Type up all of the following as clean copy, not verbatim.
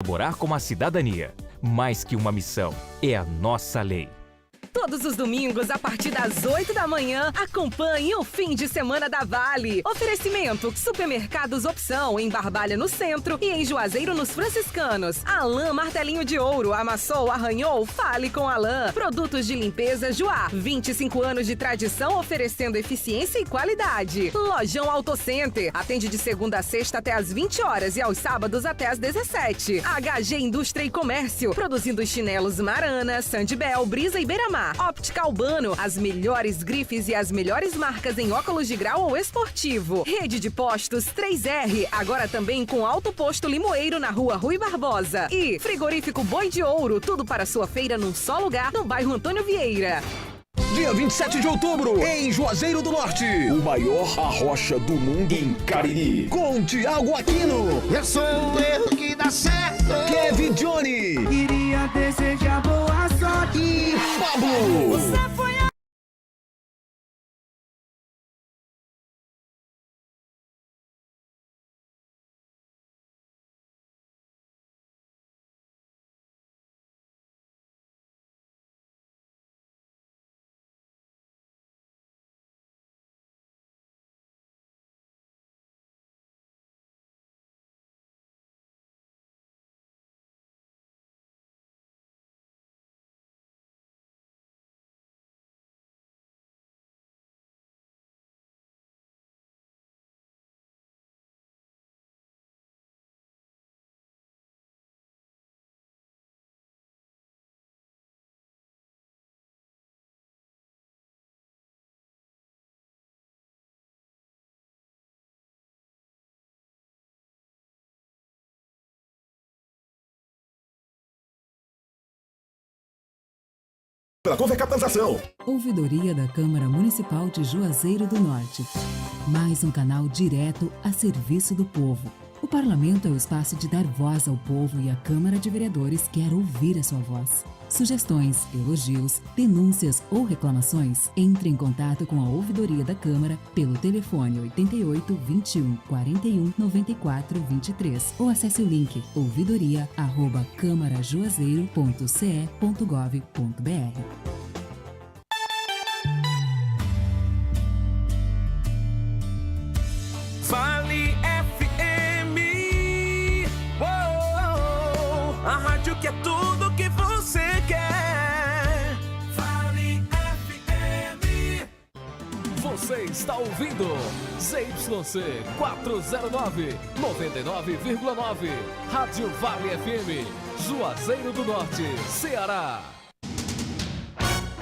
Colaborar com a cidadania. Mais que uma missão, é a nossa lei. Todos os domingos, a partir das 8 da manhã, acompanhe o fim de semana da Vale. Oferecimento: Supermercados Opção, em Barbalha, no centro, e em Juazeiro, nos Franciscanos. Alain Martelinho de Ouro, amassou, arranhou, fale com Alain. Produtos de limpeza Joá, 25 anos de tradição, oferecendo eficiência e qualidade. Lojão Auto Center, atende de segunda a sexta até às 20 horas e aos sábados até às 17. HG Indústria e Comércio, produzindo chinelos Marana, Sandbell, Brisa e Beira-Mar. Óptica Albano, as melhores grifes e as melhores marcas em óculos de grau ou esportivo. Rede de postos 3R, agora também com Alto Posto Limoeiro na Rua Rui Barbosa. E Frigorífico Boi de Ouro, tudo para sua feira num só lugar, no bairro Antônio Vieira. Dia 27 de outubro, em Juazeiro do Norte, o maior arrocha do mundo em Cariri, com Thiago Aquino. Eu sou o erro que dá certo. Kevin Johnny. Queria desejar boa sorte. E Pablo. Você foi a... Pela Convercapitanzação. Ouvidoria da Câmara Municipal de Juazeiro do Norte. Mais um canal direto a serviço do povo. O Parlamento é o espaço de dar voz ao povo e a Câmara de Vereadores quer ouvir a sua voz. Sugestões, elogios, denúncias ou reclamações, entre em contato com a Ouvidoria da Câmara pelo telefone 88 21 41 94 23 ou acesse o link ouvidoria@camarajuazeiro.ce.gov.br. Vale FM, oh, a rádio que é tudo que você quer. Vale FM. Você está ouvindo ZYC 409, 99,9. Rádio Vale FM, Juazeiro do Norte, Ceará.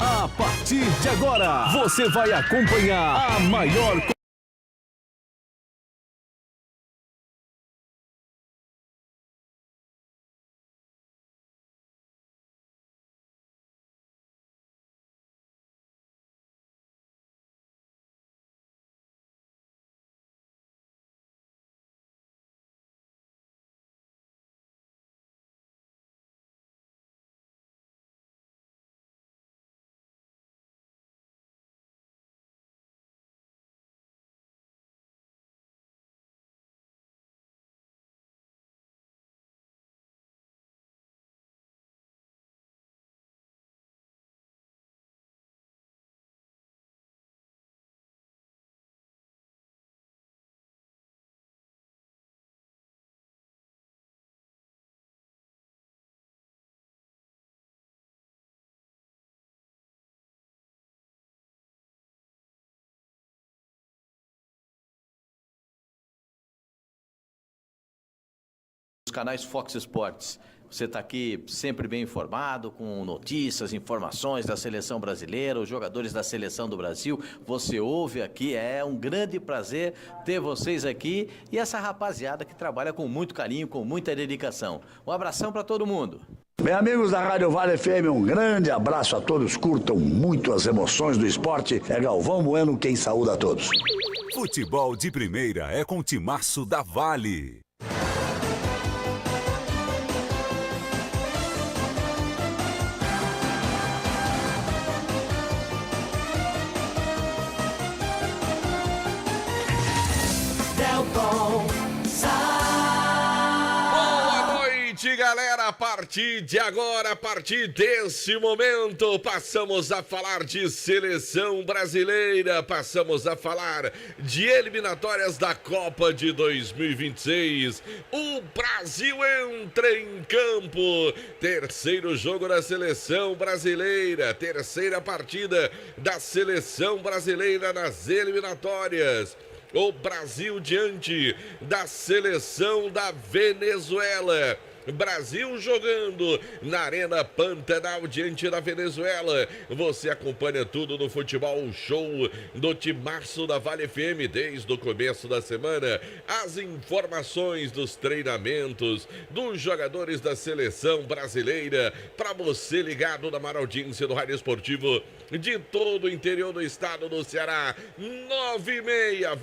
A partir de agora, você vai acompanhar a maior... Canais Fox Sports. Você está aqui sempre bem informado, com notícias, informações da seleção brasileira, os jogadores da seleção do Brasil. Você ouve aqui, é um grande prazer ter vocês aqui e essa rapaziada que trabalha com muito carinho, com muita dedicação. Um abração para todo mundo. Bem, amigos da Rádio Vale FM, um grande abraço a todos. Curtam muito as emoções do esporte. É Galvão Bueno quem saúda a todos. Futebol de primeira é com o timaço da Vale. galera, a partir de agora, a partir desse momento, passamos a falar de seleção brasileira, passamos a falar de eliminatórias da Copa de 2026. O Brasil entra em campo, terceiro jogo da seleção brasileira, terceira partida da seleção brasileira nas eliminatórias. O Brasil diante da seleção da Venezuela. Brasil jogando na Arena Pantanal diante da Venezuela. Você acompanha tudo no Futebol Show do Timaço da Vale FM desde o começo da semana. As informações dos treinamentos dos jogadores da seleção brasileira para você ligado na maior audiência do Rádio Esportivo de todo o interior do estado do Ceará. 9h30,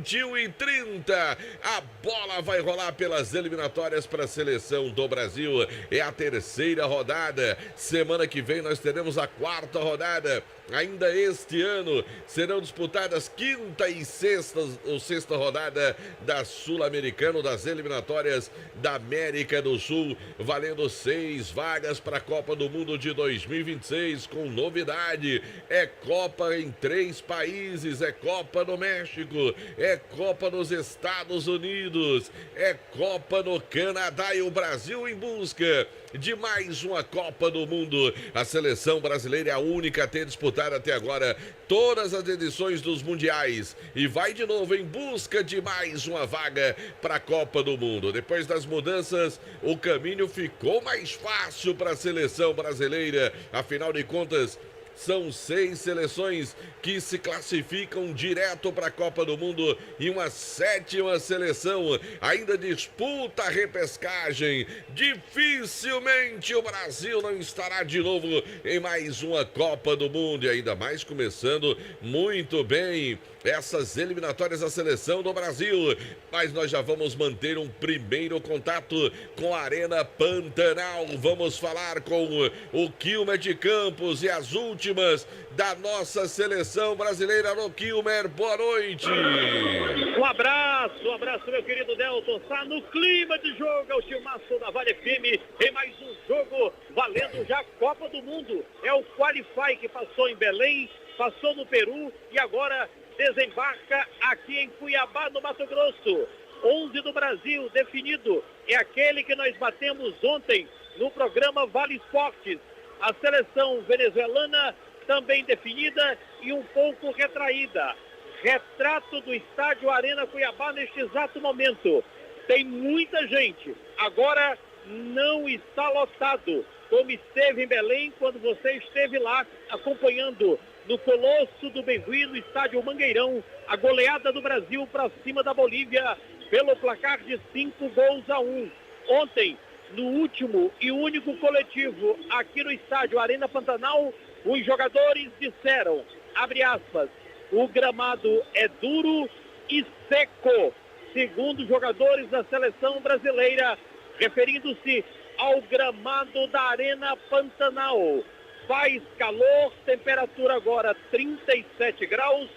21h30. A bola vai rolar pelas eliminatórias para a seleção do Brasil. É a terceira rodada. Semana que vem nós teremos a quarta rodada. Ainda este ano serão disputadas quinta e sexta rodada da Sul-Americana, das eliminatórias da América do Sul, valendo 6 vagas para a Copa do Mundo de 2026, com novidade. É Copa em 3 países, é Copa no México, é Copa nos Estados Unidos, é Copa no Canadá e o Brasil em busca de mais uma Copa do Mundo. A seleção brasileira é a única a ter disputado até agora todas as edições dos mundiais e vai de novo em busca de mais uma vaga para a Copa do Mundo. Depois das mudanças, o caminho ficou mais fácil para a seleção brasileira. Afinal de contas, são 6 seleções que se classificam direto para a Copa do Mundo e uma 7ª seleção ainda disputa a repescagem. Dificilmente o Brasil não estará de novo em mais uma Copa do Mundo e ainda mais começando muito bem essas eliminatórias da seleção do Brasil. Mas nós já vamos manter um primeiro contato com a Arena Pantanal. Vamos falar com o Quilmer de Campos e as últimas da nossa seleção brasileira. No Quilmer, boa noite. Um abraço, meu querido Delton. Está no clima de jogo, é o Timaço da Vale FM. Em mais um jogo valendo já a Copa do Mundo. É o Qualify que passou em Belém, passou no Peru e agora desembarca aqui em Cuiabá, no Mato Grosso. 11 do Brasil definido. É aquele que nós batemos ontem no programa Vale Esportes. A seleção venezuelana também definida e um pouco retraída. Retrato do estádio Arena Cuiabá neste exato momento. Tem muita gente. Agora não está lotado, como esteve em Belém quando você esteve lá acompanhando no Colosso do Bengui, no estádio Mangueirão, a goleada do Brasil para cima da Bolívia pelo placar de 5-1. Ontem, no último e único coletivo aqui no estádio Arena Pantanal, os jogadores disseram, abre aspas, o gramado é duro e seco, segundo jogadores da seleção brasileira, referindo-se ao gramado da Arena Pantanal. Faz calor, temperatura agora 37 graus,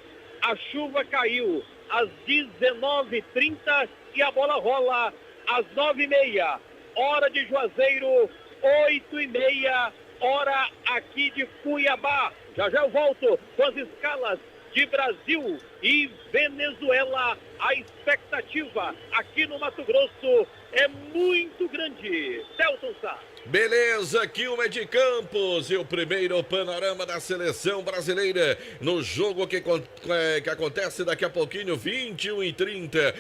a chuva caiu às 19h30 e a bola rola às 9h30. Hora de Juazeiro, 8h30, hora aqui de Cuiabá. Já eu volto com as escalas de Brasil e Venezuela. A expectativa aqui no Mato Grosso é muito grande. Celton Sá. Beleza, Quilmer de Campos e o primeiro panorama da seleção brasileira no jogo que acontece daqui a pouquinho, 21h30,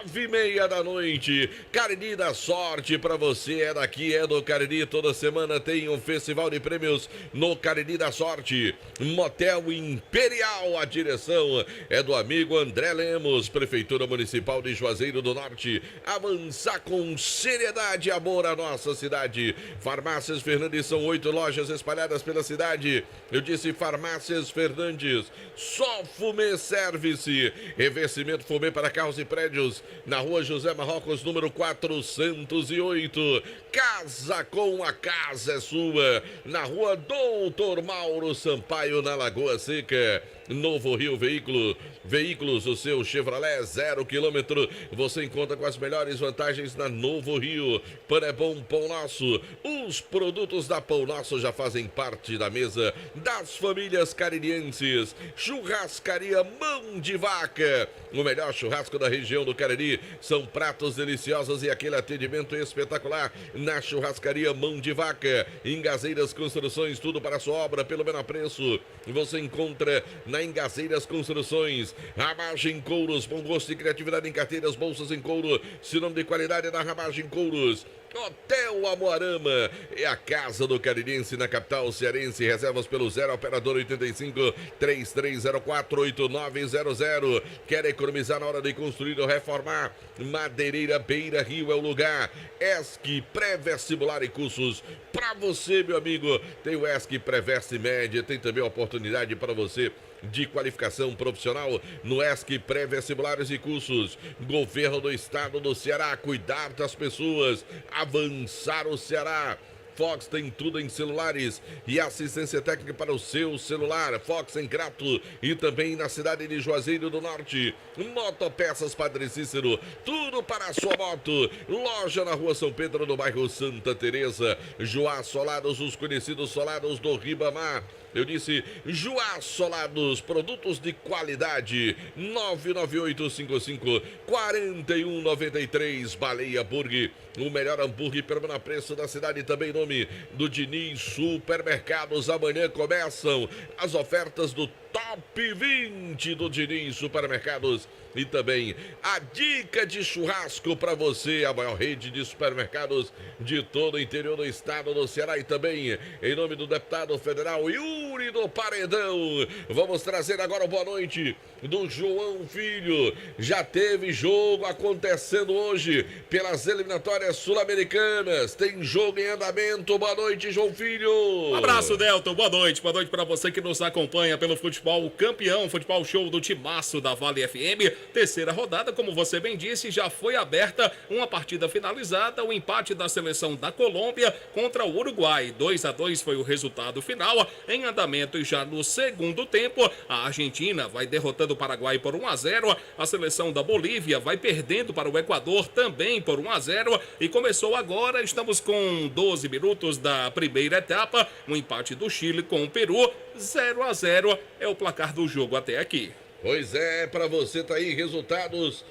9h30 da noite. Cariri da Sorte pra você, é daqui, é do Cariri. Toda semana tem um festival de prêmios no Cariri da Sorte. Motel Imperial, a direção é do amigo André Lemos. Prefeitura Municipal de Juazeiro do Norte, avançar com seriedade e amor à nossa cidade. Farmácias Fernandes, são 8 lojas espalhadas pela cidade. Eu disse Farmácias Fernandes. Só Fumê Service. Revestimento Fumê para carros e prédios na rua José Marrocos, número 408. Casa com a casa é sua. Na rua Doutor Mauro Sampaio, na Lagoa Seca. Novo Rio Veículos, o seu Chevrolet 0 km. Você encontra com as melhores vantagens 2 na Novo Rio. Pão é bom, Pão Nosso. Os produtos da Pão Nosso já fazem parte da mesa das famílias caririenses. Churrascaria Mão de Vaca, o melhor churrasco da região do Cariri. São pratos deliciosos e aquele atendimento espetacular na Churrascaria Mão de Vaca. Engazeiras Construções, tudo para a sua obra pelo menor preço. Você encontra na Engazeiras Construções. Ramagem Couros, bom gosto e criatividade em carteiras, bolsas em couro. Sinônimo de qualidade na Ramagem Couros. Hotel Amoarama é a casa do carirense na capital cearense. Reservas pelo 0 operador 85 3304 8900. Quer economizar na hora de construir ou reformar? Madeireira Beira Rio é o lugar. ESC pré-vestibular e cursos para você, meu amigo. Tem o ESC pré-veste média, tem também a oportunidade para você de qualificação profissional no ESC pré-vestibulares e cursos. Governo do Estado do Ceará, cuidar das pessoas, avançar o Ceará. Fox tem tudo em celulares e assistência técnica para o seu celular. Fox em Crato e também na cidade de Juazeiro do Norte. Motopeças Padre Cícero, tudo para a sua moto. Loja na Rua São Pedro, no bairro Santa Teresa. Joá Solados, os conhecidos solados do Ribamar. Eu disse Joá Solados, produtos de qualidade. 99855-4193. Baleia Burger, o melhor hambúrguer pelo menor preço da cidade. Também em nome do Diniz Supermercados. Amanhã começam as ofertas do Top 20 do Diniz Supermercados. E também a dica de churrasco para você, a maior rede de supermercados de todo o interior do estado do Ceará. E também em nome do deputado federal Yuri do Paredão. Vamos trazer agora boa noite do João Filho. Já teve jogo acontecendo hoje pelas eliminatórias sul-americanas. Tem jogo em andamento. Boa noite, João Filho. Um abraço, Delton. Boa noite para você que nos acompanha pelo futebol campeão, futebol show do Timaço da Vale FM. Terceira rodada, como você bem disse, já foi aberta uma partida finalizada, o empate da seleção da Colômbia contra o Uruguai. 2-2 foi o resultado final. Em andamento e já no segundo tempo, a Argentina vai derrotando o Paraguai por 1-0. A seleção da Bolívia vai perdendo para o Equador também por 1-0. E começou agora, estamos com 12 minutos da primeira etapa. Um empate do Chile com o Peru, 0-0 é o placar do jogo até aqui. Pois é, para você tá aí resultados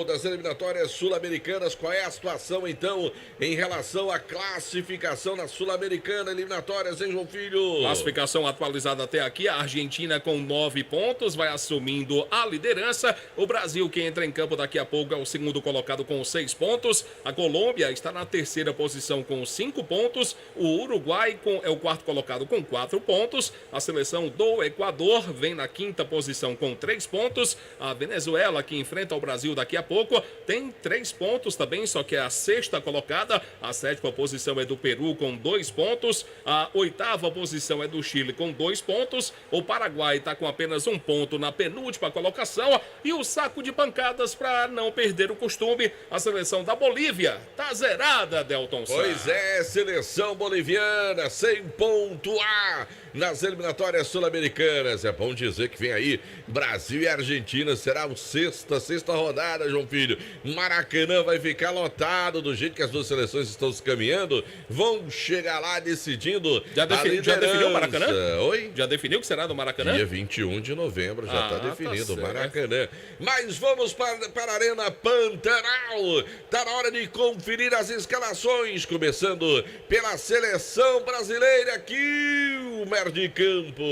das eliminatórias sul-americanas. Qual é a situação então em relação à classificação na Sul-Americana eliminatórias, hein, João Filho? Classificação atualizada até aqui, a Argentina com 9 pontos vai assumindo a liderança. O Brasil, que entra em campo daqui a pouco, é o segundo colocado com 6 pontos. A Colômbia está na terceira posição com 5 pontos. O Uruguai é o quarto colocado com 4 pontos. A seleção do Equador vem na quinta posição com 3 pontos. A Venezuela, que enfrenta o Brasil daqui a pouco, tem 3 pontos também, só que é a sexta colocada. A sétima posição é do Peru com 2 pontos. A oitava posição é do Chile com 2 pontos. O Paraguai está com apenas 1 ponto na penúltima colocação. E o saco de pancadas, para não perder o costume, a seleção da Bolívia tá zerada, Delton Sá. Pois é, seleção boliviana sem pontuar nas eliminatórias sul-americanas. É bom dizer que vem aí Brasil e Argentina, será a sexta rodada, João Filho. Maracanã vai ficar lotado, do jeito que as duas seleções estão se caminhando, vão chegar lá decidindo já definiu o Maracanã? Oi? Já definiu que será do Maracanã? Dia 21 de novembro, já está definido, tá Maracanã. Mas vamos para a Arena Pantanal. Tá na hora de conferir as escalações, começando pela seleção brasileira aqui, o Mer de Campos.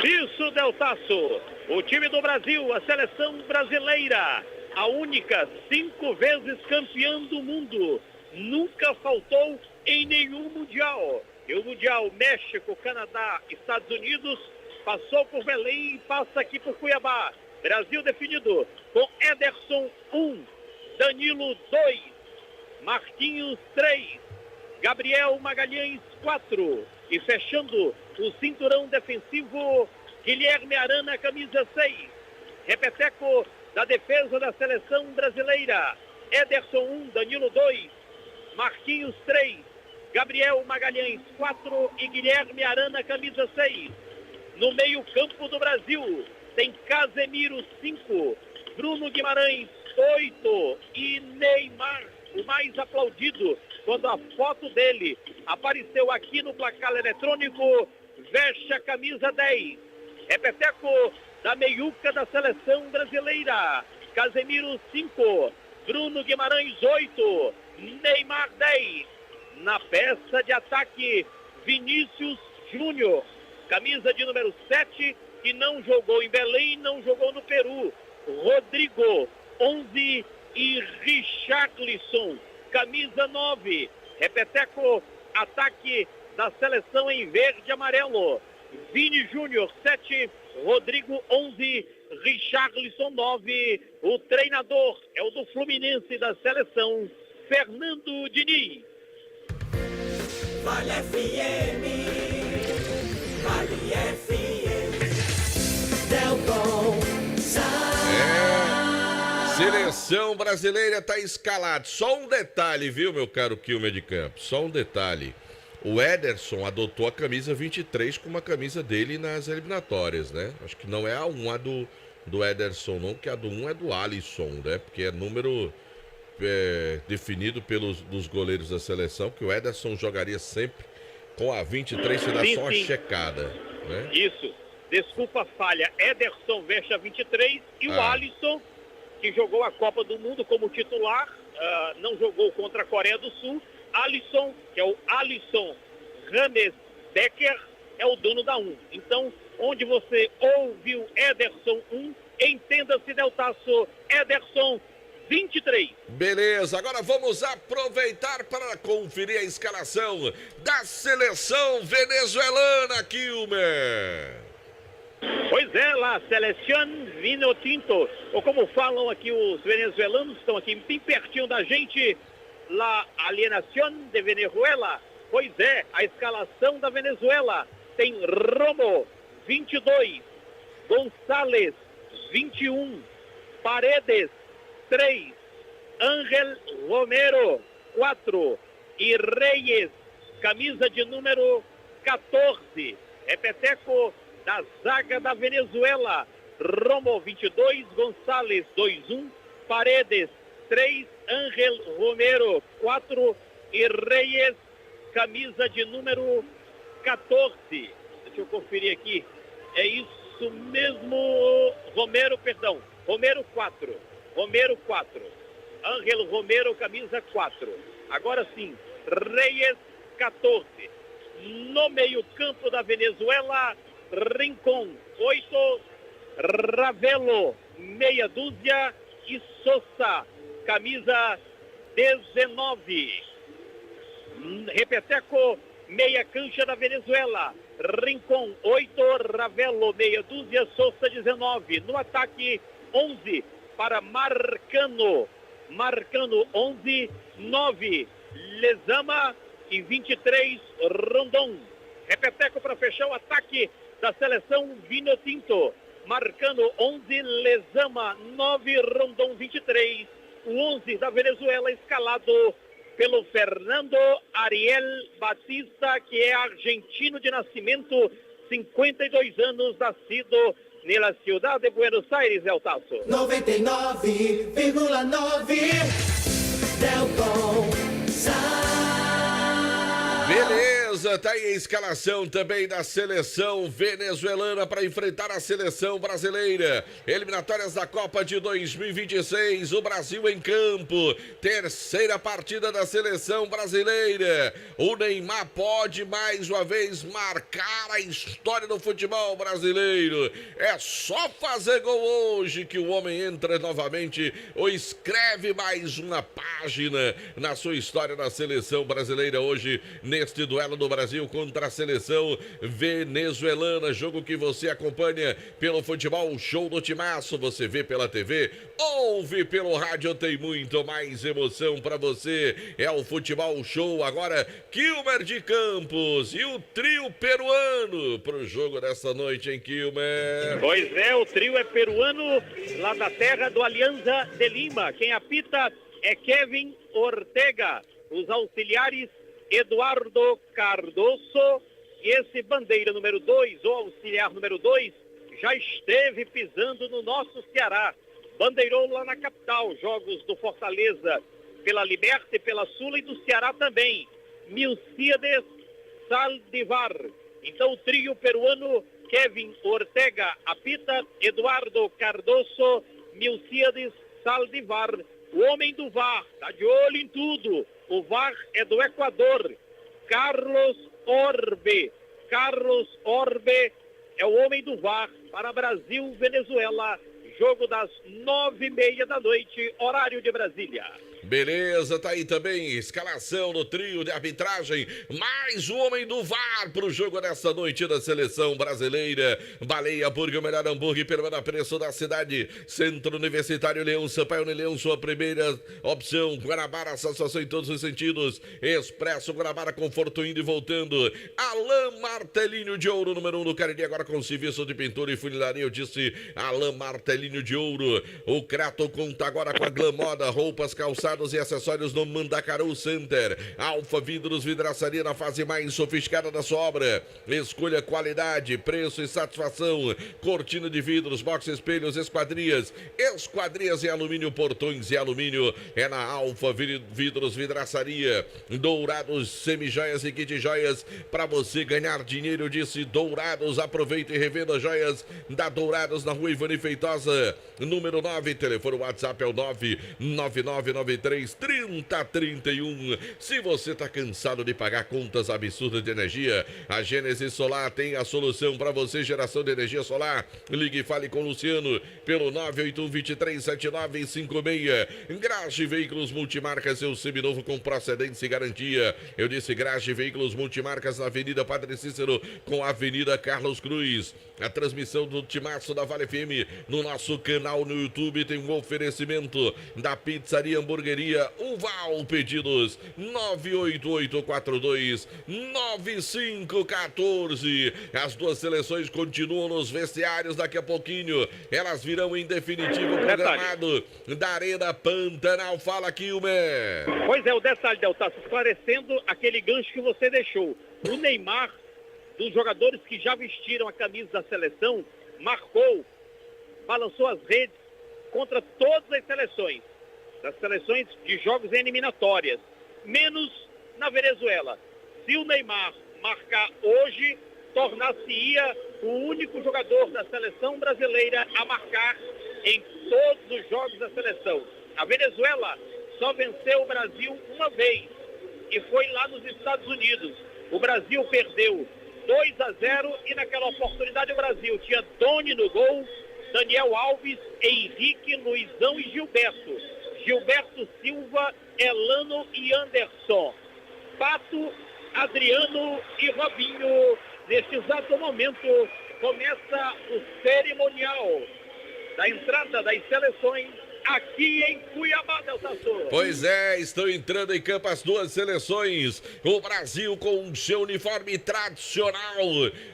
Isso, Deltaço. O time do Brasil, a seleção brasileira, a única 5 vezes campeã do mundo, nunca faltou em nenhum mundial. E o mundial México, Canadá, Estados Unidos, passou por Belém e passa aqui por Cuiabá. Brasil definido com Ederson 1, Danilo 2, Marquinhos 3, Gabriel Magalhães 4 e fechando o cinturão defensivo, Guilherme Arana, camisa 6. Repeteco da defesa da seleção brasileira. Ederson 1, Danilo 2, Marquinhos 3, Gabriel Magalhães 4 e Guilherme Arana, camisa 6. No meio campo do Brasil tem Casemiro 5, Bruno Guimarães 8. E Neymar, o mais aplaudido, quando a foto dele apareceu aqui no placar eletrônico, veste a camisa 10. Repeteco da meiuca da seleção brasileira. Casemiro 5, Bruno Guimarães 8, Neymar 10. Na peça de ataque, Vinícius Júnior, camisa de número 7, que não jogou em Belém, não jogou no Peru. Rodrigo 11 e Richarlison, camisa 9. Repeteco, ataque da seleção em verde e amarelo. Vini Júnior 7, Rodrigo 11, Richarlison 9. O treinador é o do Fluminense da seleção, Fernando Diniz. Vale FM, Vale FM, Delton Seleção brasileira tá escalada. Só um detalhe, viu, meu caro Quilmer de Campos? Só um detalhe. O Ederson adotou a camisa 23 como a camisa dele nas eliminatórias, né? Acho que não é a 1 a do Ederson, não, que a do 1 é do Alisson, né? Porque é número definido dos goleiros da seleção, que o Ederson jogaria sempre com a 23, você dá só uma checada, né? Isso. Desculpa a falha. Ederson veste a 23 e o Alisson, que jogou a Copa do Mundo como titular, não jogou contra a Coreia do Sul. Alisson, que é o Alisson Rames Becker, é o dono da 1. Então, onde você ouviu Ederson 1, entenda-se, Deltaço, Ederson 23. Beleza, agora vamos aproveitar para conferir a escalação da seleção venezuelana, Quilmer. Pois é, lá, Seleção Vinotinto, ou como falam aqui os venezuelanos, estão aqui bem pertinho da gente, La Alienación de Venezuela. Pois é, a escalação da Venezuela tem Romo, 22, Gonçalves, 21, Paredes, 3, Ángel Romero, 4 e Reyes, camisa de número 14. Repeteco da zaga da Venezuela, Romo 22, Gonçalves 2-1, Paredes 3, Ángel Romero 4 e Reyes, camisa de número 14. Deixa eu conferir aqui. É isso mesmo, Romero 4. Romero 4. Ángel Romero, camisa 4. Agora sim, Reyes 14. No meio-campo da Venezuela, Rincón 8, Ravelo meia dúzia e Sosa, camisa 19. Repeteco, meia cancha da Venezuela, Rincón 8, Ravelo meia dúzia, Sosa 19. No ataque, 11 para Marcano 11, 9 Lezama e 23 Rondon. Repeteco para fechar o ataque da seleção Vinotinto, Marcano 11, Lezama 9, Rondon 23. O 11 da Venezuela escalado pelo Fernando Ariel Batista, que é argentino de nascimento, 52 anos, nascido na cidade de Buenos Aires, Eltaço. 99,9 Delton. Beleza, tá aí a escalação também da seleção venezuelana para enfrentar a seleção brasileira. Eliminatórias da Copa de 2026, o Brasil em campo. Terceira partida da seleção brasileira. O Neymar pode mais uma vez marcar a história do futebol brasileiro. É só fazer gol hoje que o homem entra novamente ou escreve mais uma página na sua história da seleção brasileira hoje, neste duelo do Brasil contra a seleção venezuelana, jogo que você acompanha pelo Futebol Show do Timaço, você vê pela TV, ouve pelo rádio, tem muito mais emoção pra você, é o Futebol Show. Agora, Quilmer de Campos e o trio peruano pro jogo dessa noite, hein, Quilmer? Pois é, o trio é peruano, lá da terra do Alianza de Lima. Quem apita é Kevin Ortega, os auxiliares Eduardo Cardoso, e esse bandeira número 2, ou auxiliar número 2, já esteve pisando no nosso Ceará. Bandeirou lá na capital, jogos do Fortaleza pela Liberta e pela Sula e do Ceará também. Milcíades Saldivar. Então o trio peruano, Kevin Ortega apita, Eduardo Cardoso, Milcíades Saldivar. O homem do VAR, tá de olho em tudo. O VAR é do Equador. Carlos Orbe é o homem do VAR para Brasil-Venezuela. Jogo das 9h30 da noite, horário de Brasília. Beleza, tá aí também, escalação no trio de arbitragem, mais um homem do VAR pro jogo dessa noite da seleção brasileira. Baleia Burger, o melhor hambúrguer pelo menor preço da cidade. Centro Universitário Leão, Sampaio Leão, sua primeira opção. Guanabara, satisfação em todos os sentidos. Expresso Guanabara, conforto indo e voltando. Alain Martelinho de Ouro, número 1 do Cariri, agora com serviço de pintura e funilaria. Eu disse Alain Martelinho de Ouro. O Crato conta agora com a Glam Moda, roupas, calçados e acessórios no Mandacaru Center. Alfa Vidros, vidraçaria na fase mais sofisticada da sua obra. Escolha qualidade, preço e satisfação. Cortina de vidros, box, espelhos, esquadrias em alumínio, portões e alumínio. É na Alfa Vidros, vidraçaria. Dourados, semijoias e kit joias. Para você ganhar dinheiro, disse Dourados. Aproveita e revenda joias da Dourados na rua Ivani Feitosa, número 9. Telefone WhatsApp é o 999933031. Se você está cansado de pagar contas absurdas de energia, a Gênesis Solar tem a solução para você. Geração de energia solar. Ligue e fale com o Luciano pelo 981237956. Graje Veículos Multimarcas, seu seminovo com procedência e garantia. Eu disse Graje Veículos Multimarcas na Avenida Padre Cícero com a Avenida Carlos Cruz. A transmissão do Timaço da Vale FM no nosso canal no YouTube tem um oferecimento da Pizzaria Hamburgueria Uval. Pedidos 988429514. As duas seleções continuam nos vestiários. Daqui a pouquinho elas virão em definitivo pro gramado da Arena Pantanal. Fala, Kilmer. Pois é, o detalhe, Delta, esclarecendo aquele gancho que você deixou. O Neymar, dos jogadores que já vestiram a camisa da seleção, marcou, balançou as redes contra todas as seleções, das seleções de jogos eliminatórias, menos na Venezuela. Se o Neymar marcar hoje, tornar-se-ia o único jogador da seleção brasileira a marcar em todos os jogos da seleção. A Venezuela só venceu o Brasil uma vez, e foi lá nos Estados Unidos. O Brasil perdeu 2-0 e naquela oportunidade o Brasil tinha Doni no gol, Daniel Alves, Henrique, Luizão e Gilberto. Gilberto Silva, Elano e Anderson. Pato, Adriano e Robinho. Neste exato momento começa o cerimonial da entrada das seleções aqui em Cuiabá, Delta Sul. Pois é, estão entrando em campo as duas seleções. O Brasil com seu uniforme tradicional,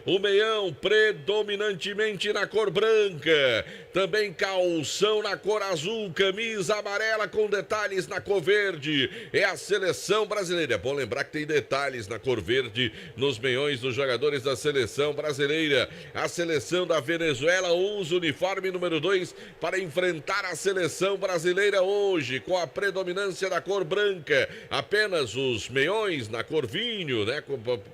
o meião predominantemente na cor branca, também calção na cor azul, camisa amarela com detalhes na cor verde. É a seleção brasileira. É bom lembrar que tem detalhes na cor verde nos meiões dos jogadores da seleção brasileira. A seleção da Venezuela usa o uniforme número 2 para enfrentar a seleção brasileira hoje, com a predominância da cor branca. Apenas os meiões na cor vinho, né?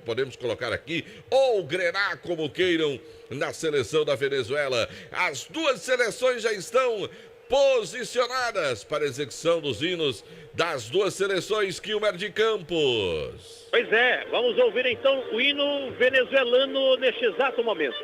Podemos colocar aqui, ou grená, como queiram, na seleção da Venezuela. As duas seleções já estão posicionadas para a execução dos hinos das duas seleções. Kilmer de Campos. Pois é, vamos ouvir então o hino venezuelano neste exato momento.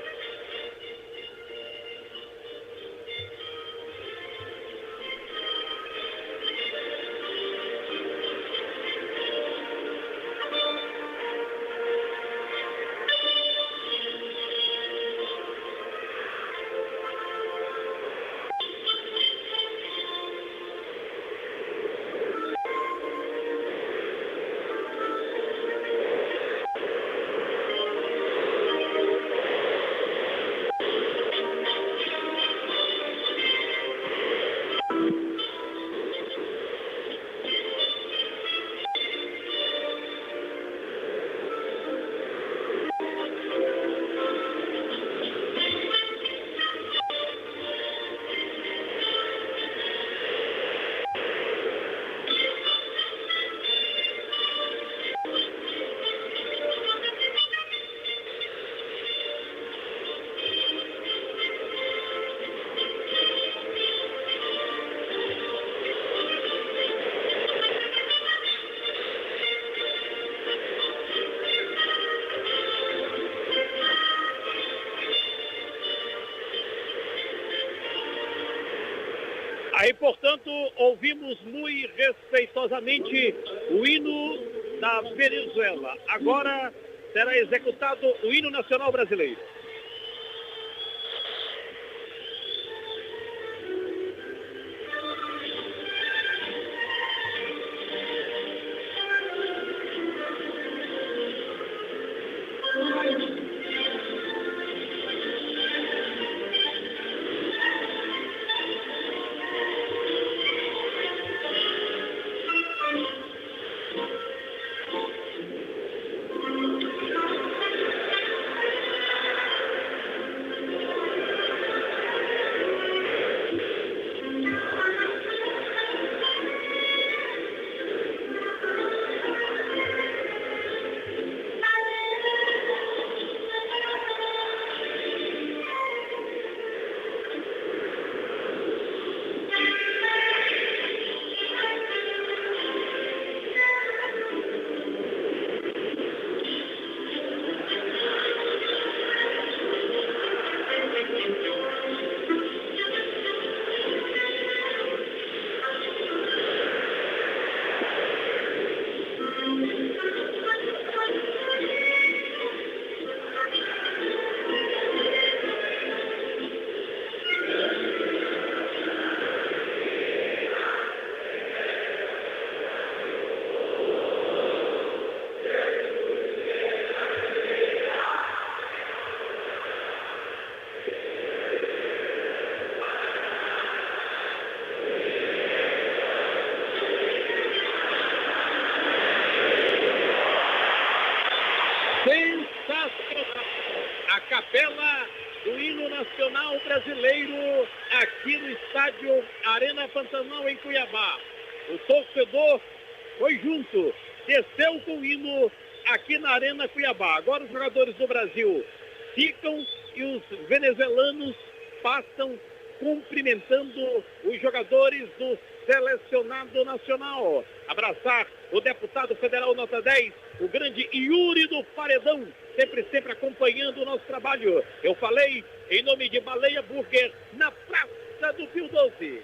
Aí, portanto, ouvimos muito respeitosamente o hino da Venezuela. Agora será executado o hino nacional brasileiro. A capela do hino nacional brasileiro aqui no estádio Arena Pantanal em Cuiabá. O torcedor foi junto, desceu com o hino aqui na Arena Cuiabá. Agora os jogadores do Brasil ficam e os venezuelanos passam cumprimentando os jogadores do selecionado nacional. Abraçar o deputado federal nota 10, o grande Yuri do Paredão, sempre acompanhando o nosso trabalho. Eu falei em nome de Baleia Burger, na Praça do Pio 12.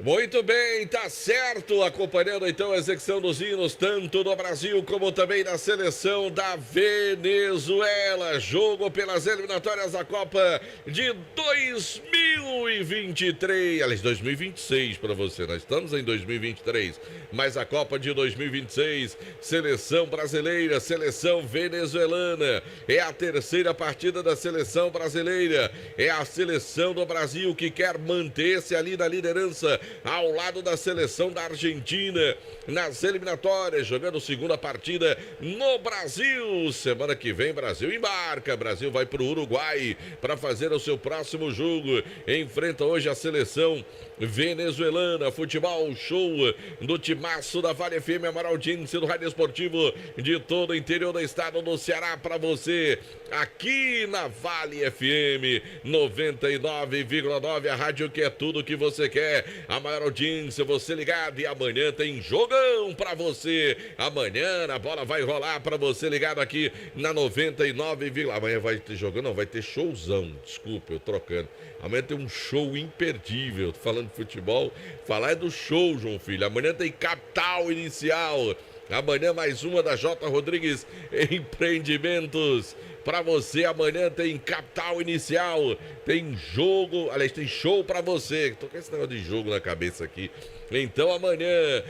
Muito bem, tá certo, acompanhando então a execução dos hinos, tanto no Brasil como também na seleção da Venezuela. Jogo pelas eliminatórias da Copa de 2023, aliás, 2026 para você, nós estamos em 2023, mas a Copa de 2026, seleção brasileira, seleção venezuelana, é a terceira partida da seleção brasileira, é a seleção do Brasil que quer manter-se ali na liderança, ao lado da seleção da Argentina, nas eliminatórias, jogando segunda partida no Brasil. Semana que vem, Brasil embarca, Brasil vai para o Uruguai para fazer o seu próximo jogo. Enfrenta hoje a seleção venezuelana. Futebol show do timaço da Vale FM, a maior audiência do rádio esportivo de todo o interior do estado do Ceará para você, aqui na Vale FM 99,9, a rádio que é tudo que você quer, a maior audiência, você ligado, e amanhã tem jogão pra você. Amanhã a bola vai rolar pra você ligado aqui na 99, amanhã vai ter jogão, não, vai ter showzão, desculpa, eu trocando. Amanhã tem um show imperdível, tô falando de futebol, falar é do show, João Filho. Amanhã tem Capital Inicial. Amanhã mais uma da J. Rodrigues Empreendimentos. Pra você, amanhã tem Capital Inicial, tem jogo, aliás, tem show pra você. Tô com esse negócio de jogo na cabeça aqui. Então amanhã,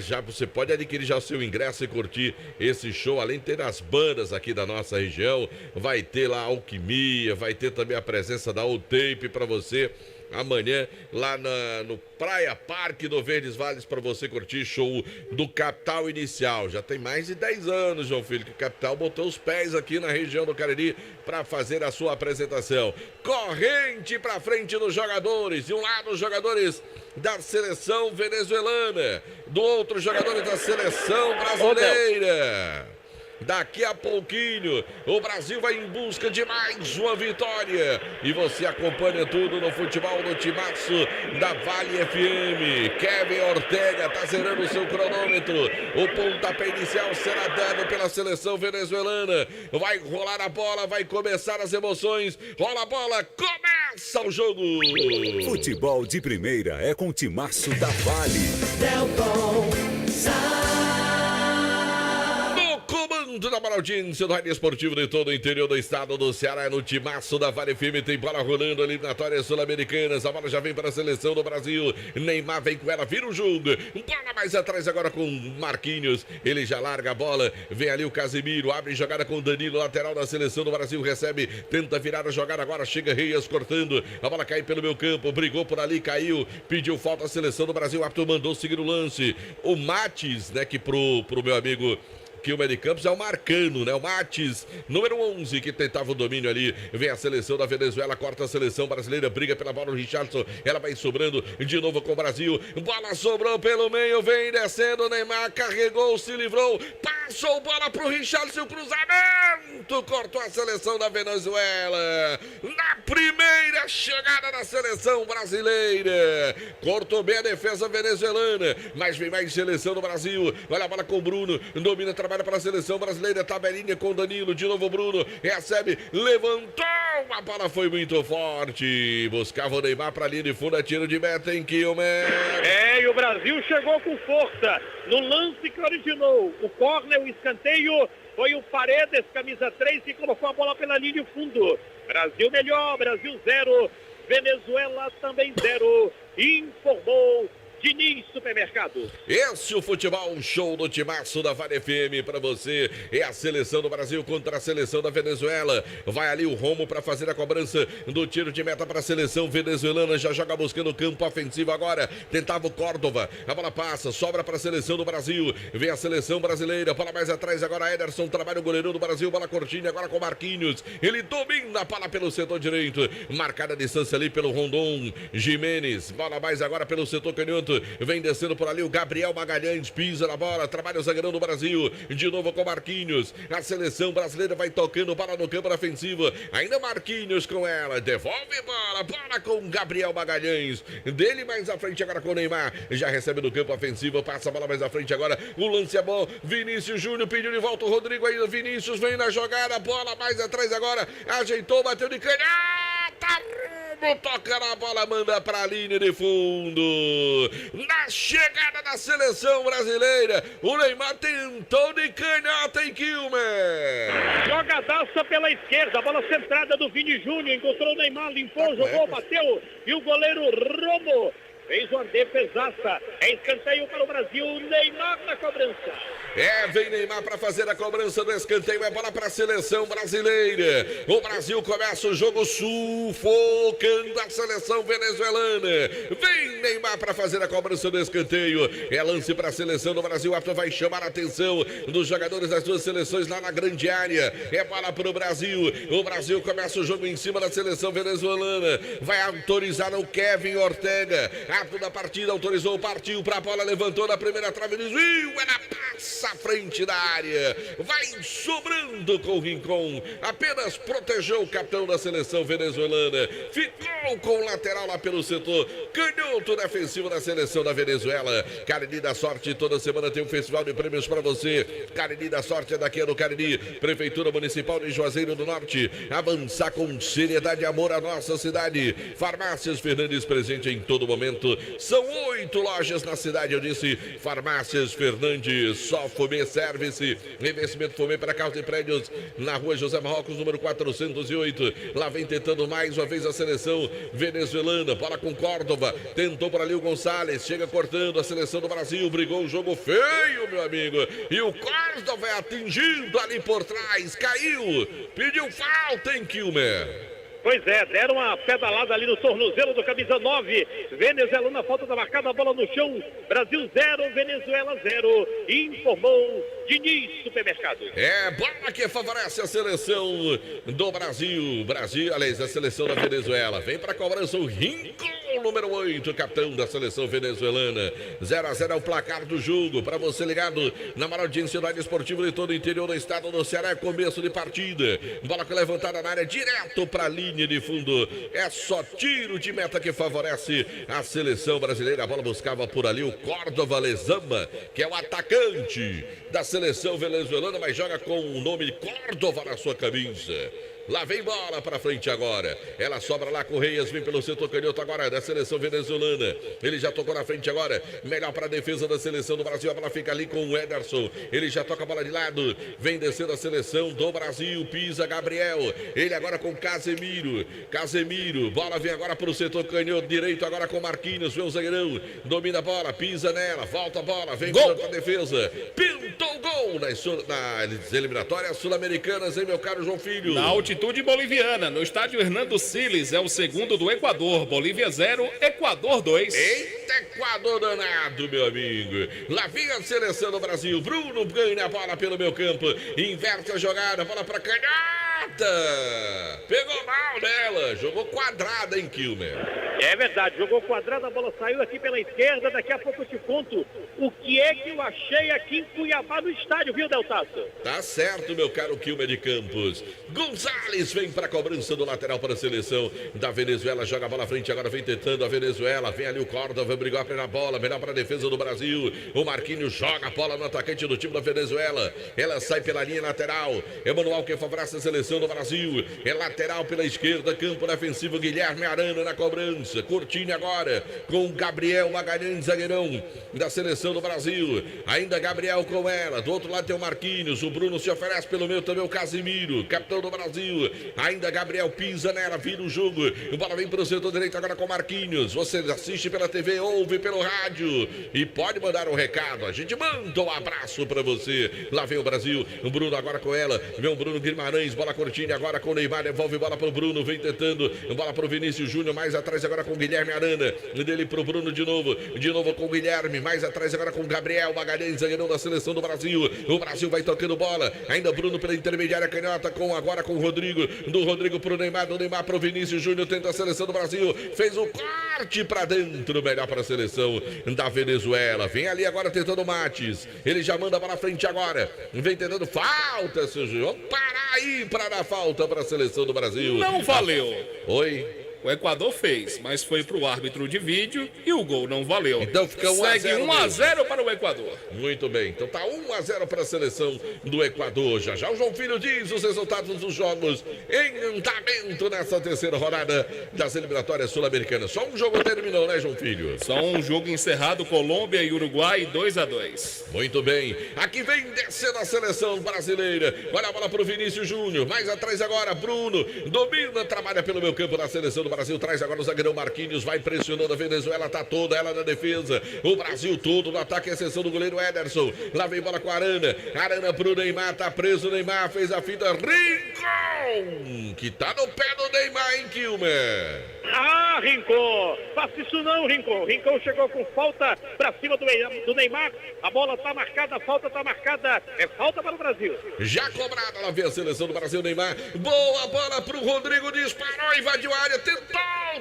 já você pode adquirir já o seu ingresso e curtir esse show, além de ter as bandas aqui da nossa região, vai ter lá a Alquimia, vai ter também a presença da Old Tape pra você. Amanhã, lá no Praia Parque do Verdes Vales, para você curtir show do Capital Inicial. Já tem mais de 10 anos, João Filho, que o Capital botou os pés aqui na região do Cariri para fazer a sua apresentação. Corrente para frente dos jogadores. De um lado, os jogadores da seleção venezuelana. Do outro, jogadores da seleção brasileira. Daqui a pouquinho, o Brasil vai em busca de mais uma vitória. E você acompanha tudo no futebol do timaço da Vale FM. Kevin Ortega está zerando o seu cronômetro. O pontapé inicial será dado pela seleção venezuelana. Vai rolar a bola, vai começar as emoções. Rola a bola, começa! Começa o jogo. Futebol de primeira é com o timaço da Vale. Comando da maior audiência do rádio esportivo de todo o interior do estado do Ceará, no timaço da Vale FM, tem bola rolando, eliminatórias sul-americanas, a bola já vem para a seleção do Brasil, Neymar vem com ela, vira o jogo, bola mais atrás agora com Marquinhos, ele já larga a bola, vem ali o Casemiro, abre jogada com Danilo, lateral da seleção do Brasil, recebe, tenta virar a jogada, agora chega Reis cortando, a bola cai pelo meio campo, brigou por ali, caiu, pediu falta a seleção do Brasil, o árbitro mandou seguir o lance, o Mates, né, que pro meu amigo Kilmer de Campos é o Marcano, né? O Mates, número 11, que tentava o domínio ali. Vem a seleção da Venezuela, corta a seleção brasileira, briga pela bola, o Richarlison, ela vai sobrando de novo com o Brasil. Bola sobrou pelo meio, vem descendo, o Neymar carregou, se livrou, passou bola pro Richarlison, cruzamento, cortou a seleção da Venezuela. Na primeira chegada da seleção brasileira, cortou bem a defesa venezuelana, mas vem mais seleção do Brasil. Olha a bola com o Bruno, domina, trabalha para a seleção brasileira, tabelinha com Danilo, de novo Bruno, recebe, levantou, a bola foi muito forte, buscava o Neymar para a linha de fundo, tiro de meta em Kilmer. E o Brasil chegou com força, no lance que originou o córner, o escanteio, foi o Paredes, camisa 3, que colocou a bola pela linha de fundo. Brasil melhor, Brasil 0, Venezuela também 0, informou Diniz Supermercado. Esse é o futebol, um show do timaço da Vale FM para você. É a seleção do Brasil contra a seleção da Venezuela. Vai ali o Romo para fazer a cobrança do tiro de meta para a seleção venezuelana. Já joga buscando o campo ofensivo agora. Tentava o Córdova. A bola passa, sobra para a seleção do Brasil. Vem a seleção brasileira. Bola mais atrás agora. Ederson trabalha o goleirão do Brasil. Bola curtinha agora com Marquinhos. Ele domina a bola pelo setor direito. Marcada a distância ali pelo Rondon. Jimenez. Bola mais agora pelo setor canhoto. Vem descendo por ali o Gabriel Magalhães, pisa na bola, trabalha o zagueirão do Brasil, de novo com Marquinhos, a seleção brasileira vai tocando bola no campo ofensivo, ainda Marquinhos com ela, devolve bola com Gabriel Magalhães, dele mais à frente agora com o Neymar, já recebe no campo ofensivo, passa a bola mais à frente agora, o lance é bom, Vinícius Júnior pediu de volta o Rodrigo ainda, Vinícius vem na jogada, bola mais atrás agora, ajeitou, bateu de canhota, toca na bola, manda pra linha de fundo. Na chegada da seleção brasileira, o Neymar tentou de canhota em Kilmer. Jogadaça pela esquerda, bola centrada do Vini Júnior, encontrou o Neymar, limpou, jogou, bateu, e o goleiro Romo fez uma defesaça. É escanteio para o Brasil, Neymar na cobrança. Vem Neymar para fazer a cobrança do escanteio, é bola para a seleção brasileira. O Brasil começa o jogo sufocando a seleção venezuelana. Vem Neymar para fazer a cobrança do escanteio. É lance para a seleção do Brasil, a vai chamar a atenção dos jogadores das duas seleções lá na grande área. É bola para o Brasil. O Brasil começa o jogo em cima da seleção venezuelana. Vai autorizar o Kevin Ortega. Ato da partida, autorizou, partiu para a bola, levantou na primeira trave, desviou, ela passa à frente da área, vai sobrando com o Rincon, apenas protegeu o capitão da seleção venezuelana, ficou com o lateral lá pelo setor, canhoto defensivo da seleção da Venezuela. Cariri da Sorte, toda semana tem um festival de prêmios para você. Cariri da Sorte é daqui no Cariri, Prefeitura Municipal de Juazeiro do Norte, avançar com seriedade e amor à nossa cidade. Farmácias Fernandes, presente em todo momento. São 8 lojas na cidade, eu disse, Farmácias Fernandes, só Fumê Service, investimento Fumê para carros e prédios, na rua José Marrocos, número 408, lá vem tentando mais uma vez a seleção venezuelana, bola com Córdova, tentou para ali o Gonçalves, chega cortando a seleção do Brasil, brigou um jogo feio, meu amigo, e o Córdova vai atingindo ali por trás, caiu, pediu falta em Kilmer. Pois é, deram uma pedalada ali no tornozelo do camisa 9. Venezuela, falta da marcada, a bola no chão. Brasil 0, Venezuela 0. Informou Diniz Supermercado. Bola que favorece a seleção do Brasil. Aliás, a seleção da Venezuela. Vem para a cobrança o Rincon, número 8, capitão da seleção venezuelana. 0-0 é o placar do jogo. Para você ligado na maior audiência esportiva de todo o interior do estado do Ceará, começo de partida. Bola que levantada na área, direto para a linha de fundo. É só tiro de meta que favorece a seleção brasileira. A bola buscava por ali o Córdova Lezama, que é o atacante da seleção venezuelana, mas joga com o nome Córdova na sua camisa. Lá vem bola pra frente agora. Ela sobra lá, Correias vem pelo setor canhoto agora da seleção venezuelana. Ele já tocou na frente agora. Melhor para a defesa da seleção do Brasil. A bola fica ali com o Ederson. Ele já toca a bola de lado. Vem descendo a seleção do Brasil. Pisa Gabriel. Ele agora com Casemiro. Casemiro. Bola vem agora para o setor canhoto direito. Agora com Marquinhos. Vê o zagueirão. Domina a bola. Pisa nela. Volta a bola. Vem para a defesa. Pintou o gol nas eliminatórias sul-americanas, hein, meu caro João Filho? Na altitude boliviana, no estádio Hernando Siles, é o segundo do Equador. Bolívia 0, Equador 2. Eita, Equador danado, meu amigo. Lá vem a seleção do Brasil. Bruno ganha a bola pelo meu campo. Inverte a jogada, bola pra canhota. Pegou mal nela. Jogou quadrada, hein, Kilmer? É verdade, jogou quadrada, a bola saiu aqui pela esquerda. Daqui a pouco eu te conto o que é que eu achei aqui em Cuiabá no estádio, viu, Deltaço? Tá certo, meu caro Kilmer de Campos. Gonzalez vem pra cobrança do lateral para a seleção da Venezuela. Joga a bola à frente, agora vem tentando a Venezuela. Vem ali o Córdoba, brigou a bola. Melhor para a defesa do Brasil. O Marquinhos joga a bola no atacante do time da Venezuela. Ela sai pela linha lateral. Emanuel que favorece a seleção do Brasil. É lateral pela esquerda, campo defensivo. Guilherme Arana na cobrança. Curtinho agora com Gabriel Magalhães, zagueirão da seleção do Brasil. Ainda Gabriel com ela. Do outro lado tem o Marquinhos. O Bruno se oferece pelo meio também, o Casemiro, capitão do Brasil. Ainda Gabriel pisa nela, vira o jogo. A bola vem para o setor direito agora com Marquinhos. Você assiste pela TV, ouve pelo rádio e pode mandar um recado. A gente manda um abraço para você. Lá vem o Brasil. O Bruno agora com ela. Vem o Bruno Guimarães. Bola curtinha agora com o Neymar. Devolve bola para o Bruno. Vem tentando. Bola para o Vinícius Júnior. Mais atrás agora com o Guilherme Arana. Dele para o Bruno de novo. De novo com o Guilherme. Mais atrás agora com o Gabriel Magalhães, zagueirão da seleção do Brasil. O Brasil vai tocando bola. Ainda Bruno pela intermediária canhota. Agora com o Rodrigo. Do Rodrigo pro Neymar. Do Neymar pro Vinícius Júnior. Tenta a seleção do Brasil. Fez o corte para dentro. Melhor para a seleção da Venezuela. Vem ali agora tentando o Mates. Ele já manda para frente agora. Vem tentando falta, Sérgio. Vamos parar aí para dar falta para a seleção do Brasil. Não valeu. Oi. O Equador fez, mas foi pro árbitro de vídeo e o gol não valeu. Então fica 1 a 0. Segue 1 a 0 para o Equador. Muito bem, então tá 1 a 0 para a seleção do Equador. Já o João Filho diz os resultados dos jogos em andamento nessa terceira rodada das eliminatórias sul-americanas. Só um jogo terminou, né, João Filho? Só um jogo encerrado, Colômbia e Uruguai, 2 a 2. Muito bem, aqui vem descendo a seleção brasileira. Olha a bola pro Vinícius Júnior, mais atrás agora, Bruno, domina, trabalha pelo meio campo da seleção do Brasil, traz agora o zagueirão Marquinhos, vai pressionando a Venezuela, tá toda ela na defesa, o Brasil todo no ataque, exceção do goleiro Ederson, lá vem bola com a Arana, Arana pro Neymar, tá preso o Neymar, fez a fita, Rincon, que tá no pé do Neymar, hein, Kilmer? Ah, Rincon, faça isso não, Rincon. Rincon chegou com falta pra cima do Neymar, a bola tá marcada, a falta tá marcada, é falta para o Brasil. Já cobrada, lá vem a seleção do Brasil, Neymar, boa bola pro Rodrigo, disparou, invadiu a área, tentou,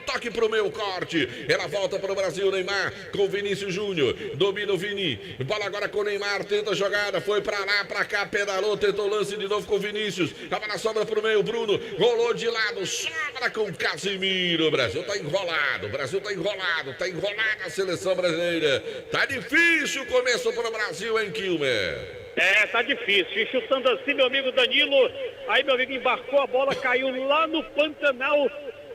toque pro meio, corte, ela volta para o Brasil, Neymar, com o Vinícius Júnior, domina o Vini, bola agora com o Neymar, tenta a jogada, foi pra lá, pra cá, pedalou, tentou o lance de novo com o Vinícius, a bola sobra pro meio, Bruno, rolou de lado, sobra com o Casemiro, o Brasil tá enrolado, tá enrolada a seleção brasileira, tá difícil o começo pro Brasil, hein, Kilmer? É, tá difícil, e chutando assim, meu amigo Danilo, aí meu amigo embarcou a bola, caiu lá no Pantanal.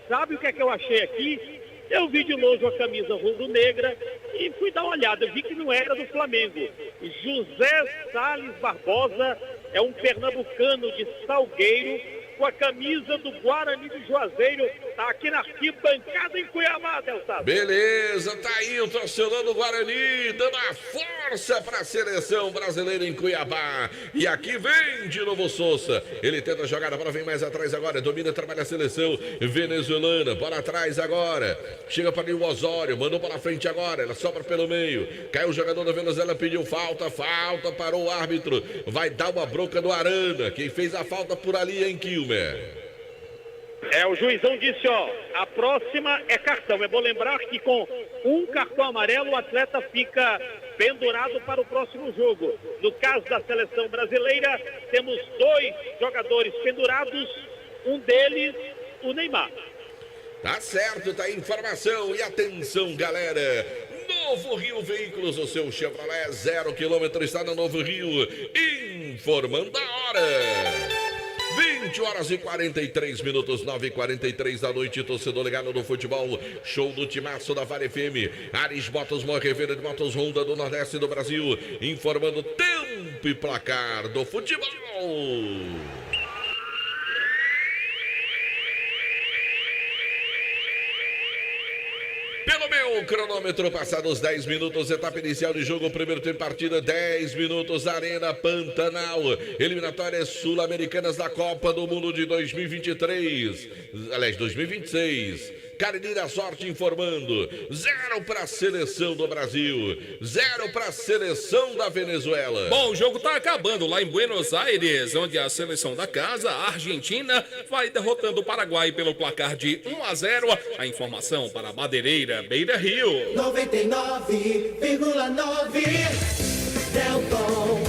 Sabe o que é que eu achei aqui? Eu vi de longe a camisa rubro-negra e fui dar uma olhada, vi que não era do Flamengo. José Salles Barbosa é um pernambucano de Salgueiro, com a camisa do Guarani de Juazeiro, tá aqui na arquibancada em Cuiabá, Deltado. Beleza, tá aí o torcedor do Guarani, dando a força para a seleção brasileira em Cuiabá. E aqui vem de novo Sousa, ele tenta a jogada, a bola vem mais atrás agora, domina, trabalha a seleção venezuelana, bola atrás agora, chega para o Osório, mandou para frente agora, ela sobra pelo meio, caiu o jogador da Venezuela, pediu falta, parou o árbitro, vai dar uma bronca do Arana, quem fez a falta por ali, hein, Kilmer? É, o juizão disse, ó, a próxima é cartão. É bom lembrar que com um cartão amarelo o atleta fica pendurado para o próximo jogo. No caso da seleção brasileira, temos 2 jogadores pendurados, um deles, o Neymar. Tá certo, tá aí informação. E atenção, galera. Novo Rio Veículos, o seu Chevrolet 0 km está no Novo Rio. Informando a hora. 20 horas e 43 minutos, 9h43 da noite, torcedor ligado no futebol, show do timaço da Vale FM, Ares Motos, maior revenda de motos Honda do Nordeste do Brasil, informando tempo e placar do futebol. Pelo meu cronômetro, passados 10 minutos, etapa inicial de jogo, primeiro tempo, partida, 10 minutos, Arena Pantanal, eliminatórias sul-americanas da Copa do Mundo de 2023, aliás, 2026. Cariri da Sorte informando, 0 para a seleção do Brasil, 0 para a seleção da Venezuela. Bom, o jogo tá acabando lá em Buenos Aires, onde a seleção da casa, a Argentina, vai derrotando o Paraguai pelo placar de 1-0. A informação para a Madeireira Beira Rio. 99,9 Delton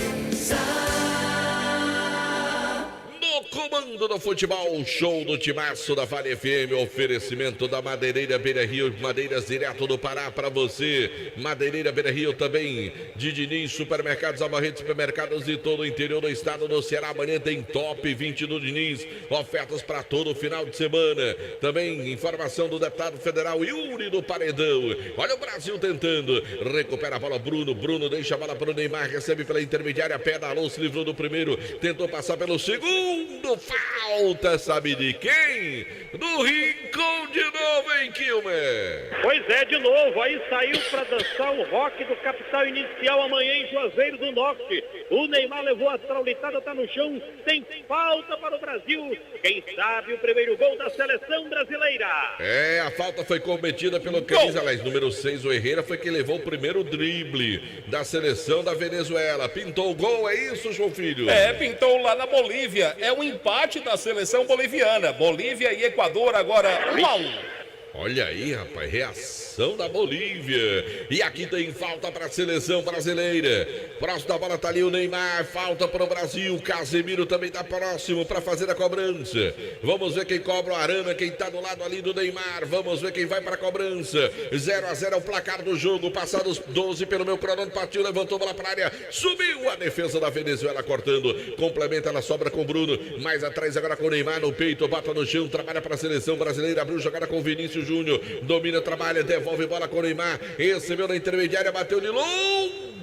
Comando do futebol, show do timaço da Vale FM, oferecimento da Madeireira Beira Rio, madeiras direto do Pará para você. Madeireira Beira Rio também, de Diniz, supermercados, Amarrete, supermercados de todo o interior do estado do Ceará. Amanhã tem Top 20 do Diniz, ofertas para todo o final de semana. Também informação do deputado federal Yuri do Paredão. Olha o Brasil tentando, recupera a bola Bruno deixa a bola para o Neymar, recebe pela intermediária, pé alô, se livrou do primeiro, tentou passar pelo segundo. Falta, sabe de quem? Do Rincon de novo, hein, Kilmer? Pois é, de novo. Aí saiu para dançar o rock do capital inicial amanhã em Juazeiro do Norte. O Neymar levou a traulitada, tá no chão. Tem falta para o Brasil. Quem sabe o primeiro gol da seleção brasileira. É, a falta foi cometida pelo camisa, aliás, número 6, o Herrera, foi quem levou o primeiro drible da seleção da Venezuela. Pintou o gol, é isso, João Filho? É, pintou lá na Bolívia. É um empate da seleção boliviana. Bolívia e Equador agora 1-1. Olha aí, rapaz, reação da Bolívia. E aqui tem falta para a seleção brasileira. Próximo da bola tá ali o Neymar, falta para o Brasil. Casemiro também tá próximo para fazer a cobrança. Vamos ver quem cobra o Arana, quem tá do lado ali do Neymar. Vamos ver quem vai para a cobrança. 0-0 é o placar do jogo. Passados 12 pelo meu cronômetro, partiu, levantou, bola para a área. Subiu a defesa da Venezuela cortando. Complementa, ela sobra com o Bruno. Mais atrás agora com o Neymar no peito, bota no chão, trabalha para a seleção brasileira. Abriu jogada com o Vinícius Júnior, domina, trabalha, devolve bola com o Neymar, recebeu na intermediária, bateu de longe,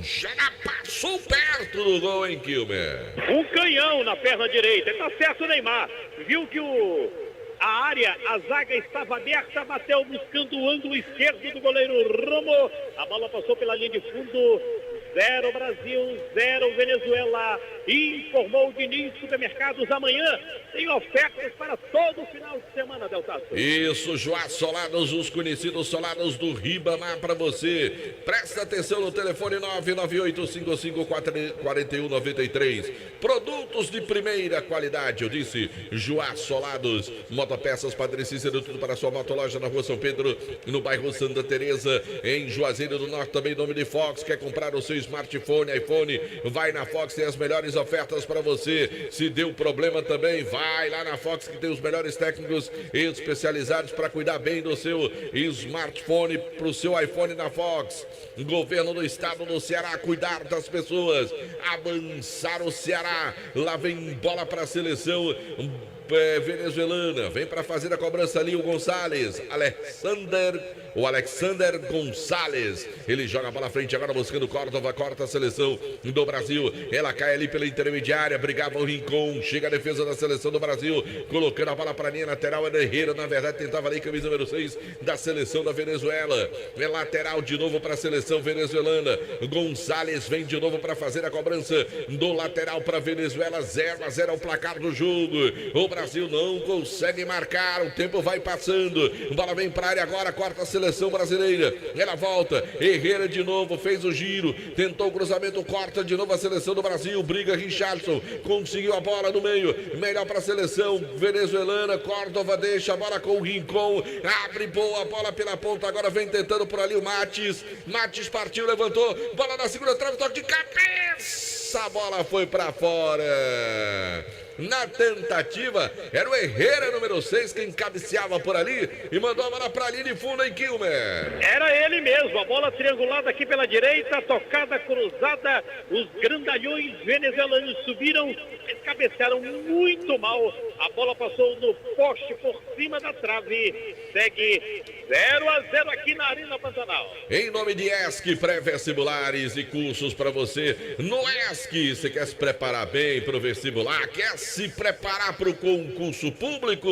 já passou perto do gol, hein, Kilmer? Um canhão na perna direita, tá certo o Neymar, viu que a área, a zaga estava aberta, bateu buscando o ângulo esquerdo do goleiro Romo, a bola passou pela linha de fundo. 0 Brasil, 0 Venezuela. Informou o Diniz Supermercados. Amanhã tem ofertas para todo o final de semana, Deltaço. Isso, Joá Solados, os conhecidos solados do Ribamar para você. Presta atenção no telefone 998554193. Produtos de primeira qualidade, eu disse, Joá Solados. Motopeças Padre Cícero, tudo para a sua motoloja na rua São Pedro, no bairro Santa Teresa, em Juazeiro do Norte, também nome de Fox. Quer comprar o seu smartphone, iPhone, vai na Fox, tem as melhores ofertas para você. Se deu problema também, vai lá na Fox, que tem os melhores técnicos especializados para cuidar bem do seu smartphone, para o seu iPhone na Fox. Governo do estado do Ceará, cuidar das pessoas, avançar o Ceará. Lá vem bola para a seleção venezuelana, vem para fazer a cobrança ali o Gonçalves, Alexander Gonçalves, ele joga a bola à frente agora buscando Córdova, corta a seleção do Brasil, ela cai ali pela intermediária, brigava o Rincon, chega a defesa da seleção do Brasil, colocando a bola para a linha lateral, é Herrera, na verdade tentava ali camisa número 6 da seleção da Venezuela, é lateral de novo para a seleção venezuelana, Gonçalves vem de novo para fazer a cobrança do lateral para a Venezuela, 0-0 é o placar do jogo, o Brasil não consegue marcar, o tempo vai passando, bola vem para a área agora, corta a seleção brasileira, ela volta, Herrera de novo, fez o giro, tentou o cruzamento, corta de novo a seleção do Brasil, briga Richardson, conseguiu a bola no meio, melhor para a seleção venezuelana, Córdova deixa a bola com o Rincon, abre boa a bola pela ponta, agora vem tentando por ali o Matis partiu, levantou, bola na segunda trave, toque de cabeça, a bola foi para fora. Na tentativa, era o Herrera, número 6, quem cabeceava por ali e mandou a bola para a linha de fundo em Kilmer. Era ele mesmo, a bola triangulada aqui pela direita, tocada, cruzada, os grandalhões venezuelanos subiram, cabecearam muito mal. A bola passou no poste por cima da trave. Segue 0-0 aqui na Arena Pantanal. Em nome de ESC, pré-vestibulares e cursos para você. No ESC, você quer se preparar bem para o vestibular? Quer se preparar para o concurso público?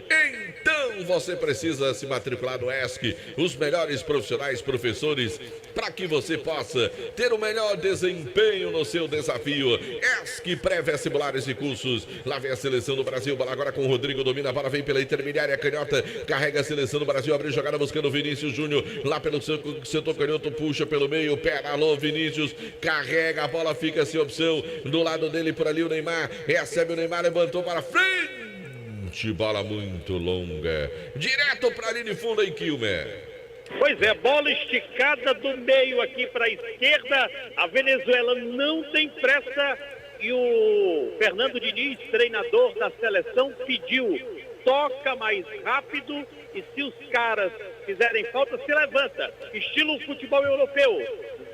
Então você precisa se matricular no ESC. Os melhores profissionais, professores, para que você possa ter o melhor desempenho no seu desafio. ESC, pré-vestibulares e cursos. Lá vem a seleção do Brasil. Bola agora com o Rodrigo. Domina a bola, vem pela intermediária. Canhota carrega a seleção do Brasil. Abre jogada buscando o Vinícius Júnior. Lá pelo setor canhoto, puxa pelo meio. Pera, alô, Vinícius. Carrega a bola, fica sem opção. Do lado dele, por ali, o Neymar. Recebe o Neymar, levantou para frente. Bola muito longa. Direto para a linha de fundo em Quilmer. Pois é, bola esticada do meio aqui para a esquerda. A Venezuela não tem pressa e o Fernando Diniz, treinador da seleção, pediu: toca mais rápido e se os caras fizerem falta, se levanta. Estilo futebol europeu.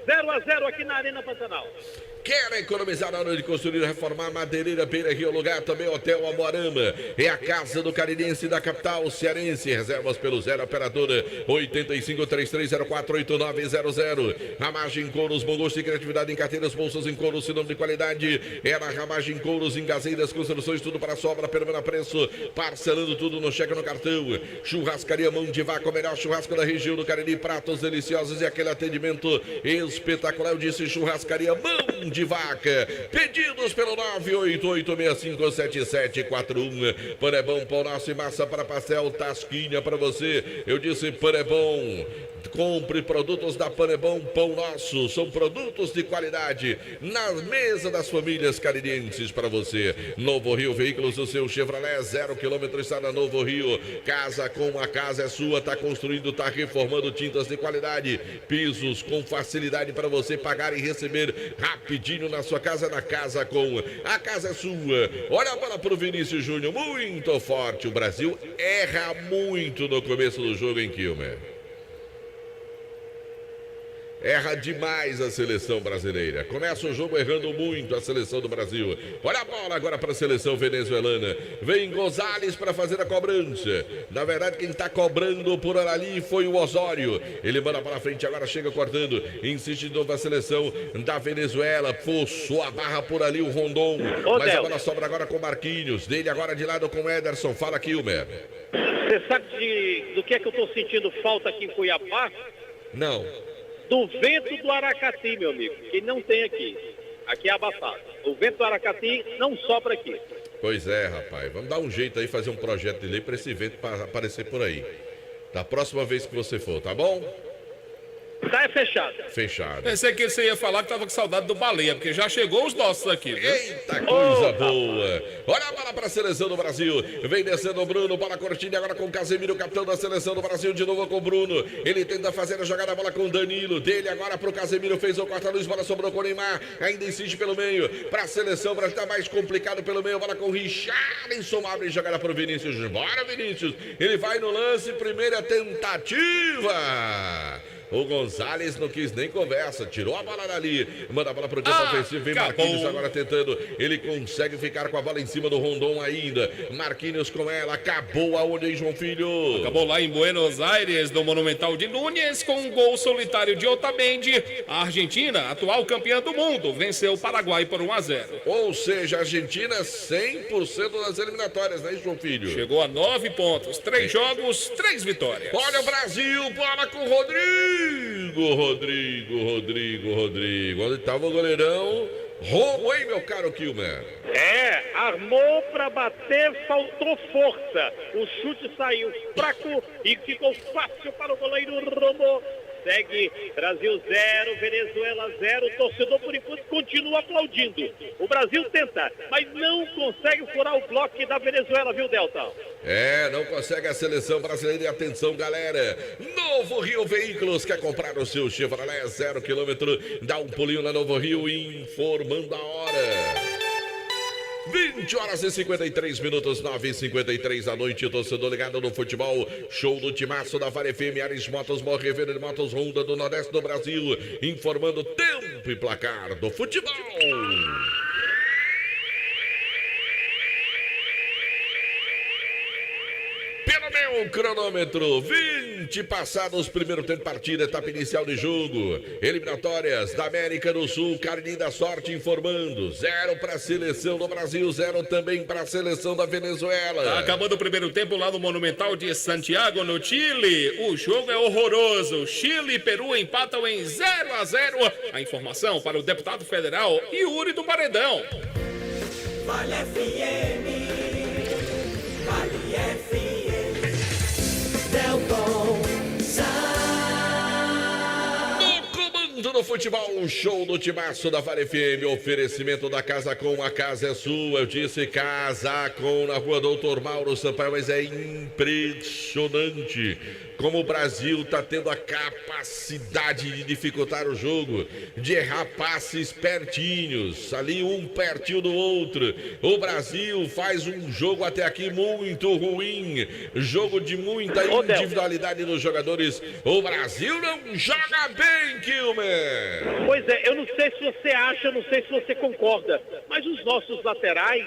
0-0 aqui na Arena Pantanal. Quer economizar na hora de construir e reformar? Madeireira Beira Rio, lugar também Hotel Amoarama. É a casa do carirense da capital cearense. Reservas pelo 0 operadora 8533048900. Ramagem Couros, bom gosto e criatividade em carteiras, bolsas em couros, sinônimo de qualidade. Era Ramagem Couros, em Gazeiras, construções, tudo para sobra, pelo menor preço. Parcelando tudo no cheque, no cartão. Churrascaria Mão de Vaca, o melhor churrasco da região do Cariri. Pratos deliciosos e aquele atendimento espetacular. Eu disse Churrascaria Mão de Vaca. Pedidos pelo 988657741. Pão é bom, pão nosso e massa para pastel, tasquinha para você. Eu disse Pão é bom. Compre produtos da Pão é bom, pão nosso. São produtos de qualidade na mesa das famílias caririenses para você. Novo Rio Veículos, o seu Chevrolet 0 km está na Novo Rio. Casa com a casa é sua, está construindo, está reformando, tintas de qualidade, pisos com facilidade para você pagar e receber rapidinho na sua casa, na Casa com. A casa é sua. Olha a bola para o Vinícius Júnior, muito forte. O Brasil erra muito no começo do jogo em Quilmer. Erra demais a seleção brasileira. Começa o jogo errando muito a seleção do Brasil. Olha a bola agora para a seleção venezuelana. Vem Gonzalez para fazer a cobrança. Na verdade, quem está cobrando por ali foi o Osório. Ele manda para frente, agora chega cortando. Insiste de novo a seleção da Venezuela. Forçou a barra por ali o Rondon. Mas a bola sobra agora com Marquinhos. Dele agora de lado com Ederson. Fala, Quilmer. Você sabe do que é que eu estou sentindo falta aqui em Cuiabá? Não. Do vento do Aracati, meu amigo, que não tem aqui. Aqui é abafado. O vento do Aracati não sopra aqui. Pois é, rapaz. Vamos dar um jeito aí, fazer um projeto de lei para esse vento aparecer por aí. Da próxima vez que você for, tá bom? Tá, é fechado. Fechado. Pensei que você ia falar que tava com saudade do Baleia, porque já chegou os nossos aqui, viu? Eita, coisa boa. Olha a bola para a seleção do Brasil. Vem descendo o Bruno, bola curtinha agora com o Casemiro, capitão da seleção do Brasil, de novo com o Bruno. Ele tenta fazer a jogada, a bola com o Danilo. Dele agora para o Casemiro, fez o corta-luz, bola sobrou com o Neymar. Ainda insiste pelo meio. Para a seleção, para estar mais complicado pelo meio, bola com o Richarlison, abre jogada para o Vinícius. Bora, Vinícius. Ele vai no lance, primeira tentativa. O Gonzalez não quis nem conversa, tirou a bola dali, manda a bola para o campo ofensivo, vem Marquinhos agora tentando, ele consegue ficar com a bola em cima do Rondon ainda, Marquinhos com ela, acabou aonde aí, João Filho? Acabou lá em Buenos Aires, no Monumental de Núñez, com um gol solitário de Otamendi. A Argentina, atual campeã do mundo, venceu o Paraguai por 1-0. Ou seja, a Argentina 100% nas eliminatórias, né, João Filho? Chegou a 9 pontos, 3 jogos, 3 vitórias. Olha o Brasil, bola com o Rodrigo. Onde estava o goleirão? Roubo, hein, meu caro Quilmer? É, armou para bater, faltou força. O chute saiu fraco e ficou fácil para o goleiro Romo. Segue Brasil 0, Venezuela 0. O torcedor, por enquanto, continua aplaudindo. O Brasil tenta, mas não consegue furar o bloco da Venezuela, viu, Delta? É, não consegue a seleção brasileira. E atenção, galera. Novo Rio Veículos. Quer comprar o seu Chevrolet 0 km? Dá um pulinho na Novo Rio, informando a hora. 20 horas e 53 minutos, 9h53 da noite, torcedor ligado no futebol, show do timaço da Vale FM, Ares Motos, Morreveira de Motos, Honda do Nordeste do Brasil, informando tempo e placar do futebol. Valeu o cronômetro, 20 passados, primeiro tempo de partida, etapa inicial de jogo. Eliminatórias da América do Sul, Carlinhos da Sorte informando. 0 para a seleção do Brasil, 0 também para a seleção da Venezuela. Tá acabando o primeiro tempo lá no Monumental de Santiago, no Chile. O jogo é horroroso. Chile e Peru empatam em 0-0. A informação para o deputado federal Yuri do Paredão. Vale FM, Vale FM, Delton No comando do futebol, show do timaço da Vale FM, oferecimento da Casa Com, a casa é sua. Eu disse Casa Com, na rua Doutor Mauro Sampaio, mas é impressionante como o Brasil está tendo a capacidade de dificultar o jogo, de errar passes pertinhos, ali um pertinho do outro. O Brasil faz um jogo até aqui muito ruim, jogo de muita individualidade dos jogadores. O Brasil não joga bem, Kilmer. Pois é, eu não sei se você acha, não sei se você concorda, mas os nossos laterais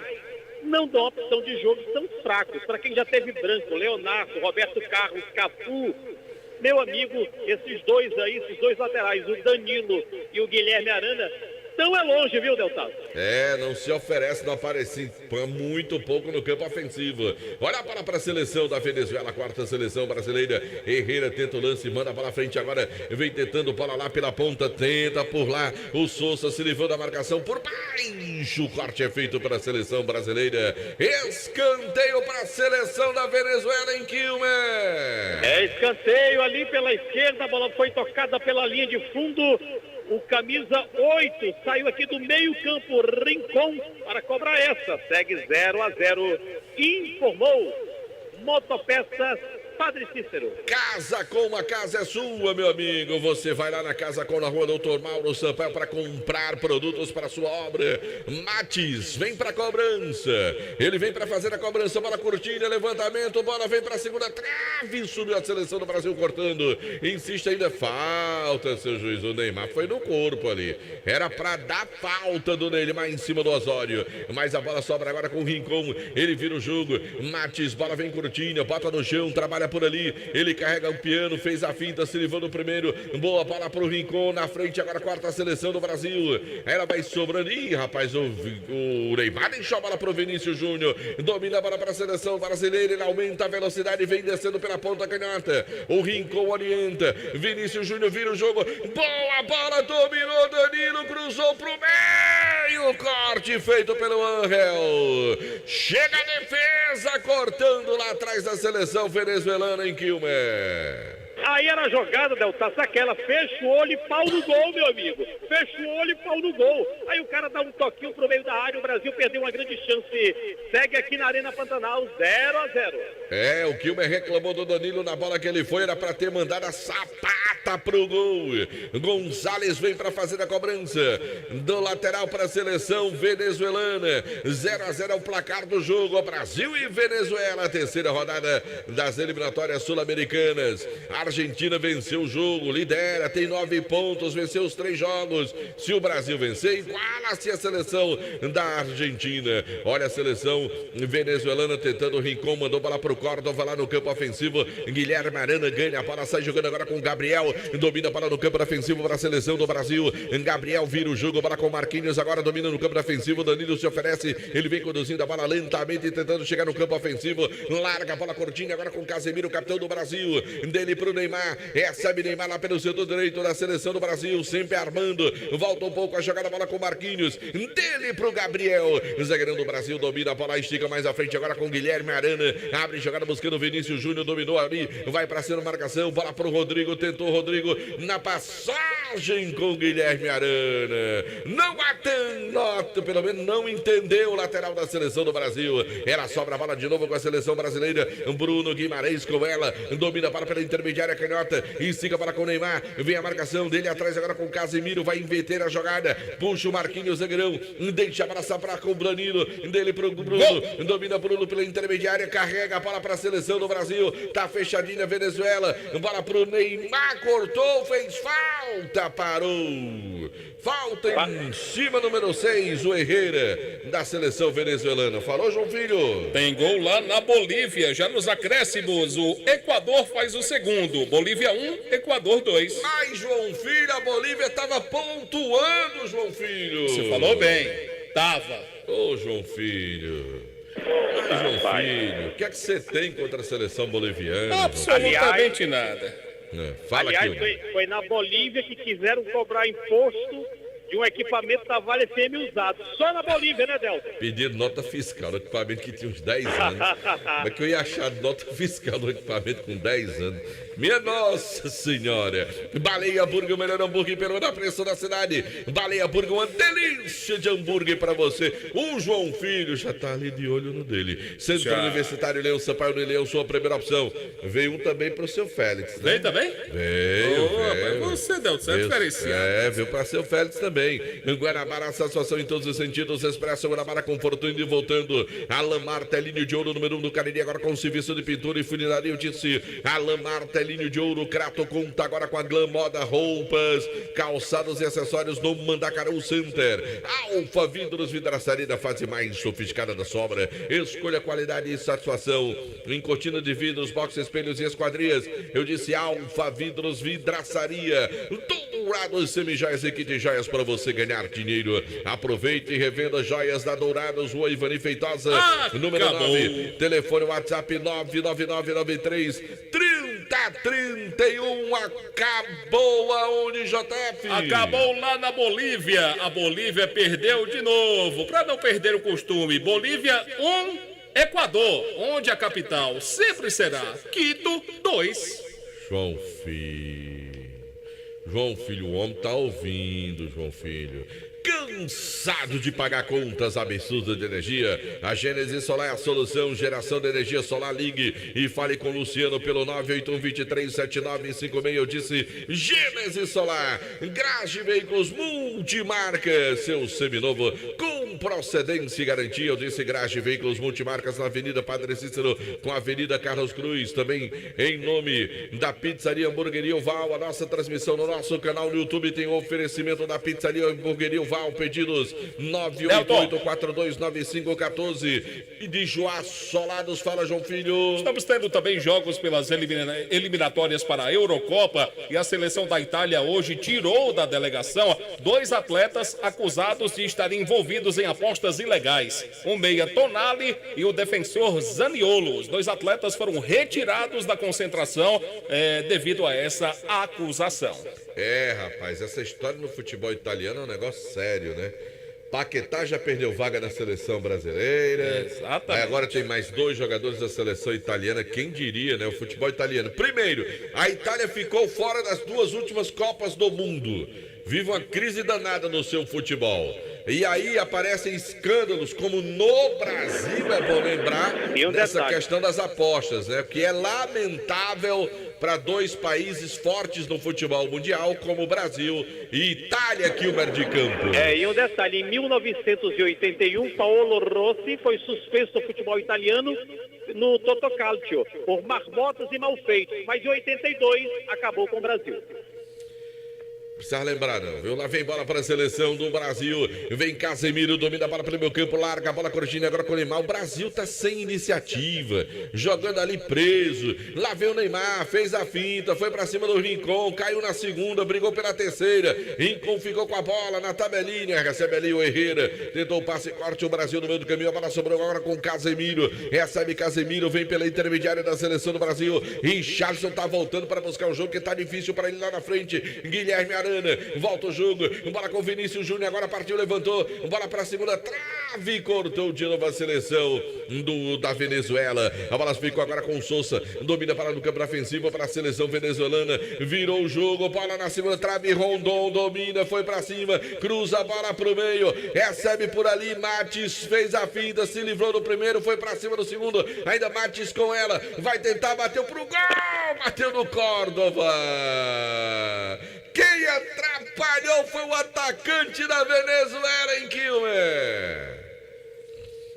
não dão opção de jogo, são fracos. Para quem já teve Branco, Leonardo, Roberto Carlos, Cafu, meu amigo, esses dois laterais, o Danilo e o Guilherme Arana, estão longe, viu, Deltado? Não se oferece, não aparece muito pouco no campo ofensivo. Olha a bola para a seleção da Venezuela, a quarta seleção brasileira. Herrera tenta o lance, manda para frente agora, vem tentando bola lá pela ponta, tenta por lá. O Sousa se livrou da marcação por baixo. O corte é feito para a seleção brasileira. Escanteio para a seleção da Venezuela em Quilmes. Escanteio ali pela esquerda, a bola foi tocada pela linha de fundo. O camisa 8 saiu aqui do meio campo, Rincon, para cobrar essa. Segue 0-0, informou Motopeças Padre Cícero. Casa Com, a casa é sua, meu amigo. Você vai lá na Casa Com, na rua Doutor Mauro Sampaio, para comprar produtos para sua obra. Mates, vem para cobrança. Ele vem para fazer a cobrança. Bola curtinha, levantamento, bola vem para a segunda trave. Subiu a seleção do Brasil cortando. Insiste ainda, falta, seu juiz. O Neymar foi no corpo ali. Era para dar falta do Neymar em cima do Osório. Mas a bola sobra agora com o Rincon. Ele vira o jogo. Mates, bola vem curtinha, bota no chão, trabalha por ali, ele carrega o piano, fez a finta, se livrou no primeiro, boa bola pro Rincon, na frente agora quarta seleção do Brasil, ela vai sobrando, ih rapaz, o Neymar deixou a bola pro Vinícius Júnior, domina a bola para a seleção brasileira, ele aumenta a velocidade, vem descendo pela ponta canhota, o Rincon orienta, Vinícius Júnior vira o jogo, boa bola, dominou, Danilo, cruzou pro meio, corte feito pelo Angel, chega a defesa, cortando lá atrás da seleção venezuelana em Quilmes. Aí era a jogada, Delta, aquela, fecha o olho e pau no gol, meu amigo. Fecha o olho e pau no gol. Aí o cara dá um toquinho pro meio da área, o Brasil perdeu uma grande chance. Segue aqui na Arena Pantanal, 0-0. O Quilmes reclamou do Danilo na bola que ele foi, era pra ter mandado a sapata pro gol. Gonzalez vem pra fazer a cobrança do lateral para a seleção venezuelana. 0-0 é o placar do jogo. Brasil e Venezuela, a terceira rodada das eliminatórias sul-americanas. A Argentina venceu o jogo, lidera, tem 9 pontos, venceu os 3 jogos. Se o Brasil vencer, iguala-se a seleção da Argentina. Olha a seleção venezuelana tentando, o Rincon mandou bola pro Córdoba lá no campo ofensivo. Guilherme Arana ganha a bola, sai jogando agora com o Gabriel, domina a bola no campo ofensivo para a seleção do Brasil. Gabriel vira o jogo, bola com o Marquinhos, agora domina no campo ofensivo. Danilo se oferece, ele vem conduzindo a bola lentamente, tentando chegar no campo ofensivo. Larga a bola curtinha agora com o Casemiro, capitão do Brasil. Dele pro Neymar, recebe Neymar lá pelo setor direito da seleção do Brasil, sempre armando, volta um pouco a jogada, a bola com Marquinhos, dele pro Gabriel, zagueirão do Brasil, domina a bola, estica mais à frente agora com Guilherme Arana, abre jogada buscando o Vinícius Júnior, dominou ali, vai pra cima marcação, bola pro Rodrigo, tentou o Rodrigo na passagem com Guilherme Arana, não nota, pelo menos não entendeu o lateral da seleção do Brasil, ela sobra a bola de novo com a seleção brasileira, Bruno Guimarães com ela, domina a bola pela intermediária canhota, estica para com o Neymar, vem a marcação dele atrás agora com o Casemiro, vai inverter a jogada, puxa o Marquinhos, zagueirão, deixa para Sapra com o Danilo, dele pro Bruno, domina Bruno pela intermediária, carrega a bola para a seleção do Brasil, tá fechadinha a Venezuela, bola pro Neymar, cortou, fez falta, parou. Falta em cima, número 6, o Herrera, da seleção venezuelana. Falou, João Filho? Tem gol lá na Bolívia, já nos acréscimos. O Equador faz o segundo. Bolívia 1, Equador 2. Mas, João Filho, a Bolívia estava pontuando, João Filho. Você falou bem, tava. Ô, João Filho. João Filho, o que é que você tem contra a seleção boliviana? Absolutamente nada. Fala aliás, aqui. foi na Bolívia que quiseram cobrar imposto de um equipamento da Vale FM usado. Só na Bolívia, né, Delta? Pedindo nota fiscal no equipamento que tinha uns 10 anos. Como é que eu ia achar nota fiscal no equipamento com 10 anos? Minha Nossa Senhora! Baleia Burger, o melhor hambúrguer pelo menor preço da cidade. Baleia Burger, uma delícia de hambúrguer pra você. O João Filho já tá ali de olho no dele. Centro Universitário Leão Sampaio no Leão, sua primeira opção. Veio um também pro seu Félix, né? Veio também? Veio. Você deu, você é diferenciado. Veio pra seu Félix também. Em Guanabara, satisfação em todos os sentidos. Expresso Guanabara, conforto indo e voltando. Alan Martelinho de Ouro, número 1 do Cariri, agora com serviço de pintura e funilaria. Eu disse, Alan Martelinho de Ouro, Crato conta agora com a Glam Moda, roupas, calçados e acessórios no Mandacaru Center. Alfa Vidros, vidraçaria da fase mais sofisticada da sobra. Escolha qualidade e satisfação em cortina de vidros, box, espelhos e esquadrias. Eu disse Alfa Vidros, vidraçaria. Dourados, semijoias e kit joias para você ganhar dinheiro. Aproveite e revenda joias da Dourados, Rua Ivani Feitosa, número 9. Telefone WhatsApp 99993 3031. Acabou aonde, JF? Acabou lá na Bolívia. A Bolívia perdeu de novo. Para não perder o costume, Bolívia 1, Equador, onde a capital sempre será Quito 2. João Filho, o homem tá ouvindo, João Filho. Cansado de pagar contas absurdas de energia? A Gênesis Solar é a solução. Geração de energia solar. Ligue e fale com o Luciano pelo 981-237956. Eu disse Gênesis Solar. Garage Veículos Multimarcas, seu seminovo com procedência e garantia. Eu disse Garage Veículos Multimarcas na Avenida Padre Cícero com a Avenida Carlos Cruz. Também em nome da Pizzaria Hamburgueria Oval. A nossa transmissão no nosso canal no YouTube tem o oferecimento da Pizzaria Hamburgueria Oval. Pedidos 988-429514 e de Joá Solados. Fala, João Filho. Estamos tendo também jogos pelas eliminatórias para a Eurocopa e a seleção da Itália hoje tirou da delegação 2 atletas acusados de estarem envolvidos em apostas ilegais. O meia Tonali e o defensor Zaniolo. Os 2 atletas foram retirados da concentração devido a essa acusação. Rapaz, essa história no futebol italiano é um negócio sério, né? Paquetá já perdeu vaga na seleção brasileira. Exatamente. Aí agora tem mais 2 jogadores da seleção italiana. Quem diria, né? O futebol italiano. Primeiro, a Itália ficou fora das 2 últimas Copas do Mundo. Vive uma crise danada no seu futebol. E aí aparecem escândalos, como no Brasil, é bom lembrar, dessa questão das apostas, né? Que é lamentável para 2 países fortes no futebol mundial, como o Brasil e Itália, Kilmer de Campo. E um detalhe, em 1981, Paolo Rossi foi suspenso do futebol italiano no Totocalcio, por marmotas e malfeitos, mas em 82 acabou com o Brasil. Precisa lembrar, não, viu? Lá vem bola para a seleção do Brasil. Vem Casemiro, domina a bola pelo meu campo, larga a bola corrigida agora com o Neymar. O Brasil tá sem iniciativa, jogando ali preso. Lá vem o Neymar, fez a finta, foi para cima do Rincon, caiu na segunda, brigou pela terceira. Rincon ficou com a bola na tabelinha, recebe ali o Herrera, tentou o passe corte, o Brasil no meio do caminho, a bola sobrou agora com Casemiro. Recebe Casemiro, vem pela intermediária da seleção do Brasil. Richarlison tá voltando para buscar o jogo que tá difícil para ele lá na frente. Guilherme Arana, volta o jogo, bola com Vinícius Júnior, agora partiu, levantou, bola para a segunda trave, cortou de novo a seleção da Venezuela. A bola ficou agora com o Sousa, domina para no campo defensivo para a seleção venezuelana, virou o jogo, bola na segunda trave, Rondon domina, foi para cima, cruza a bola pro meio, recebe por ali, Matis fez a finta, se livrou do primeiro, foi para cima do segundo, ainda Matis com ela, vai tentar, bateu pro gol, bateu no Córdova. Quem atrapalhou foi o atacante da Venezuela, em Quilmer.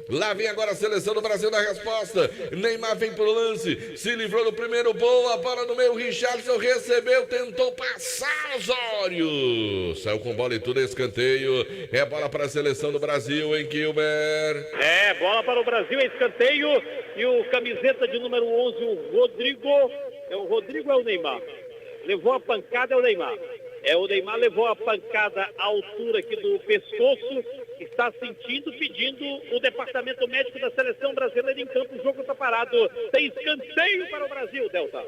Lá vem agora a seleção do Brasil na resposta. Neymar vem pro lance, se livrou do primeiro, boa bola no meio. Richarlison recebeu, tentou passar. Osório saiu com bola e tudo, escanteio. É bola para a seleção do Brasil, hein, Kilmer? É, bola para o Brasil, escanteio. E o camiseta de número 11, o Rodrigo. É o Rodrigo ou é o Neymar? Levou a pancada, é o Neymar. O Neymar levou a pancada à altura aqui do pescoço, está sentindo, pedindo o departamento médico da seleção brasileira em campo. O jogo está parado, tem escanteio para o Brasil, Delta.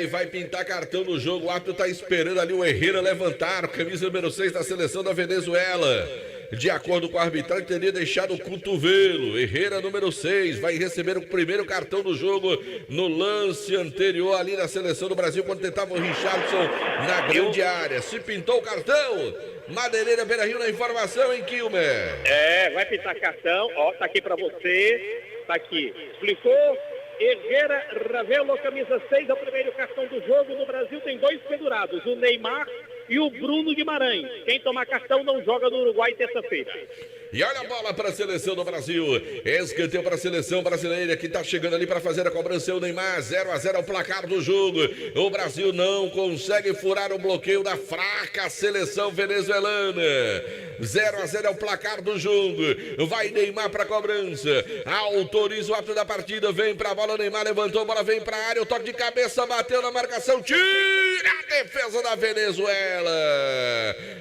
E vai pintar cartão no jogo. O árbitro está esperando ali o Herrera levantar, camisa número 6 da seleção da Venezuela. De acordo com a arbitragem, teria deixado o cotovelo. Herrera, número 6, vai receber o primeiro cartão do jogo no lance anterior ali na seleção do Brasil, quando tentava o Richarlison na grande área. Se pintou o cartão, Madeireira Beira-Rio na informação, hein, Kilmer? Vai pintar cartão, tá aqui pra você, tá aqui. Explicou, Herrera Ravelo, camisa 6, é o primeiro cartão do jogo. No Brasil tem 2 pendurados, o Neymar e o Bruno Guimarães. Quem tomar cartão não joga no Uruguai terça-feira. E olha a bola para a seleção do Brasil. Escanteio para a seleção brasileira que está chegando ali para fazer a cobrança. O Neymar, 0-0 é o placar do jogo. O Brasil não consegue furar o bloqueio da fraca seleção venezuelana. 0-0 é o placar do jogo. Vai Neymar para a cobrança. Autoriza o ato da partida. Vem para a bola. Neymar levantou a bola, vem para a área. O toque de cabeça, bateu na marcação. Tira a defesa da Venezuela.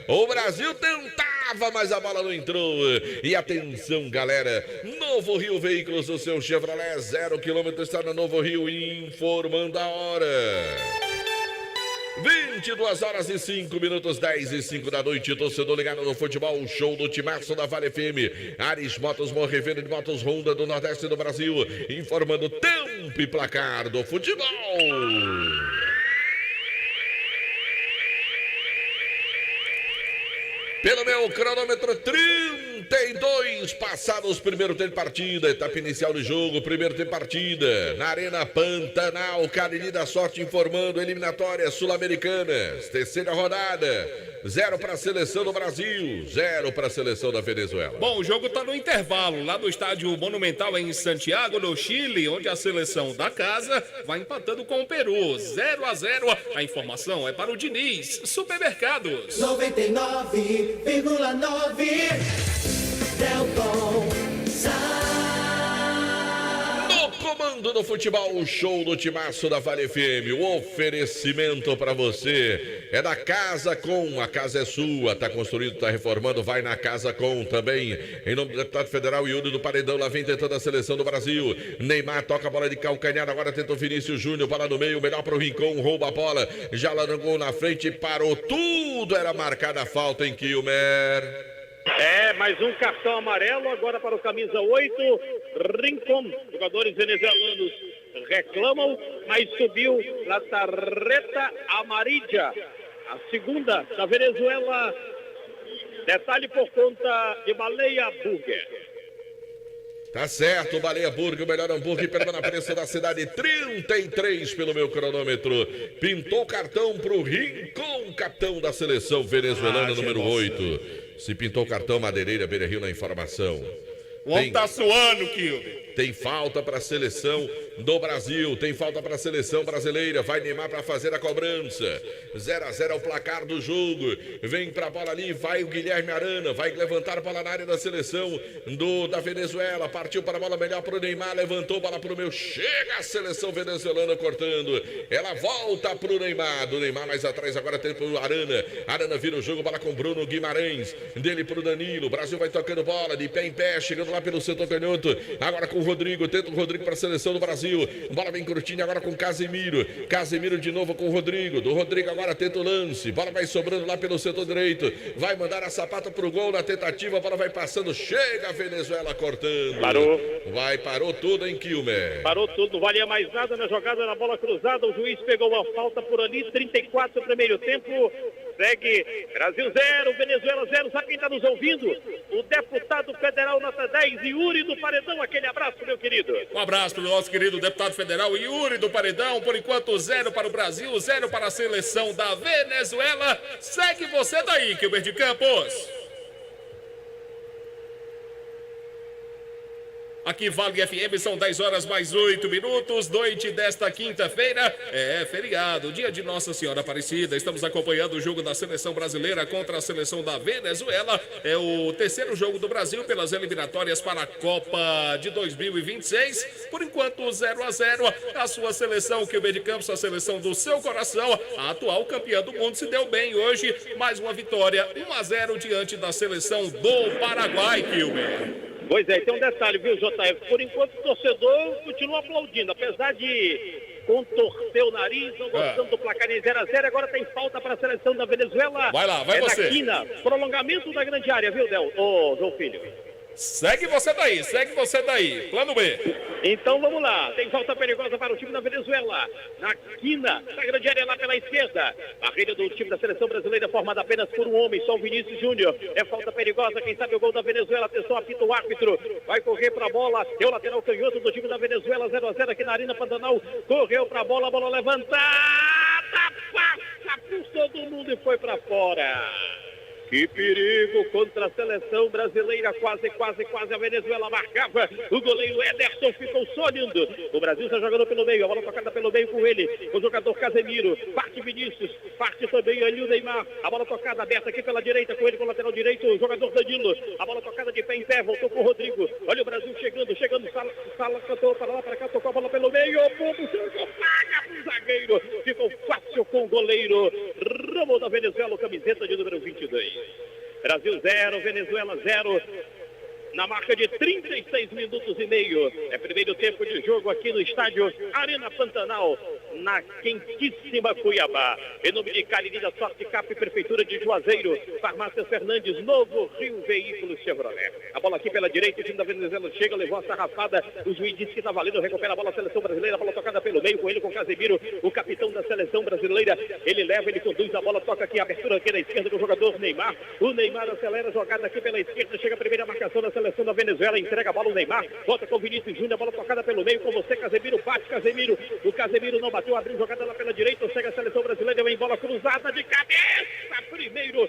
O Brasil tentava, mas a bola não entrou. E atenção, galera, Novo Rio Veículos, o seu Chevrolet 0 km está na Novo Rio, informando a hora. 22h05, 10h05 da noite, torcedor ligado no futebol, o show do Timaço da Vale FM. Ares Motos, Morrevenda de Motos Honda do Nordeste do Brasil, informando tempo e placar do futebol. Pelo meu cronômetro, 32 passados, primeiro tempo de partida, etapa inicial de jogo, primeiro tempo de partida, na Arena Pantanal, Cariri da Sorte informando, eliminatórias sul-americanas, terceira rodada, 0 para a seleção do Brasil, 0 para a seleção da Venezuela. Bom, o jogo está no intervalo, lá do estádio Monumental em Santiago, no Chile, onde a seleção da casa vai empatando com o Peru, 0-0, a informação é para o Diniz Supermercados. 99,9 Delton No comando do futebol, o show do Timaço da Vale FM. O oferecimento para você é da Casa Com. A casa é sua, tá construído, tá reformando, vai na Casa Com também. Em nome do deputado federal Yuri do Paredão, lá vem tentando a seleção do Brasil. Neymar toca a bola de calcanhar, agora tenta o Vinícius Júnior, bola no meio, melhor para o Rincon, rouba a bola, já largou na frente, parou tudo, era marcada a falta em Kilmer. Mais um cartão amarelo agora para o camisa 8, Rincon. Jogadores venezuelanos reclamam, mas subiu na tarjeta amarilla. A segunda da Venezuela. Detalhe por conta de Baleia Burger. Tá certo, Baleia Burger, o melhor hambúrguer pela na preço da cidade, 33 pelo meu cronômetro. Pintou o cartão pro Rincon, capitão da seleção venezuelana, número 8. Se pintou o cartão, Madeireira Beira-Rio na informação. O homem tá suando, Kilber. Tem falta para a seleção do Brasil, tem falta para a seleção brasileira. Vai Neymar para fazer a cobrança. 0-0 é o placar do jogo. Vem para a bola ali, vai o Guilherme Arana, vai levantar a bola na área da seleção da Venezuela. Partiu para a bola melhor para o Neymar, levantou a bola para o meu. Chega a seleção venezuelana cortando. Ela volta para o Neymar. Do Neymar mais atrás, agora tem para o Arana. Arana vira o jogo, bola com Bruno Guimarães. Dele para o Danilo. O Brasil vai tocando bola de pé em pé, chegando lá pelo setor canhoto. Agora com o Rodrigo, tenta o Rodrigo para a seleção do Brasil. Bola bem curtinha agora com Casemiro. Casemiro de novo com o Rodrigo. Do Rodrigo agora tenta o lance. Bola vai sobrando lá pelo setor direito. Vai mandar a sapata para o gol na tentativa. A bola vai passando. Chega a Venezuela cortando. Parou tudo em Kilmer. Parou tudo, não valia mais nada na jogada na bola cruzada. O juiz pegou uma falta por ali. 34 no primeiro tempo. Segue Brasil 0, Venezuela 0. Sabe quem está nos ouvindo? O deputado federal nota 10, Yuri do Paredão. Aquele abraço, meu querido. Um abraço para o nosso querido deputado federal Yuri do Paredão. Por enquanto, 0 para o Brasil, 0 para a seleção da Venezuela. Segue você daí, Kilber de Campos. Aqui Vale FM, são 10 horas mais 8 minutos, noite desta quinta-feira, feriado, dia de Nossa Senhora Aparecida. Estamos acompanhando o jogo da seleção brasileira contra a seleção da Venezuela. É o terceiro jogo do Brasil pelas eliminatórias para a Copa de 2026. Por enquanto, 0-0. A sua seleção, que o meio de campo, a seleção do seu coração, a atual campeã do mundo, se deu bem hoje. Mais uma vitória, 1-0 diante da seleção do Paraguai, Kilmer. Pois é, tem um detalhe, viu, JF? Por enquanto o torcedor continua aplaudindo, apesar de contorcer o nariz, não gostando do placar em 0-0, agora tem falta para a seleção da Venezuela. Vai lá, vai você. Da quina, prolongamento da grande área, viu, João Filho? Segue você daí, plano B. Então vamos lá, tem falta perigosa para o time da Venezuela, na quina, na grande área lá pela esquerda, barreira do time da seleção brasileira formada apenas por um homem, só o Vinícius Júnior, é falta perigosa, quem sabe o gol da Venezuela, atenção, apita o árbitro, vai correr para a bola, deu lateral canhoto do time da Venezuela, 0-0 aqui na Arena Pantanal, correu para a bola levantada, passa por todo mundo e foi para fora. Que perigo contra a seleção brasileira, quase a Venezuela marcava, o goleiro Ederson ficou só olhando, o Brasil está jogando pelo meio, a bola tocada pelo meio com ele, o jogador Casemiro, parte Vinícius, parte também ali o Neymar, a bola tocada aberta aqui pela direita com ele, com o lateral direito, o jogador Danilo, a bola tocada de pé em pé, voltou com o Rodrigo, olha o Brasil chegando, Sala cantou para lá, para cá, tocou a bola pelo meio, o povo paga pro zagueiro, ficou fácil com o goleiro Ramo da Venezuela, camiseta de número 22. Brasil 0, Venezuela 0, na marca de 36 minutos e meio. É primeiro tempo de jogo aqui no estádio Arena Pantanal, na quentíssima Cuiabá. Em nome de Cariri da Sorte Cap, Prefeitura de Juazeiro, Farmácias Fernandes, Novo Rio Veículos Chevrolet. A bola aqui pela direita, o time da Venezuela chega, levou a sarrafada, o juiz disse que está valendo, recupera a bola, a seleção brasileira, a bola tocada pelo meio com ele, com Casemiro, o capitão da seleção brasileira, ele leva, ele conduz a bola, toca aqui, abertura aqui na esquerda do jogador Neymar, o Neymar acelera a jogada aqui pela esquerda, chega a primeira marcação da seleção da Venezuela, entrega a bola o Neymar, volta com o Vinícius Júnior, a bola tocada pelo meio com você, Casemiro, bate Casemiro, o Casemiro não bateu, abriu jogada lá pela direita, chega a seleção brasileira, vem bola cruzada de cabeça, primeiro,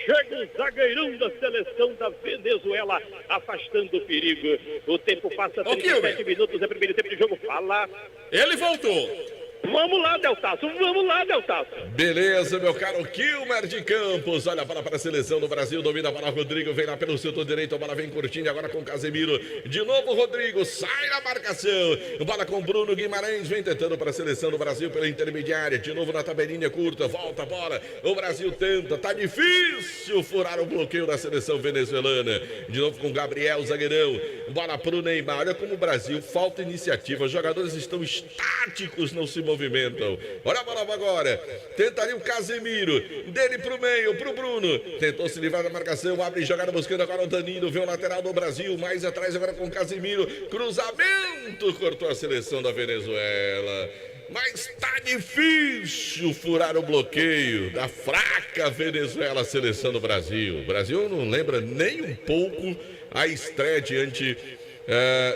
chega o zagueirão da seleção da Venezuela, afastando o perigo, o tempo passa 37 minutos, é primeiro tempo de jogo, fala. Ele voltou. Vamos lá, Deltaço. Beleza, meu caro Kilmer de Campos. Olha a bola para a seleção do Brasil. Domina a bola, Rodrigo. Vem lá pelo setor direito. A bola vem curtindo agora com Casemiro. De novo, Rodrigo. Sai na marcação. Bola com Bruno Guimarães. Vem tentando para a seleção do Brasil pela intermediária. De novo na tabelinha curta. Volta a bola. O Brasil tenta. Tá difícil furar o bloqueio da seleção venezuelana. De novo com Gabriel, zagueirão. Bola para o Neymar. Olha como o Brasil falta iniciativa. Os jogadores estão estáticos, não se movimentam. Olha a bola agora. Tenta ali o Casemiro. Dele pro meio, pro Bruno. Tentou se livrar da marcação. Abre jogada buscando agora o Danilo. Vê o lateral do Brasil. Mais atrás agora com o Casemiro. Cruzamento. Cortou a seleção da Venezuela. Mas tá difícil furar o bloqueio da fraca Venezuela, seleção do Brasil. O Brasil não lembra nem um pouco a estreia diante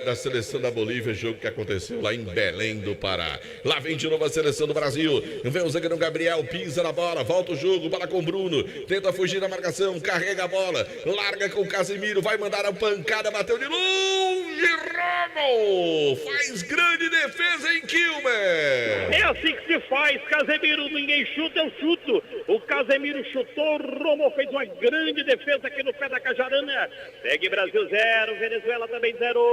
da seleção da Bolívia, jogo que aconteceu lá em Belém do Pará. Lá vem de novo a seleção do Brasil. Vem o zagueirão Gabriel, pisa na bola, volta o jogo, bola com o Bruno, tenta fugir da marcação, carrega a bola, larga com o Casemiro, vai mandar a pancada, bateu de longe, Romo! Faz grande defesa em Kilmer! É assim que se faz, Casemiro, ninguém chuta, eu chuto. O Casemiro chutou, Romo fez uma grande defesa aqui no pé da Cajarana. Segue Brasil 0, Venezuela também 0.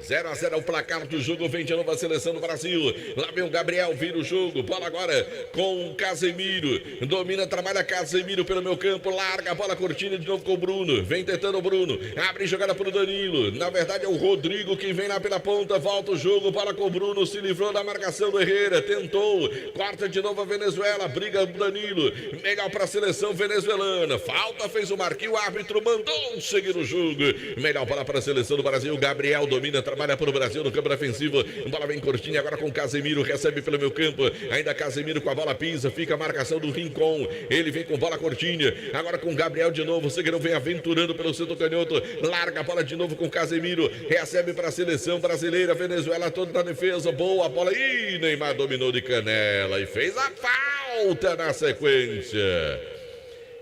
0-0 é o placar do jogo, vem de novo a seleção do Brasil. Lá vem o Gabriel, vira o jogo. Bola agora com o Casemiro. Domina, trabalha Casemiro pelo meu campo. Larga a bola curtinha de novo com o Bruno. Vem tentando o Bruno. Abre jogada para o Danilo. Na verdade é o Rodrigo que vem lá pela ponta. Volta o jogo, bola com o Bruno. Se livrou da marcação do Herrera. Tentou. Corta de novo a Venezuela. Briga o Danilo. Melhor para a seleção venezuelana. Falta, fez o marquinho. O árbitro mandou seguir o jogo. Melhor bola para a seleção do Brasil. Gabriel domina, trabalha para o Brasil no campo defensivo. Bola bem curtinha agora com Casemiro. Recebe pelo meu campo. Ainda Casemiro com a bola pisa. Fica a marcação do Rincon. Ele vem com bola curtinha. Agora com Gabriel de novo. O zagueirão vem aventurando pelo centro canhoto. Larga a bola de novo com Casemiro. Recebe para a seleção brasileira. Venezuela toda na defesa. Boa bola. Ih, Neymar dominou de canela e fez a falta na sequência.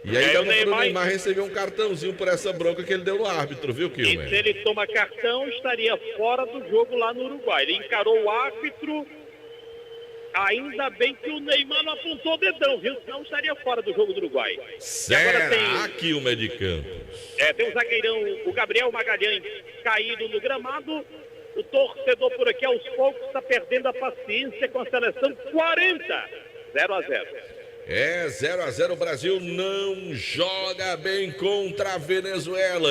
E aí o Neymar recebeu um cartãozinho por essa bronca que ele deu no árbitro, viu, Kilmer? E se ele toma cartão, estaria fora do jogo lá no Uruguai. Ele encarou o árbitro. Ainda bem que o Neymar não apontou o dedão, viu? Senão estaria fora do jogo do Uruguai. Será, Kilmer de Campos? Tem o zagueirão, o Gabriel Magalhães, caído no gramado. O torcedor por aqui, aos poucos, está perdendo a paciência com a seleção. 40, 0-0. 0-0, o Brasil não joga bem contra a Venezuela.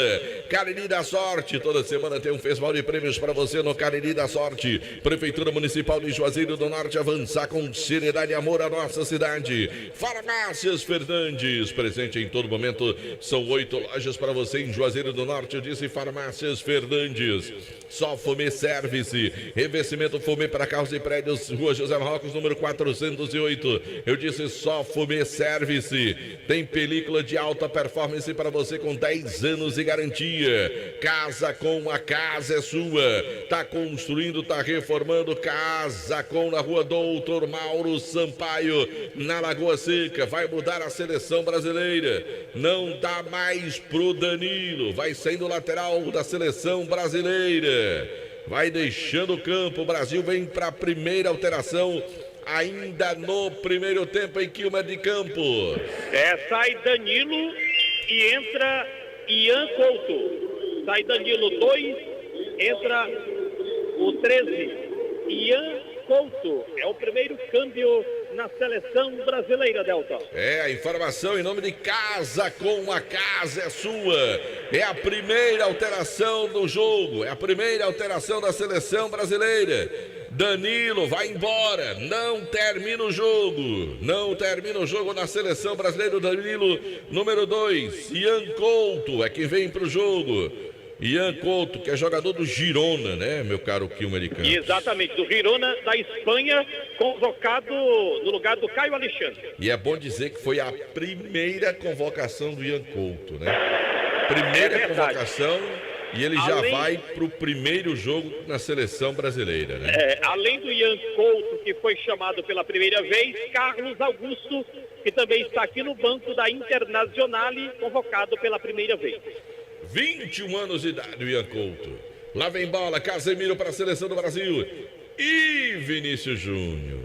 Cariri da Sorte, toda semana tem um festival de prêmios para você no Cariri da Sorte. Prefeitura Municipal de Juazeiro do Norte, avançar com seriedade e amor à nossa cidade. Farmácias Fernandes, presente em todo momento, são 8 lojas para você em Juazeiro do Norte. Eu disse Farmácias Fernandes. Só Fumê Service, revestimento Fumê para carros e prédios, Rua José Marrocos, número 408. Eu disse só Fumê Service, tem película de alta performance para você com 10 anos de garantia. Casa com a casa é sua. Tá construindo, tá reformando. Casa com na Rua Doutor Mauro Sampaio, na Lagoa Seca. Vai mudar a seleção brasileira. Não dá mais pro Danilo. Vai saindo lateral da seleção brasileira. Vai deixando o campo. O Brasil vem para a primeira alteração. Ainda no primeiro tempo em Kilmer de Campo. Sai Danilo e entra Ian Couto. Sai Danilo 2, entra o 13, Ian Couto. É o primeiro câmbio na seleção brasileira, Delta. A informação em nome de Casa com a Casa é sua. É a primeira alteração do jogo. É a primeira alteração da seleção brasileira. Danilo vai embora, não termina o jogo. Não termina o jogo na seleção brasileira. Danilo, número 2. Ian Couto é quem vem para o jogo. Ian Couto, que é jogador do Girona, né, meu caro Kilmer de Campos? Exatamente, do Girona da Espanha, convocado no lugar do Caio Alexandre. E é bom dizer que foi a primeira convocação do Ian Couto, né? Primeira convocação. E ele já vai para o primeiro jogo na seleção brasileira, né? Além do Ian Couto, que foi chamado pela primeira vez, Carlos Augusto, que também está aqui no banco da Internazionale, convocado pela primeira vez. 21 anos de idade, o Ian Couto. Lá vem bola, Casemiro para a seleção do Brasil. E Vinícius Júnior.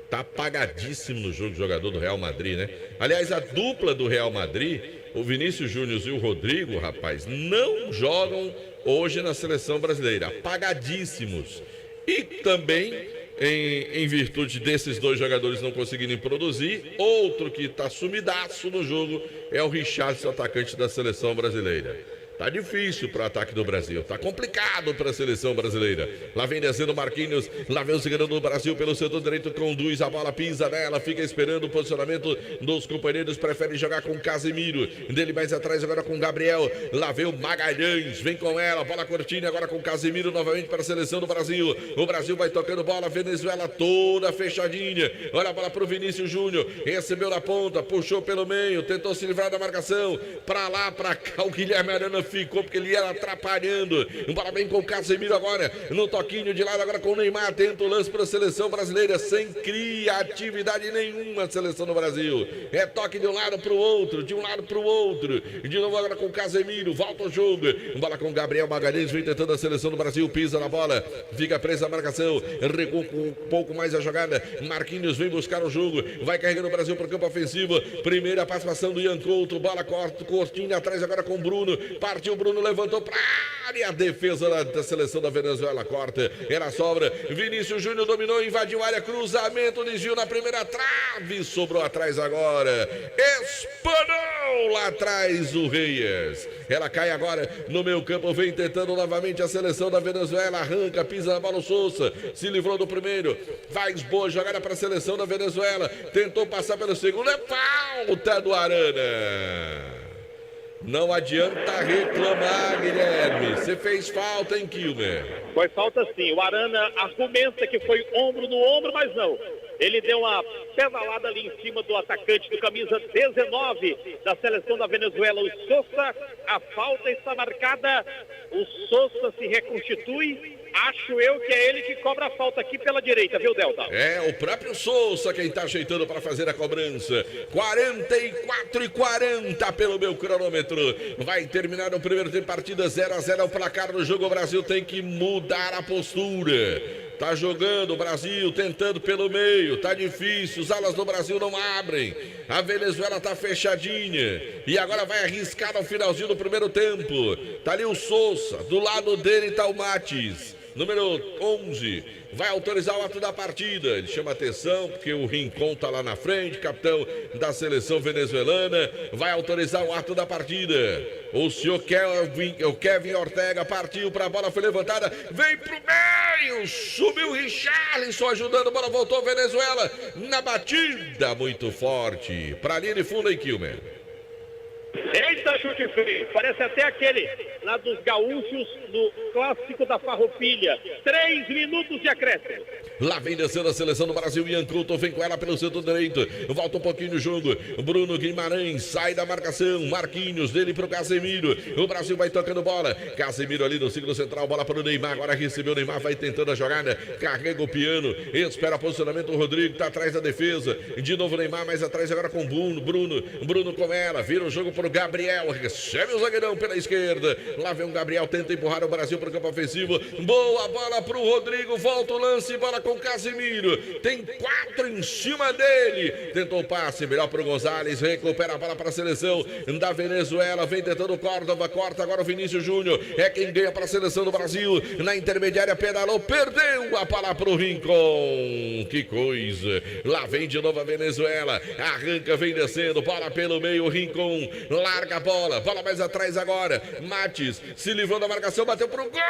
Tá apagadíssimo no jogo, jogador do Real Madrid, né? Aliás, a dupla do Real Madrid, o Vinícius Júnior e o Rodrigo, rapaz, não jogam hoje na seleção brasileira. Apagadíssimos. E também, em virtude desses dois jogadores não conseguirem produzir, outro que está sumidaço no jogo é o Richarlison, atacante da seleção brasileira. Tá difícil para o ataque do Brasil, tá complicado para a seleção brasileira. Lá vem descendo o Marquinhos, lá vem o zagueiro do Brasil pelo setor direito, conduz a bola, pisa nela, fica esperando o posicionamento dos companheiros, prefere jogar com Casemiro, dele mais atrás agora com Gabriel, lá vem o Magalhães, vem com ela, bola curtinha agora com Casemiro novamente para a seleção do Brasil. O Brasil vai tocando bola, Venezuela toda fechadinha, olha a bola para o Vinícius Júnior, recebeu na ponta, puxou pelo meio, tentou se livrar da marcação, para lá, para cá, o Guilherme Arana ficou porque ele ia atrapalhando. Bola bem com o Casemiro agora, no toquinho de lado agora com o Neymar, tenta o lance para a seleção brasileira, sem criatividade nenhuma a seleção do Brasil. É toque de um lado para o outro, de um lado para o outro, de novo agora com o Casemiro, volta o jogo, bola com o Gabriel Magalhães, vem tentando a seleção do Brasil, pisa na bola, fica presa a marcação, recua um pouco mais a jogada, Marquinhos vem buscar o jogo, vai carregando o Brasil para o campo ofensivo, primeira participação do Ian Couto, bola cortinha atrás agora com o Bruno, partiu o Bruno, levantou para a área, a defesa da seleção da Venezuela corta, era sobra, Vinícius Júnior dominou, invadiu a área, cruzamento, desvio na primeira trave, sobrou atrás agora, espanou lá atrás o Reyes, ela cai agora no meio campo, vem tentando novamente a seleção da Venezuela, arranca, pisa na bola o Sousa, se livrou do primeiro, faz boa jogada para a seleção da Venezuela, tentou passar pelo segundo, é falta do Arana. Não adianta reclamar, Guilherme. Você fez falta, hein, Kilmer? Foi falta sim. O Arana argumenta que foi ombro no ombro, mas não. Ele deu uma pedalada ali em cima do atacante do camisa 19 da seleção da Venezuela, o Sousa. A falta está marcada. O Sousa se reconstitui. Acho eu que é ele que cobra a falta aqui pela direita, viu, Delta? É o próprio Souza quem tá ajeitando para fazer a cobrança. 44:40 pelo meu cronômetro. Vai terminar o primeiro tempo, partida 0-0 o placar do jogo. O Brasil tem que mudar a postura. Tá jogando o Brasil, tentando pelo meio, tá difícil, os alas do Brasil não abrem. A Venezuela tá fechadinha e agora vai arriscar no finalzinho do primeiro tempo. Tá ali o Souza, do lado dele tá o Matis. Número 11, vai autorizar o ato da partida. Ele chama atenção porque o Rincon tá lá na frente, capitão da seleção venezuelana. Vai autorizar o ato da partida. O senhor Kevin Ortega partiu para a bola, foi levantada, vem pro meio, subiu o Richarlison ajudando, a bola voltou Venezuela na batida muito forte. Pra linha de fundo aí, Kilmer. Eita, chute feio. Parece até aquele lá dos gaúchos no clássico da Farroupilha. 3 minutos de acréscimo. Lá vem descendo a seleção do Brasil. Ian Couto vem com ela pelo centro direito. Volta um pouquinho no jogo. Bruno Guimarães sai da marcação. Marquinhos dele pro Casemiro. O Brasil vai tocando bola. Casemiro ali no círculo central. Bola para o Neymar. Agora recebeu o Neymar. Vai tentando a jogada. Carrega o piano. Espera posicionamento. O Rodrigo tá atrás da defesa. De novo o Neymar. Mais atrás agora com o Bruno com ela. Vira o jogo pro Gabriel. Recebe o zagueirão pela esquerda. Lá vem o Gabriel. Tenta empurrar o Brasil pro campo ofensivo. Boa bola pro Rodrigo. Volta o lance. Bola com Casemiro, tem 4 em cima dele, tentou o passe, melhor pro Gonzalez, recupera a bola para a seleção da Venezuela, vem tentando o Córdoba, corta agora o Vinícius Júnior, é quem ganha para a seleção do Brasil, na intermediária pedalou, perdeu a bola pro Rincon, que coisa, lá vem de novo a Venezuela, arranca, vem descendo, bola pelo meio, Rincon, larga a bola mais atrás agora, Matis, se livrou da marcação, bateu pro gol,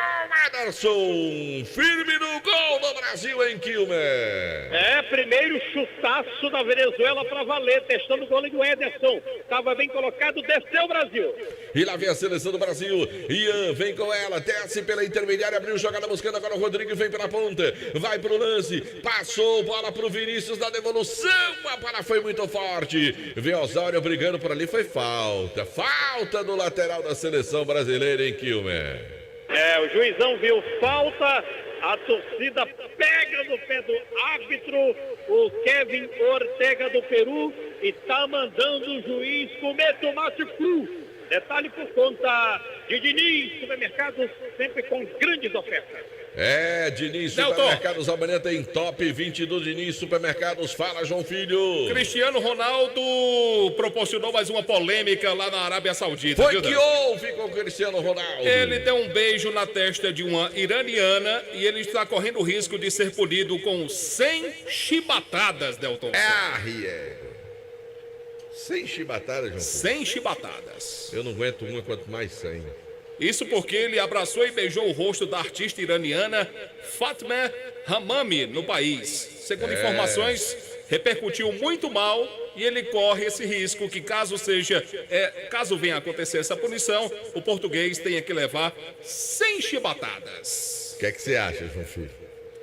Ederson, firme no gol do Brasil, hein, Kilmer? É, primeiro chutaço da Venezuela para valer, testando o goleiro Ederson. Estava bem colocado, desceu o Brasil. E lá vem a seleção do Brasil. Ian vem com ela, desce pela intermediária, abriu jogada buscando agora o Rodrigo, vem pela ponta, vai pro lance, passou, bola pro Vinícius na devolução, a bola foi muito forte. Vem Osório brigando por ali, foi falta do lateral da seleção brasileira, hein, Kilmer? É, o juizão viu falta. A torcida pega no pé do árbitro, o Kevin Ortega do Peru, e tá mandando o juiz comer tomate cru. Detalhe por conta de Diniz Supermercados, sempre com grandes ofertas. É, Diniz Supermercados, amanhã tem top 20 do Diniz Supermercados. Fala, João Filho. Cristiano Ronaldo proporcionou mais uma polêmica lá na Arábia Saudita. Foi que houve com o Cristiano Ronaldo. Ele deu um beijo na testa de uma iraniana e ele está correndo o risco de ser punido com 100 chibatadas, Delton. É. 100 chibatadas, João Filho? 100 chibatadas. Eu não aguento uma, quanto mais 100. Isso porque ele abraçou e beijou o rosto da artista iraniana Fatma Hamami no país. Segundo informações, repercutiu muito mal e ele corre esse risco que caso venha a acontecer essa punição, o português tenha que levar 100 chibatadas. O que é que você acha, João Filho?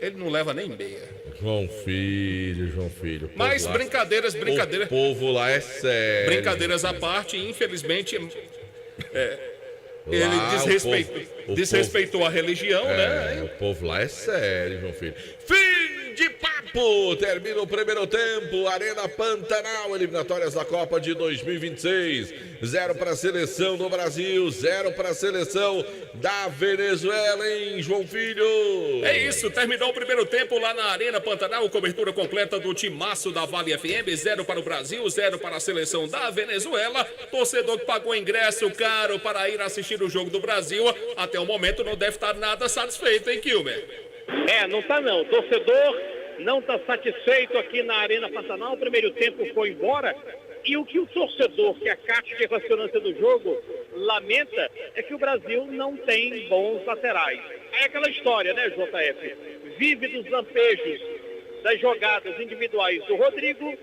Ele não leva nem meia. João Filho. Mas brincadeiras. O povo lá é sério. Brincadeiras à parte, infelizmente... Ele desrespeitou a religião, né? O povo lá é sério, João Filho. Fim de papo! Termina o primeiro tempo. Arena Pantanal, eliminatórias da Copa de 2026. 0 para a seleção do Brasil, 0 para a seleção da Venezuela, hein, João Filho? É isso, terminou o primeiro tempo lá na Arena Pantanal. Cobertura completa do timaço da Vale FM. 0 para o Brasil, 0 para a seleção da Venezuela. Torcedor que pagou ingresso caro para ir assistir o jogo do Brasil, até o momento não deve estar nada satisfeito, hein, Kilmer? Não tá não. Torcedor não tá satisfeito aqui na Arena Pantanal. O primeiro tempo foi embora. E o que o torcedor, que é a caixa de ressonância do jogo, lamenta é que o Brasil não tem bons laterais. É aquela história, né, JF? Vive dos lampejos, das jogadas individuais do Rodrigo,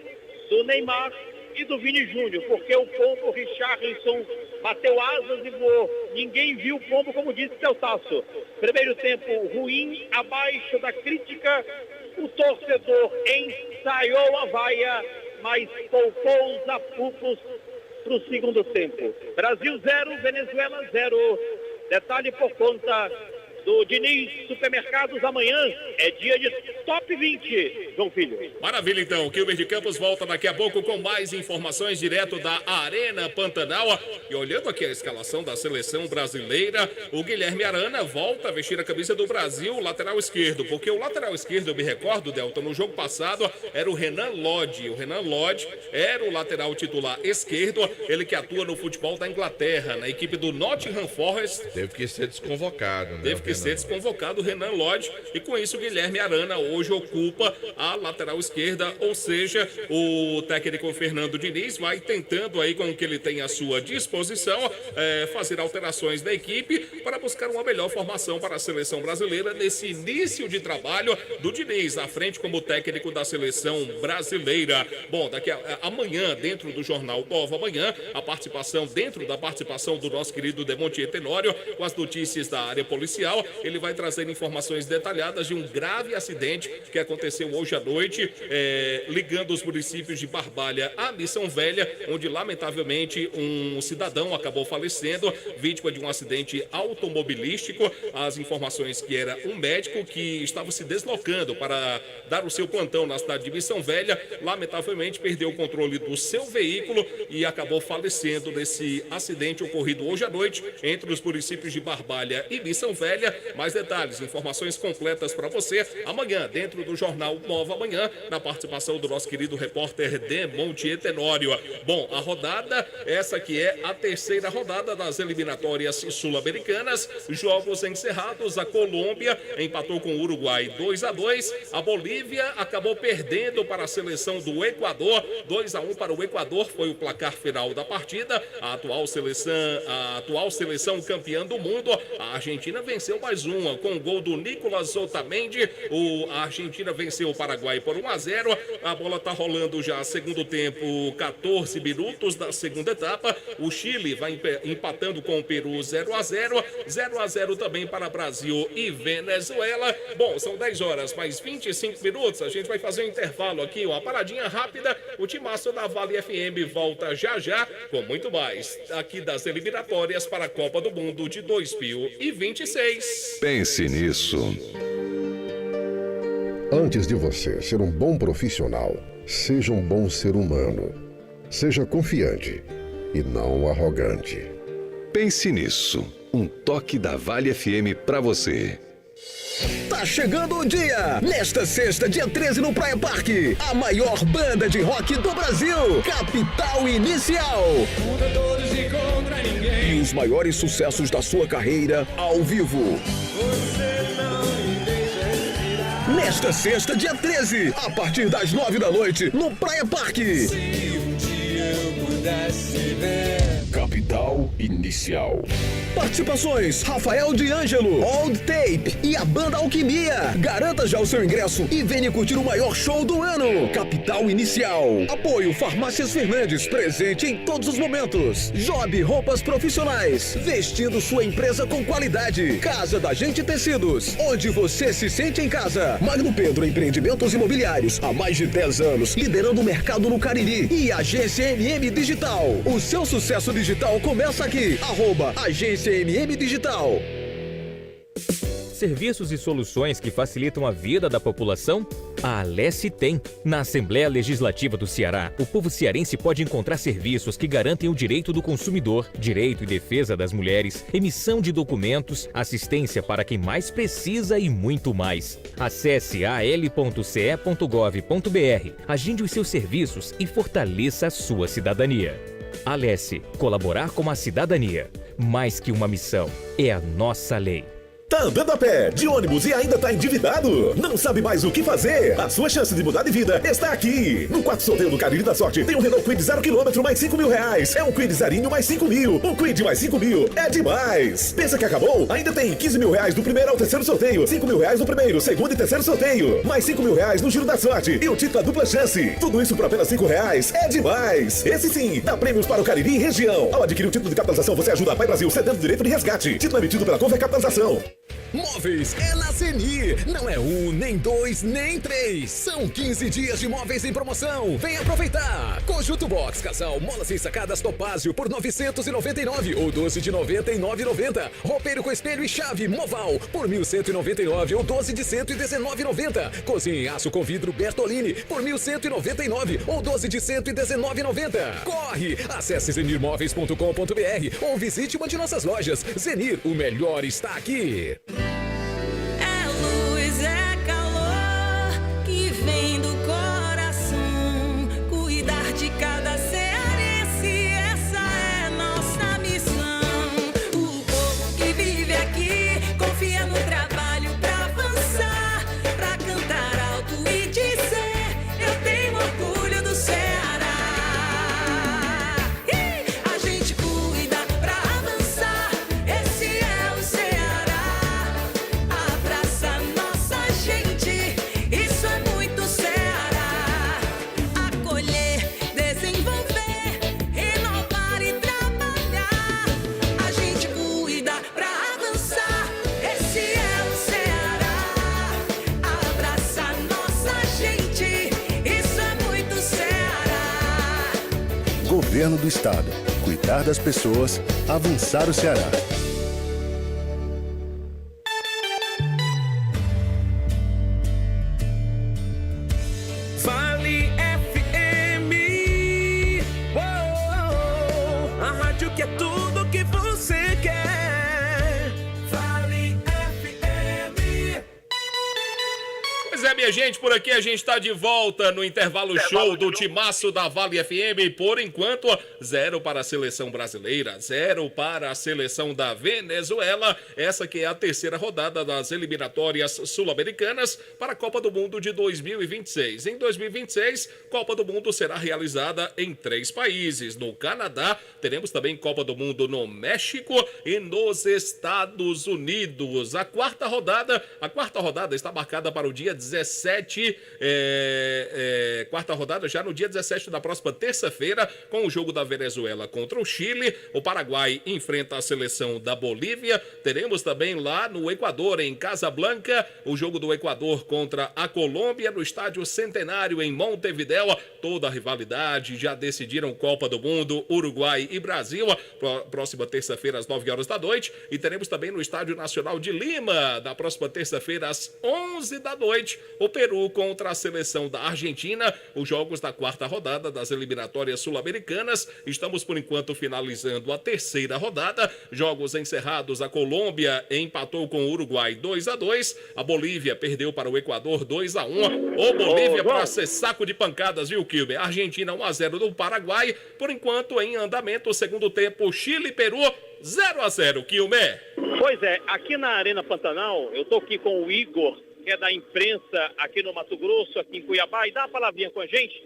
do Neymar e do Vini Júnior, porque o pombo Richarlison bateu asas e voou. Ninguém viu o pombo, como disse seu Tasso. Primeiro tempo ruim, abaixo da crítica. O torcedor ensaiou a vaia, mas poupou os apupos para o segundo tempo. Brasil 0, Venezuela 0. Detalhe por conta do Diniz Supermercados. Amanhã é dia de Top 20, João Filho. Maravilha, então. O Kilmer de Campos volta daqui a pouco com mais informações direto da Arena Pantanal. E olhando aqui a escalação da seleção brasileira, o Guilherme Arana volta a vestir a camisa do Brasil, lateral esquerdo, porque o lateral esquerdo, eu me recordo, Delton, no jogo passado era o Renan Lodge. O Renan Lodge era o lateral titular esquerdo, ele que atua no futebol da Inglaterra, na equipe do Nottingham Forest. Teve que ser desconvocado, né? Teve que ser desconvocado o Renan Lodge, e com isso o Guilherme Arana hoje ocupa a lateral esquerda, ou seja, o técnico Fernando Diniz vai tentando aí, com o que ele tem à sua disposição, fazer alterações da equipe para buscar uma melhor formação para a seleção brasileira nesse início de trabalho do Diniz, à frente como técnico da seleção brasileira. Bom, daqui a amanhã, dentro do Jornal Nova Manhã, dentro da participação do nosso querido Demontier Tenório, com as notícias da área policial, ele vai trazer informações detalhadas de um grave acidente que aconteceu hoje à noite, ligando os municípios de Barbalha a Missão Velha, onde lamentavelmente um cidadão acabou falecendo, vítima de um acidente automobilístico. As informações que era um médico que estava se deslocando para dar o seu plantão na cidade de Missão Velha, lamentavelmente perdeu o controle do seu veículo e acabou falecendo nesse acidente ocorrido hoje à noite entre os municípios de Barbalha e Missão Velha. Mais detalhes, informações completas para você amanhã, dentro do Jornal Nova Manhã, na participação do nosso querido repórter Demontier Tenório. Bom, a rodada, essa que é a terceira rodada das eliminatórias sul-americanas, jogos encerrados. A Colômbia empatou com o Uruguai 2-2, a Bolívia acabou perdendo para a seleção do Equador, 2-1 para o Equador, foi o placar final da partida. A atual seleção campeã do mundo, a Argentina venceu mais uma, com o gol do Nicolas Otamendi. A Argentina venceu o Paraguai por 1-0, a bola está rolando já segundo tempo, 14 minutos da segunda etapa. O Chile vai empatando com o Peru 0-0, 0-0 também para Brasil e Venezuela. Bom, são 10 horas mais 25 minutos, a gente vai fazer um intervalo aqui, uma paradinha rápida. O timaço da Vale FM volta já já com muito mais aqui das eliminatórias para a Copa do Mundo de 2026. Pense nisso. Antes de você ser um bom profissional, seja um bom ser humano. Seja confiante e não arrogante. Pense nisso. Um toque da Vale FM pra você. Tá chegando o dia! Nesta sexta, dia 13, no Praia Parque, a maior banda de rock do Brasil, Capital Inicial. E os maiores sucessos da sua carreira ao vivo. Nesta sexta, dia 13, a partir das 9 da noite, no Praia Parque. Se um dia eu pudesse ver. Capital Inicial. Participações: Rafael D'Angelo, Old Tape e a banda Alquimia. Garanta já o seu ingresso e venha curtir o maior show do ano. Capital Inicial. Apoio Farmácias Fernandes, presente em todos os momentos. Job Roupas Profissionais, vestindo sua empresa com qualidade. Casa da Gente Tecidos, onde você se sente em casa. Magno Pedro Empreendimentos Imobiliários, há mais de 10 anos, liderando o mercado no Cariri. E Agência MM Digital. O seu sucesso digital começa aqui. @Agência MM Digital. Serviços e soluções que facilitam a vida da população? A Alesse tem. Na Assembleia Legislativa do Ceará, o povo cearense pode encontrar serviços que garantem o direito do consumidor, direito e defesa das mulheres, emissão de documentos, assistência para quem mais precisa e muito mais. Acesse al.ce.gov.br, agende os seus serviços e fortaleça a sua cidadania. Alesse, colaborar com a cidadania. Mais que uma missão, é a nossa lei. Tá andando a pé, de ônibus e ainda tá endividado? Não sabe mais o que fazer? A sua chance de mudar de vida está aqui. No quarto sorteio do Cariri da Sorte tem um Renault Kwid 0 km mais 5 mil reais. É um Kwid zerinho mais 5 mil. Um Kwid mais 5 mil é demais. Pensa que acabou? Ainda tem 15 mil reais do primeiro ao terceiro sorteio, 5 mil reais no primeiro, segundo e terceiro sorteio, mais 5 mil reais no Giro da Sorte e o título a dupla chance. Tudo isso por apenas 5 reais é demais. Esse sim, dá prêmios para o Cariri e região. Ao adquirir o título de capitalização, você ajuda a Pai Brasil cedendo direito de resgate. Título emitido pela Conver Capitalização. Móveis é na Zenir. Não é 1, nem 2, nem 3. São 15 dias de móveis em promoção. Vem aproveitar. Conjunto Box Casal Molas Ensacadas Topázio por 999 ou 12 de 99,90. Roupeiro com espelho e chave Moval por 1.199 ou 12 de 119,90. Cozinha em aço com vidro Bertolini por 1.199 ou 12 de 119,90. Corre! Acesse zenirmóveis.com.br ou visite uma de nossas lojas. Zenir, o melhor está aqui. É luz, é calor que vem do coração. Cuidar de cada cearense, essa é nossa missão. O povo que vive aqui confia no trabalho pra avançar, pra cantar alto e dizer: eu tenho orgulho do Ceará. A gente cuida pra avançar, esse é o Ceará. Abraça nossa gente, isso é muito Ceará. Acolher, desenvolver, renovar e trabalhar. A gente cuida pra avançar, esse é o Ceará. Abraça nossa gente, isso é muito Ceará. Governo do Estado. Cuidar das pessoas, avançar o Ceará. Vale FM. A rádio que é tudo que você quer. Vale FM. Pois é, minha gente, por aqui a gente está de volta no intervalo show do timaço da Vale FM. Por enquanto, 0 para a seleção brasileira, 0 para a seleção da Venezuela. Essa que é a terceira rodada das eliminatórias sul-americanas para a Copa do Mundo de 2026. Em 2026, Copa do Mundo será realizada em 3 países. No Canadá, teremos também Copa do Mundo no México e nos Estados Unidos. A quarta rodada está marcada para o dia 17, quarta rodada já no dia 17 da próxima terça-feira, com o jogo da Venezuela contra o Chile. O Paraguai enfrenta a seleção da Bolívia. Teremos também lá no Equador, em Casablanca, o jogo do Equador contra a Colômbia no Estádio Centenário em Montevidéu. Toda a rivalidade, já decidiram Copa do Mundo, Uruguai e Brasil, próxima terça-feira às 9 horas da noite. E teremos também no Estádio Nacional de Lima, da próxima terça-feira às 11 da noite, o Peru contra a seleção da Argentina, os jogos da quarta rodada das eliminatórias sul-americanas. Estamos, por enquanto, finalizando a terceira rodada. Jogos encerrados: a Colômbia empatou com o Uruguai 2-2, a Bolívia perdeu para o Equador 2-1. Ô, Bolívia, para ser saco de pancadas, viu, Kilber? Argentina 1-0 do Paraguai. Por enquanto, em andamento, o segundo tempo, Chile e Peru 0-0, Kilmer. Pois é, aqui na Arena Pantanal, eu tô aqui com o Igor, que é da imprensa aqui no Mato Grosso, aqui em Cuiabá, e dá uma palavrinha com a gente.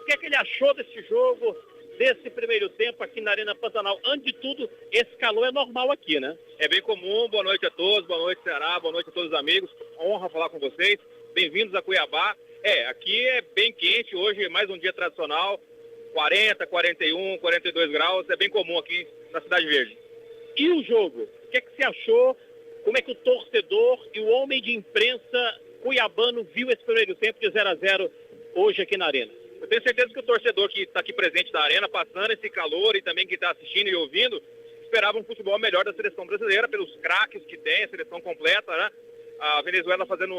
O que é que ele achou desse jogo, desse primeiro tempo aqui na Arena Pantanal? Antes de tudo, esse calor é normal aqui, né? É bem comum. Boa noite a todos, boa noite, Ceará, boa noite a todos os amigos. Honra falar com vocês. Bem-vindos a Cuiabá. Aqui é bem quente, hoje é mais um dia tradicional, 40, 41, 42 graus, é bem comum aqui na Cidade Verde. E o jogo? O que é que você achou? Como é que o torcedor e o homem de imprensa cuiabano viu esse primeiro tempo de 0-0 hoje aqui na Arena? Eu tenho certeza que o torcedor que está aqui presente na Arena, passando esse calor, e também quem está assistindo e ouvindo, esperava um futebol melhor da seleção brasileira, pelos craques que tem, a seleção completa, né? A Venezuela fazendo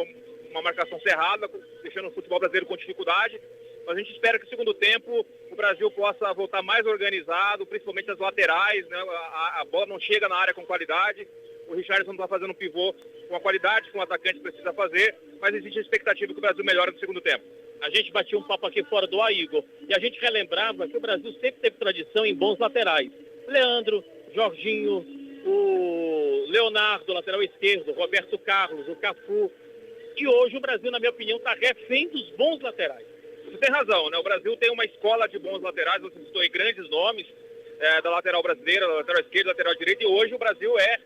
uma marcação cerrada, deixando o futebol brasileiro com dificuldade. Mas a gente espera que no segundo tempo o Brasil possa voltar mais organizado, principalmente as laterais, né? A bola não chega na área com qualidade. O Richarlison está fazendo um pivô com a qualidade que um atacante precisa fazer, mas existe a expectativa que o Brasil melhore no segundo tempo. A gente batia um papo aqui fora do ar, Igor, e a gente relembrava que o Brasil sempre teve tradição em bons laterais. Leandro, Jorginho, o Leonardo, lateral esquerdo, Roberto Carlos, o Cafu. E hoje o Brasil, na minha opinião, está refém dos bons laterais. Você tem razão, né? O Brasil tem uma escola de bons laterais, você citou aí grandes nomes da lateral brasileira, da lateral esquerda, lateral direita, e hoje o Brasil é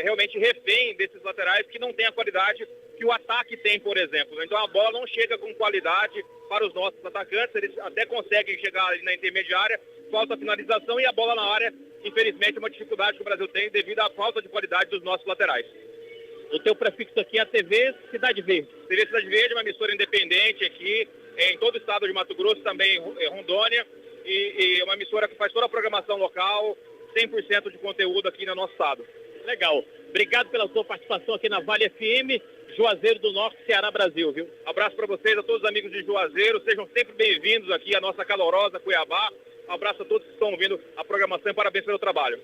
realmente refém desses laterais que não tem a qualidade que o ataque tem, por exemplo. Então a bola não chega com qualidade para os nossos atacantes, eles até conseguem chegar ali na intermediária, falta finalização, e a bola na área, infelizmente, é uma dificuldade que o Brasil tem devido à falta de qualidade dos nossos laterais. O teu prefixo aqui é a TV Cidade Verde. TV Cidade Verde é uma emissora independente aqui em todo o estado de Mato Grosso, também em Rondônia, e uma emissora que faz toda a programação local, 100% de conteúdo aqui no nosso estado. Legal. Obrigado pela sua participação aqui na Vale FM, Juazeiro do Norte, Ceará, Brasil, viu? Abraço para vocês, a todos os amigos de Juazeiro, sejam sempre bem-vindos aqui à nossa calorosa Cuiabá. Um abraço a todos que estão ouvindo a programação e parabéns pelo trabalho.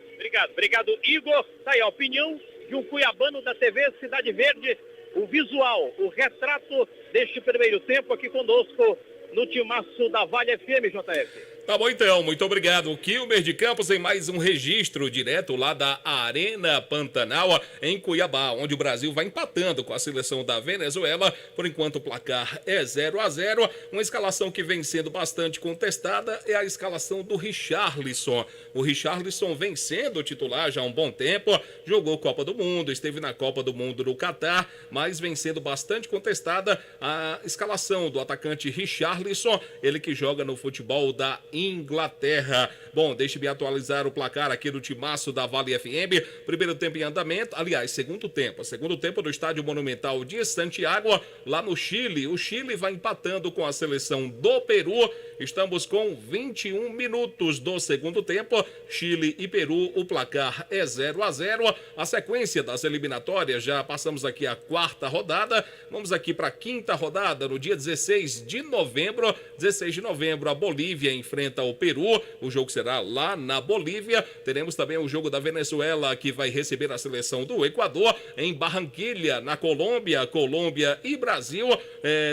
Obrigado, Igor. Tá aí a opinião de um cuiabano da TV Cidade Verde, o visual, o retrato deste primeiro tempo aqui conosco no timaço da Vale FM, JF. Tá bom então, muito obrigado. Kilmer de Campos em mais um registro direto lá da Arena Pantanal, em Cuiabá, onde o Brasil vai empatando com a seleção da Venezuela. Por enquanto o placar é 0-0. Uma escalação que vem sendo bastante contestada é a escalação do Richarlison. O Richarlison vem sendo titular já há um bom tempo, jogou Copa do Mundo, esteve na Copa do Mundo no Catar, mas vem sendo bastante contestada a escalação do atacante Richarlison, ele que joga no futebol da Inglaterra. Bom, deixe-me atualizar o placar aqui do timaço da Vale FM. Primeiro tempo em andamento, aliás, segundo tempo do Estádio Monumental de Santiago, lá no Chile. O Chile vai empatando com a seleção do Peru. Estamos com 21 minutos do segundo tempo. Chile e Peru, o placar é 0-0. A sequência das eliminatórias, já passamos aqui a quarta rodada. Vamos aqui para a quinta rodada, no dia 16 de novembro. 16 de novembro, a Bolívia enfrenta o Peru. O jogo será lá na Bolívia. Teremos também o jogo da Venezuela, que vai receber a seleção do Equador em Barranquilha, na Colômbia. Colômbia e Brasil.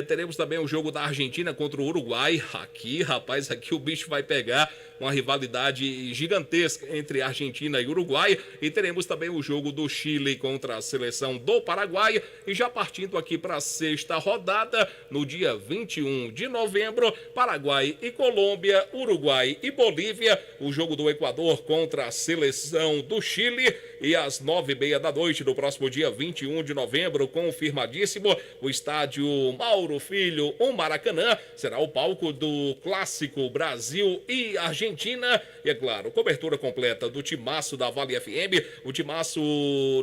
Teremos também o jogo da Argentina contra o Uruguai. Aqui, rapaz, aqui o bicho vai pegar. Uma rivalidade gigantesca entre Argentina e Uruguai. E teremos também o jogo do Chile contra a seleção do Paraguai. E já partindo aqui para a sexta rodada, no dia 21 de novembro, Paraguai e Colômbia, Uruguai e Bolívia. O jogo do Equador contra a seleção do Chile. E às 9h30 da noite do próximo dia 21 de novembro, confirmadíssimo, o estádio Mauro Filho, o Maracanã, será o palco do clássico Brasil e Argentina. E é claro, cobertura completa do timaço da Vale FM, o timaço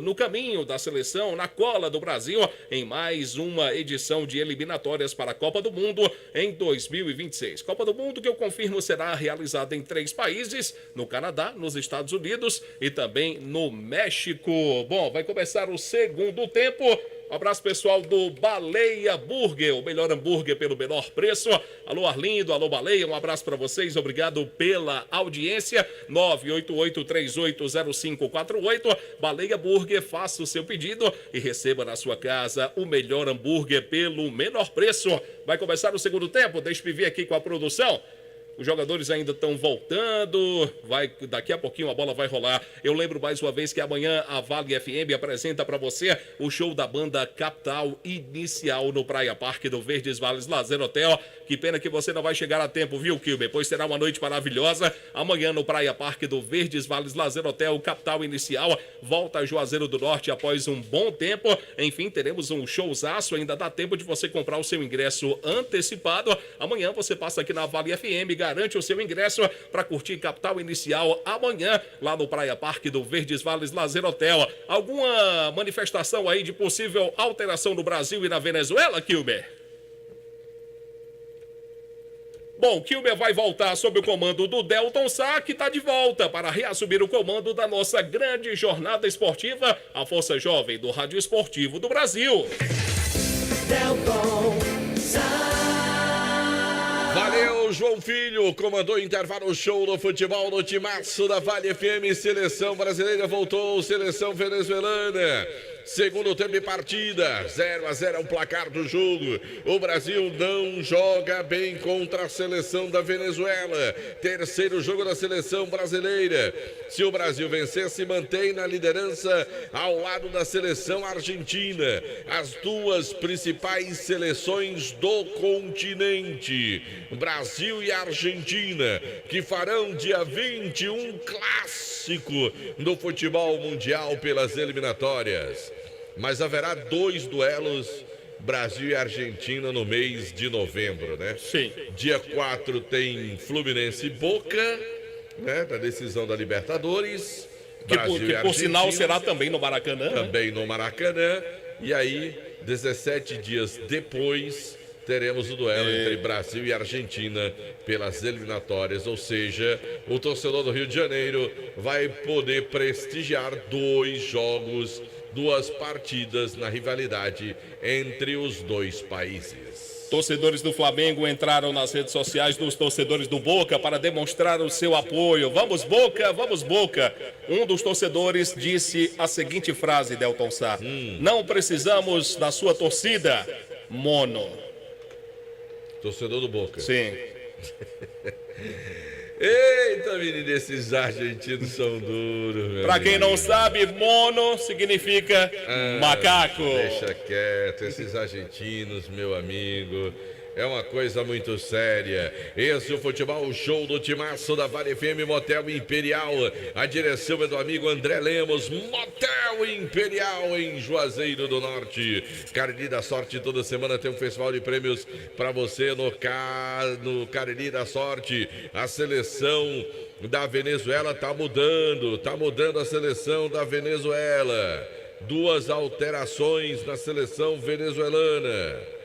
no caminho da seleção, na cola do Brasil, em mais uma edição de eliminatórias para a Copa do Mundo em 2026. Copa do Mundo que eu confirmo será realizada em 3 países, no Canadá, nos Estados Unidos e também no México. Bom, vai começar o segundo tempo. Um abraço pessoal do Baleia Burger, o melhor hambúrguer pelo menor preço. Alô Arlindo, alô Baleia, um abraço para vocês, obrigado pela audiência. 988-380548, Baleia Burger, faça o seu pedido e receba na sua casa o melhor hambúrguer pelo menor preço. Vai começar o segundo tempo, deixa eu ver aqui com a produção. Os jogadores ainda estão voltando, daqui a pouquinho a bola vai rolar. Eu lembro mais uma vez que amanhã a Vale FM apresenta para você o show da banda Capital Inicial no Praia Parque do Verdes Vales Lazer Hotel. Que pena que você não vai chegar a tempo, viu, Kilber? Pois será uma noite maravilhosa. Amanhã no Praia Parque do Verdes Vales Lazer Hotel, Capital Inicial volta a Juazeiro do Norte após um bom tempo. Enfim, teremos um showzaço, ainda dá tempo de você comprar o seu ingresso antecipado. Amanhã você passa aqui na Vale FM, garante o seu ingresso para curtir Capital Inicial amanhã, lá no Praia Parque do Verdes Vales Lazer Hotel. Alguma manifestação aí de possível alteração no Brasil e na Venezuela, Kilmer? Bom, Kilmer vai voltar sob o comando do Delton Sá, que está de volta para reassumir o comando da nossa grande jornada esportiva, a Força Jovem do Rádio Esportivo do Brasil. Delton Sá. Valeu, João Filho, comandou o intervalo show do futebol no timaço da Vale FM. Seleção brasileira voltou, seleção venezuelana. Segundo tempo e partida, 0-0 é o placar do jogo. O Brasil não joga bem contra a seleção da Venezuela. Terceiro jogo da seleção brasileira. Se o Brasil vencer, se mantém na liderança ao lado da seleção argentina. As duas principais seleções do continente, Brasil e Argentina, que farão dia 21 clássico no futebol mundial pelas eliminatórias. Mas haverá 2 duelos, Brasil e Argentina, no mês de novembro, né? Sim. Dia 4 tem Fluminense e Boca, né? Da decisão da Libertadores. Brasil que por sinal será também no Maracanã. Também no Maracanã. E aí, 17 dias depois, teremos o duelo entre Brasil e Argentina pelas eliminatórias. Ou seja, o torcedor do Rio de Janeiro vai poder prestigiar 2 jogos, 2 partidas na rivalidade entre os 2 países. Torcedores do Flamengo entraram nas redes sociais dos torcedores do Boca para demonstrar o seu apoio. Vamos Boca, vamos Boca. Um dos torcedores disse a seguinte frase, Delton Sá: não precisamos da sua torcida, mono. Torcedor do Boca. Sim. Eita, menino, esses argentinos são duros. Pra quem não sabe, mono significa macaco. Deixa quieto, esses argentinos, meu amigo. É uma coisa muito séria. Esse é o Futebol Show do Timaço da Vale FM Motel Imperial. A direção é do amigo André Lemos. Motel Imperial em Juazeiro do Norte. Cariri da Sorte, toda semana tem um festival de prêmios para você no Cariri da Sorte. A seleção da Venezuela tá mudando a seleção da Venezuela. 2 alterações na seleção venezuelana.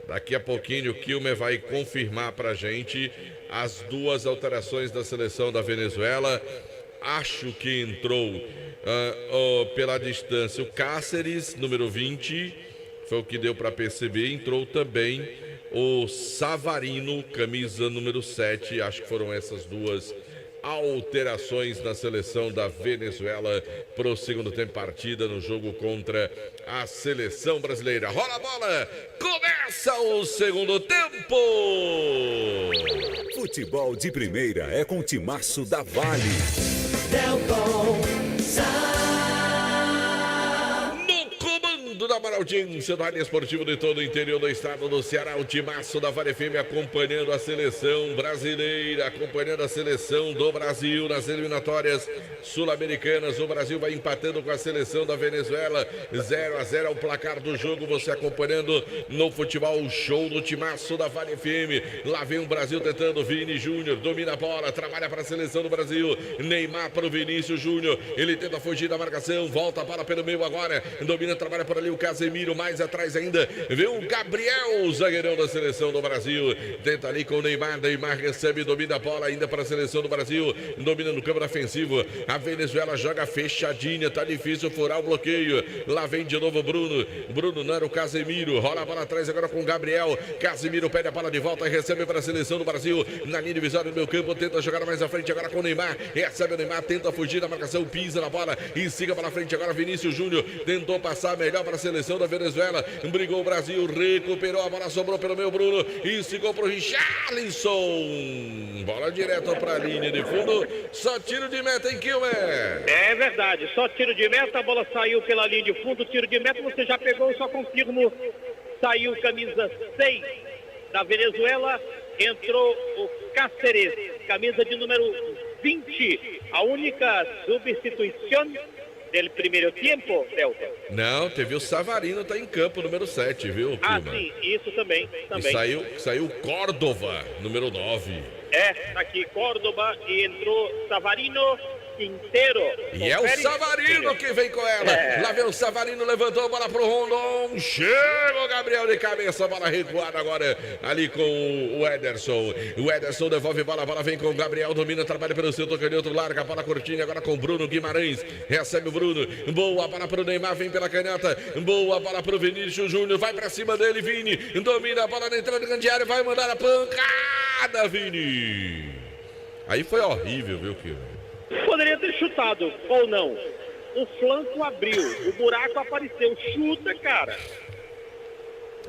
Daqui a pouquinho o Kilmer vai confirmar pra gente as 2 alterações da seleção da Venezuela. Acho que entrou pela distância o Cáceres, número 20, foi o que deu para perceber. Entrou também o Savarino, camisa número 7. Acho que foram essas 2 alterações na seleção da Venezuela para o segundo tempo partida no jogo contra a seleção brasileira. Rola a bola, começa o segundo tempo. Futebol de primeira é com o Timaço da Vale. Da maior audiência da área esportiva de todo o interior do estado do Ceará, o Timaço da Vale FM acompanhando a seleção brasileira, acompanhando a seleção do Brasil nas eliminatórias sul-americanas. O Brasil vai empatando com a seleção da Venezuela, 0-0 é o placar do jogo, você acompanhando no Futebol Show do Timaço da Vale FM. Lá vem o Brasil tentando, Vini Júnior domina a bola, trabalha para a seleção do Brasil, Neymar para o Vinícius Júnior, ele tenta fugir da marcação, volta a bola pelo meio agora, domina, trabalha por ali o Casemiro, mais atrás ainda vem o Gabriel, o zagueirão da seleção do Brasil, tenta ali com o Neymar, Neymar recebe, domina a bola ainda para a seleção do Brasil, domina no campo ofensivo, a Venezuela joga fechadinha, tá difícil furar o bloqueio, lá vem de novo Bruno não era o Casemiro, rola a bola atrás agora com o Gabriel, Casemiro pede a bola de volta, recebe para a seleção do Brasil, na linha divisória do meu campo, tenta jogar mais à frente agora com o Neymar, recebe o Neymar, tenta fugir da marcação, pisa na bola e siga para frente agora Vinícius Júnior, tentou passar melhor para a seleção da Venezuela, brigou o Brasil, recuperou a bola, sobrou pelo meu Bruno e ficou pro Richarlison, bola direto para a linha de fundo, só tiro de meta em Kilmer. É verdade, só tiro de meta, a bola saiu pela linha de fundo, tiro de meta, você já pegou, só confirmo, saiu camisa 6 da Venezuela, entrou o Cáceres, camisa de número 20, a única substituição del primeiro tempo, Delta. Não, teve o Savarino, tá em campo, número 7, viu, Ah, Kilmer? sim, isso também. E saiu Córdova, número 9. É, tá aqui Córdoba e entrou Savarino, Quintero. E é o Savarino que vem com ela. Lá vem o Savarino, levantou a bola pro Rondon. Chega o Gabriel de cabeça, bola recuada agora ali com o Ederson. O Ederson devolve bola, a bola vem com o Gabriel, domina, trabalha pelo seu tocanhoto, larga a bola curtinha agora com o Bruno Guimarães. Recebe o Bruno, boa bola pro Neymar, vem pela canhota, boa bola pro Vinícius Júnior, vai pra cima dele, Vini, domina a bola na entrada do grande área, vai mandar a pancada, Vini. Aí foi horrível, viu, Kilmer? Poderia ter chutado, ou não. O flanco abriu, o buraco apareceu. Chuta, cara.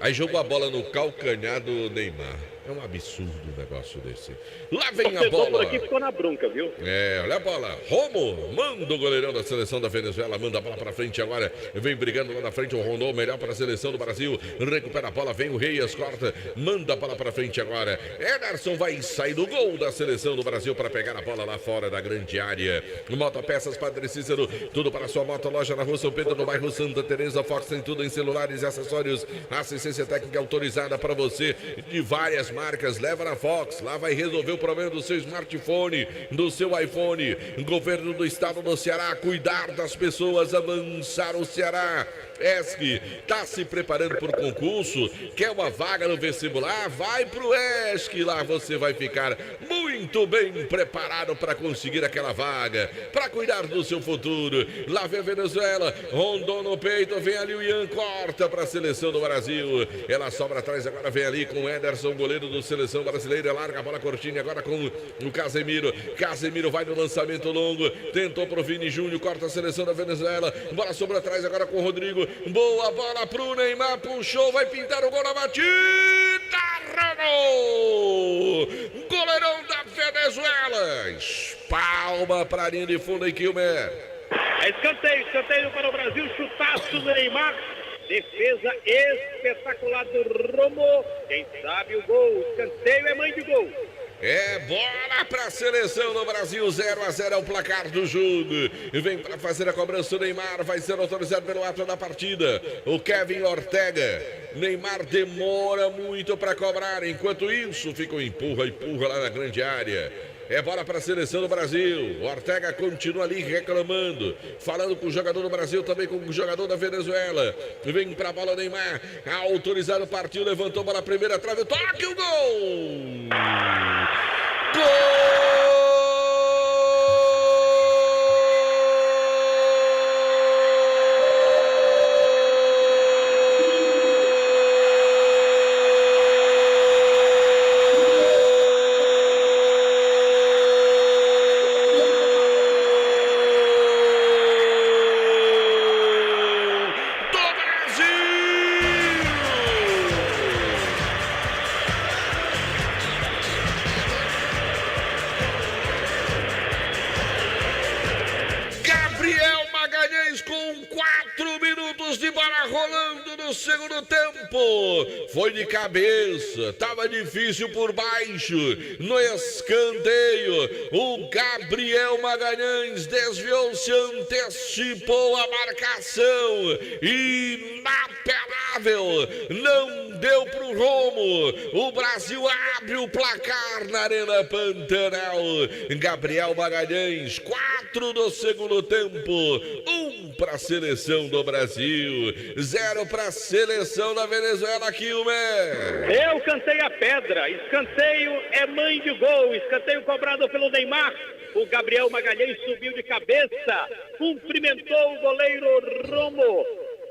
Aí jogou a bola no calcanhar do Neymar. É um absurdo um negócio desse. Lá vem a bola. Por aqui ficou na bronca, viu? É, olha a bola. Romo manda o goleirão da seleção da Venezuela. Manda a bola pra frente agora. Vem brigando lá na frente. O Rondon melhor para a seleção do Brasil. Recupera a bola. Vem o Reis, corta. Manda a bola pra frente agora. Ederson vai sair do gol da seleção do Brasil para pegar a bola lá fora da grande área. Motopeças Padre Cícero. Tudo para sua moto. Loja na Rua São Pedro, no bairro Santa Teresa. Fox tem tudo em celulares e acessórios. Assistência técnica autorizada para você de várias marcas, leva na Fox. Lá vai resolver o problema do seu smartphone, do seu iPhone. Governo do estado do Ceará, cuidar das pessoas, avançar o Ceará. ESC está se preparando para o concurso, quer uma vaga no vestibular? Vai pro ESC, lá você vai ficar muito bem preparado para conseguir aquela vaga, para cuidar do seu futuro. Lá vem a Venezuela, rondou no peito, vem ali o Ian, corta para a seleção do Brasil. Ela sobra atrás, agora vem ali com o Ederson, goleiro do Seleção Brasileira, larga a bola curtinha agora com o Casemiro. Casemiro vai no lançamento longo, tentou pro Vini Júnior, corta a seleção da Venezuela, bola sobra atrás agora com o Rodrigo. Boa bola pro Neymar, puxou, vai pintar o gol na batida. Ramos! Goleirão da Venezuela. Espalma para a linha de fundo em Quilmer. É escanteio para o Brasil, chutaço do Neymar. Defesa espetacular do Romo. Quem sabe o gol, escanteio é mãe de gol. É bola para a seleção do Brasil, 0-0 é o placar do jogo. Vem para fazer a cobrança o Neymar, vai ser autorizado pelo ato da partida. O Kevin Ortega. Neymar demora muito para cobrar, enquanto isso fica um empurra lá na grande área. É bola para a seleção do Brasil. O Ortega continua ali reclamando, falando com o jogador do Brasil, também com o jogador da Venezuela. Vem para a bola o Neymar, autorizado, partiu, levantou a bola primeira trave, toque o gol! Gol! Segundo tempo, foi de cabeça, tava difícil por baixo, no escanteio, o Gabriel Magalhães desviou-se, antecipou a marcação, inapelável, não deu pro Romo, o Brasil abre o placar na Arena Pantanal. Gabriel Magalhães, 4 do segundo tempo, 1 para a seleção do Brasil, 0 para a seleção da Venezuela. Quilmer. Eu cantei a pedra, escanteio é mãe de gol, escanteio cobrado pelo Neymar. O Gabriel Magalhães subiu de cabeça, cumprimentou o goleiro Romo.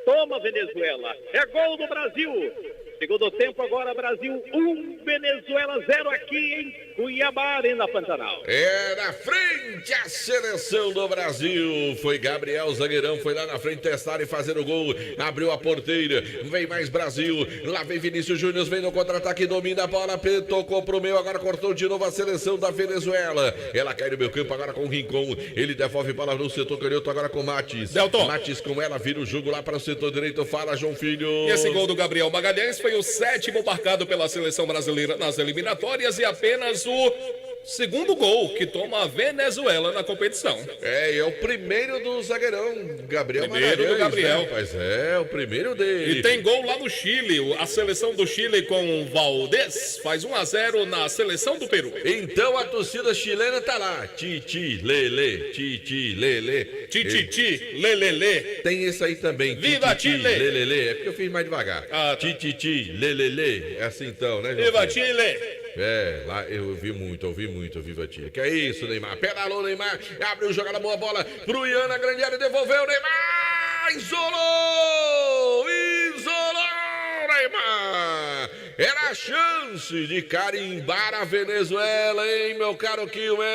Toma, Venezuela, é gol do Brasil. Segundo tempo agora, Brasil 1, Venezuela 0 aqui em Cuiabá, Arena Pantanal. É na frente a seleção do Brasil. Foi Gabriel, zagueirão, foi lá na frente testar e fazer o gol. Abriu a porteira, vem mais Brasil. Lá vem Vinícius Júnior, vem no contra-ataque, domina a bola, tocou pro meio, agora cortou de novo a seleção da Venezuela. Ela cai no meio campo agora com o Rincon. Ele devolve bola no setor canhoto agora com o Matis. Delton. Matis com ela, vira o jogo lá para o setor direito. Fala, João Filho. E esse gol do Gabriel Magalhães foi o 7º marcado pela seleção brasileira nas eliminatórias e apenas o segundo gol que toma a Venezuela na competição. É o primeiro do zagueirão, Gabriel Magalhães. Primeiro do Gabriel. Né? Pois é, o primeiro dele. E tem gol lá no Chile. A seleção do Chile com o Valdés faz 1-0 na seleção do Peru. Então a torcida chilena tá lá. Titi, lele, titi, lele. Titi, lelele. Tem esse aí também. Viva Chile! Lelele. É porque eu fiz mais devagar. Tá. Titi, lelele. É assim então, né? Viva Chile! Lá eu ouvi muito, Viva Chile. Que é isso, Neymar? Pedalou, Neymar. Abriu, jogada, boa bola pro Ian na grande área, devolveu, Neymar! Isolou, Neymar! Era a chance de carimbar a Venezuela, hein, meu caro Quilmer?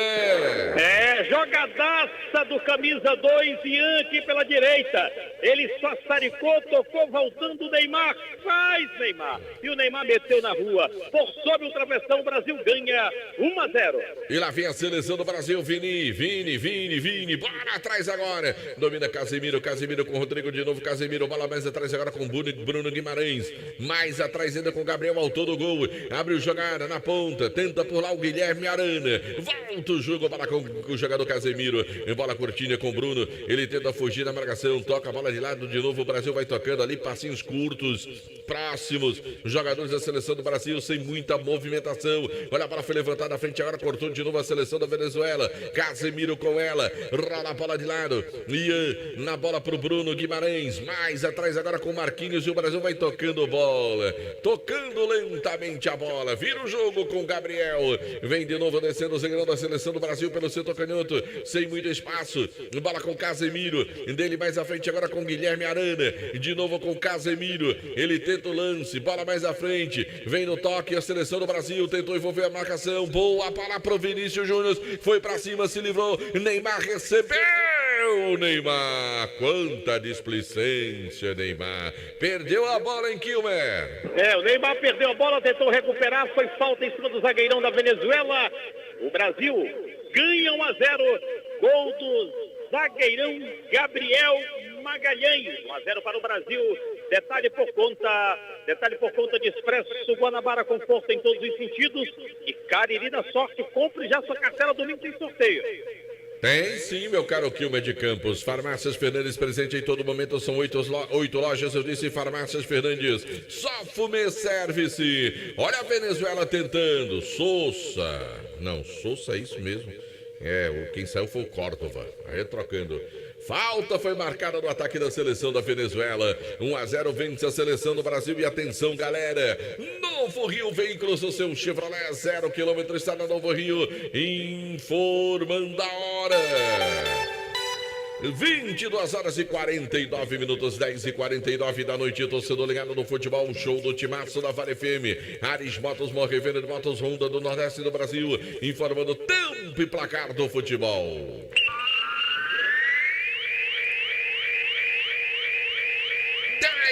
É, jogadaça do camisa 2, Ian aqui pela direita. Ele só saricou, tocou, voltando o Neymar. Faz, Neymar. E o Neymar meteu na rua. Por sobre o travessão, o Brasil ganha 1-0. E lá vem a seleção do Brasil, Vini. Bora atrás agora. Domina Casemiro com Rodrigo de novo. Casemiro, bola mais atrás agora com Bruno Guimarães. Mais atrás ainda com Gabriel, autor do gol. Abre o jogada na ponta. Tenta por lá o Guilherme Arana. Volta o jogo, bola com o jogador Casemiro. Bola curtinha com o Bruno. Ele tenta fugir da marcação. Toca a bola de lado de novo. O Brasil vai tocando ali, passinhos curtos próximos. Os jogadores da seleção do Brasil sem muita movimentação. Olha, a bola foi levantada na frente, agora cortou de novo a seleção da Venezuela. Casemiro com ela, rola a bola de lado. E na bola pro Bruno Guimarães. Mais atrás agora com o Marquinhos e o Brasil vai tocando bola. Tocando lentamente a bola. Vira o jogo com o Gabriel. Vem de novo descendo, zagueirão a seleção do Brasil pelo setor canhoto, sem muito espaço. Bola com Casemiro, dele mais à frente agora com Guilherme Arana. De novo com Casemiro, ele tenta o lance, bola mais à frente. Vem no toque a seleção do Brasil, tentou envolver a marcação. Boa bola pro Vinícius Júnior, foi pra cima, se livrou. Neymar recebeu. Neymar, quanta displicência, Neymar. Perdeu a bola em Kilmer. O Neymar perdeu a bola, tentou recuperar, foi falta em cima do zagueirão da Venezuela. O Brasil ganha 1-0, gol do zagueirão Gabriel Magalhães. 1-0 para o Brasil. Detalhe por conta de Expresso Guanabara, conforto em todos os sentidos. E Cariri da Sorte, compre já sua cartela, domingo tem sorteio. Tem sim, meu caro Kilmer de Campos. Farmácias Fernandes, presente em todo momento. São 8 lojas, eu disse Farmácias Fernandes. Só Fumê Service. Olha a Venezuela tentando. Sousa. Não, Sousa é isso mesmo. Quem saiu foi o Córdoba. Aí trocando. Falta foi marcada no ataque da seleção da Venezuela. 1-0 vence a seleção do Brasil. E atenção, galera. Novo Rio Veículos, o seu Chevrolet 0 km está na Novo Rio. Informando a hora. 22 horas e 49 minutos, 10h49 da noite, torcedor ligado no futebol, um show do timaço da Vale FM. Ares Motos, Morrevenda de Motos Honda do Nordeste do Brasil, informando tempo e placar do futebol.